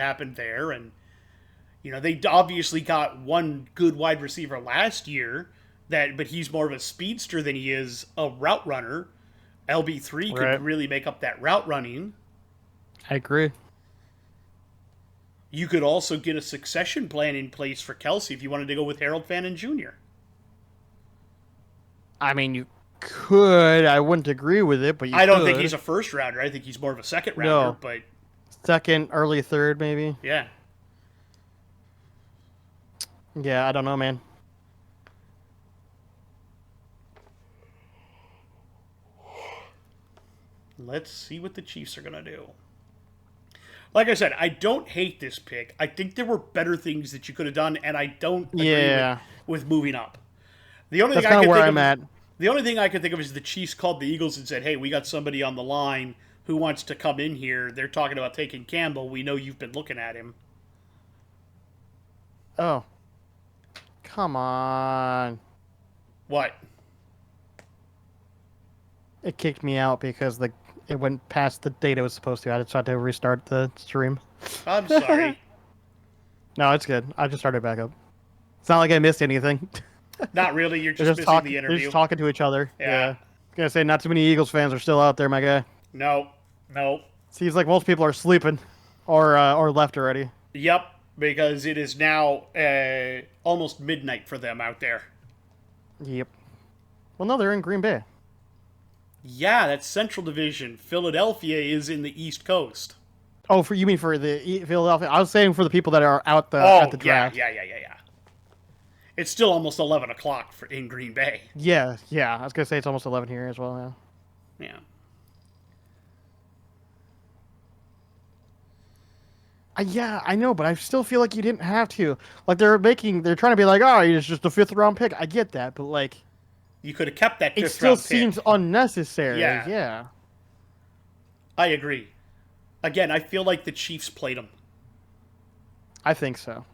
happened there, and they obviously got one good wide receiver last year, but he's more of a speedster than he is a route runner. LB3 could really make up that route running. I agree. You could also get a succession plan in place for Kelsey if you wanted to go with Harold Fannin Jr. I mean, you could. I wouldn't agree with it, but I don't think he's a first rounder. I think he's more of a second rounder. No. But second, early third, maybe. Yeah. Yeah, I don't know, man. Let's see what the Chiefs are going to do. Like I said, I don't hate this pick. I think there were better things that you could have done, and I don't agree with moving up. The only That's thing I can where think I'm at. The only thing I can think of is the Chiefs called the Eagles and said, hey, we got somebody on the line who wants to come in here. They're talking about taking Campbell. We know you've been looking at him. Oh. Come on. What? It kicked me out because it went past the date it was supposed to. I just had to restart the stream. I'm sorry. No, it's good. I just started back up. It's not like I missed anything. Not really. You're just missing the interview. They're just talking to each other. Yeah. I was going to say, not too many Eagles fans are still out there, my guy. No. Seems like most people are sleeping or left already. Yep. because it is now almost midnight for them out there. Yep. Well, no, they're in Green Bay. Yeah, that's Central Division. Philadelphia is in the East Coast. Oh, you mean for the Philadelphia? I was saying for the people that are out at the draft. Yeah. It's still almost 11 o'clock in Green Bay. Yeah. I was gonna say it's almost 11 here as well. Yeah. Yeah, I know, but I still feel like you didn't have to. Like they're trying to be like, oh, it's just a 5th-round pick. I get that, but like, you could have kept that 5th round pick. It still seems unnecessary. Yeah. I agree. Again, I feel like the Chiefs played them. I think so.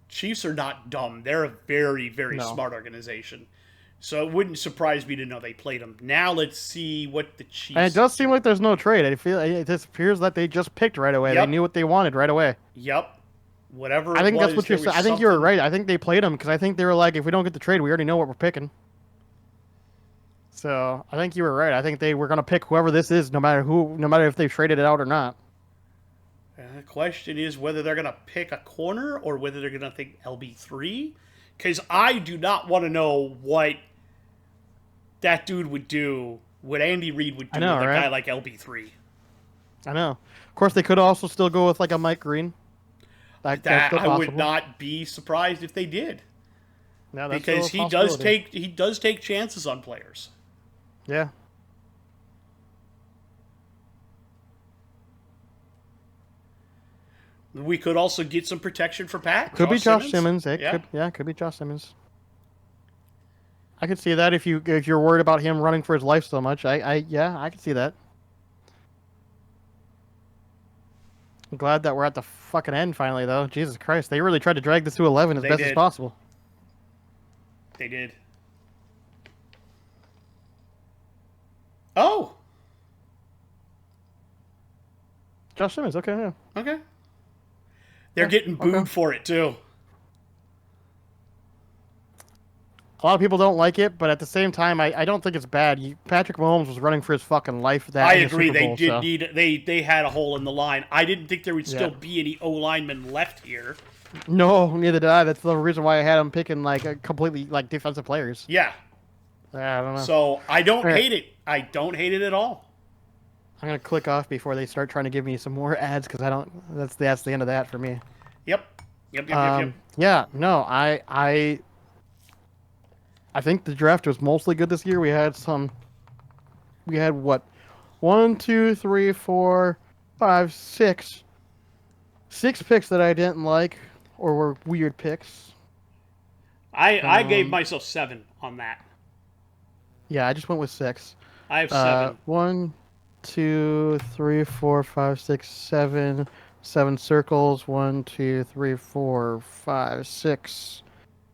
Chiefs are not dumb. They're a very, very smart organization. So it wouldn't surprise me to know they played them. Now let's see what the Chiefs... And it does seem like there's no trade. It just appears that they just picked right away. Yep. They knew what they wanted right away. Yep. Whatever I think that's what you're saying. I think you're right. I think they played them because I think they were like, if we don't get the trade, we already know what we're picking. So I think you were right. I think they were going to pick whoever this is, no matter if they traded it out or not. The question is whether they're going to pick a corner or whether they're going to think LB3. Because I do not want to know what that dude would do, what Andy Reid would do with a guy like LB3. I know. Of course, they could also still go with like a Mike Green. That's I would not be surprised if they did. No, because he does take chances on players. Yeah. We could also get some protection for Pat. Could be Josh Simmons. Could be Josh Simmons. I could see that if you're worried about him running for his life so much. I could see that. I'm glad that we're at the fucking end finally, though. Jesus Christ, they really tried to drag this to 11 as best as possible. They did. Oh. Josh Simmons. Okay. Yeah. Okay. They're getting booed for it too. A lot of people don't like it, but at the same time, I don't think it's bad. Patrick Mahomes was running for his fucking life. I agree. They did need. They had a hole in the line. I didn't think there would still be any O linemen left here. No, neither did I. That's the reason why I had them picking like a completely like defensive players. Yeah. I don't know. So I don't hate it. I don't hate it at all. I'm gonna click off before they start trying to give me some more ads because I don't. That's the end of that for me. Yep. Yeah. No. I think the draft was mostly good this year. We had what? 1, 2, 3, 4, 5, 6. 6 picks that I didn't like or were weird picks. I gave myself 7 on that. Yeah, I just went with 6. I have 7. 1, 2, 3, 4, 5, 6, 7. 7 circles. 1, 2, 3, 4, 5, 6.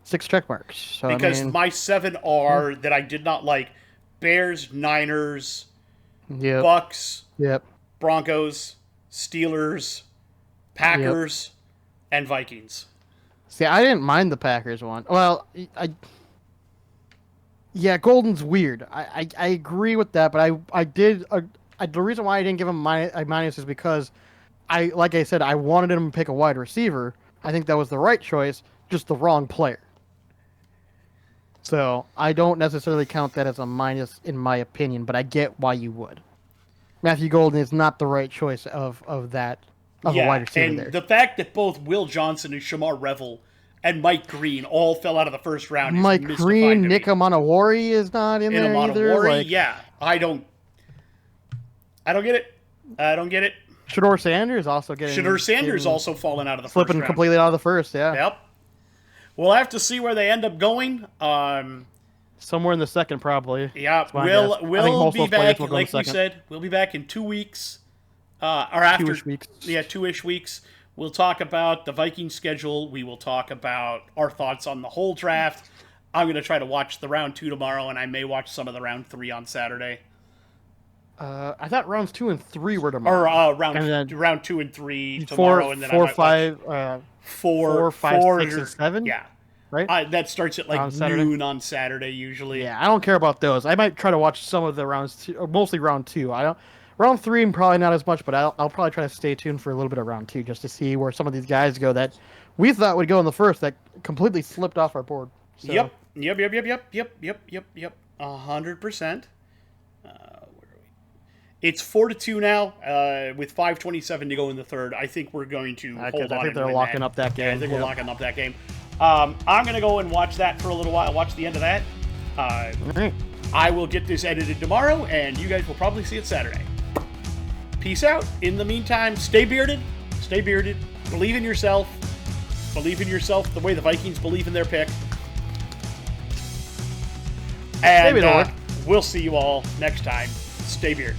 6 check marks. So, because my 7 are that I did not like: Bears, Niners, Bucks, Broncos, Steelers, Packers, and Vikings. See, I didn't mind the Packers one. Well, Golden's weird. I agree with that, but I did. The reason why I didn't give him a minus is because like I said, I wanted him to pick a wide receiver. I think that was the right choice, just the wrong player. So I don't necessarily count that as a minus in my opinion, but I get why you would. Matthew Golden is not the right choice of a wide receiver and there. The fact that both Will Johnson and Shamar Revel and Mike Green all fell out of the first round. Mike Green, Nick Amanawari is not in there either. I don't get it. I don't get it. Shedeur Sanders also also falling out of the first round. Flipping completely out of the first, yeah. Yep. We'll have to see where they end up going. Somewhere in the second, probably. Yeah, we'll be back. Like we said, we'll be back in 2 weeks. Or after 2-ish weeks. Yeah, 2-ish weeks. We'll talk about the Vikings schedule. We will talk about our thoughts on the whole draft. I'm going to try to watch the round 2 tomorrow, and I may watch some of the round 3 on Saturday. I thought rounds 2 and 3 were tomorrow. Or round 2 and 3 tomorrow, and then 4, 5, 6, and 7. Yeah, right. That starts at like noon on Saturday usually. Yeah, I don't care about those. I might try to watch some of the rounds, mostly round 2. Round 3, and probably not as much, but I'll probably try to stay tuned for a little bit of round 2 just to see where some of these guys go that we thought would go in the first that completely slipped off our board. So, Yep. 100%. It's 4-2 now, with 5:27 to go in the third. I think we're going to hold on. I think they're locking up that game. Yeah, I think we're locking up that game. I'm going to go and watch that for a little while, watch the end of that. I will get this edited tomorrow, and you guys will probably see it Saturday. Peace out. In the meantime, stay bearded. Stay bearded. Believe in yourself. Believe in yourself the way the Vikings believe in their pick. And we'll see you all next time. Stay bearded.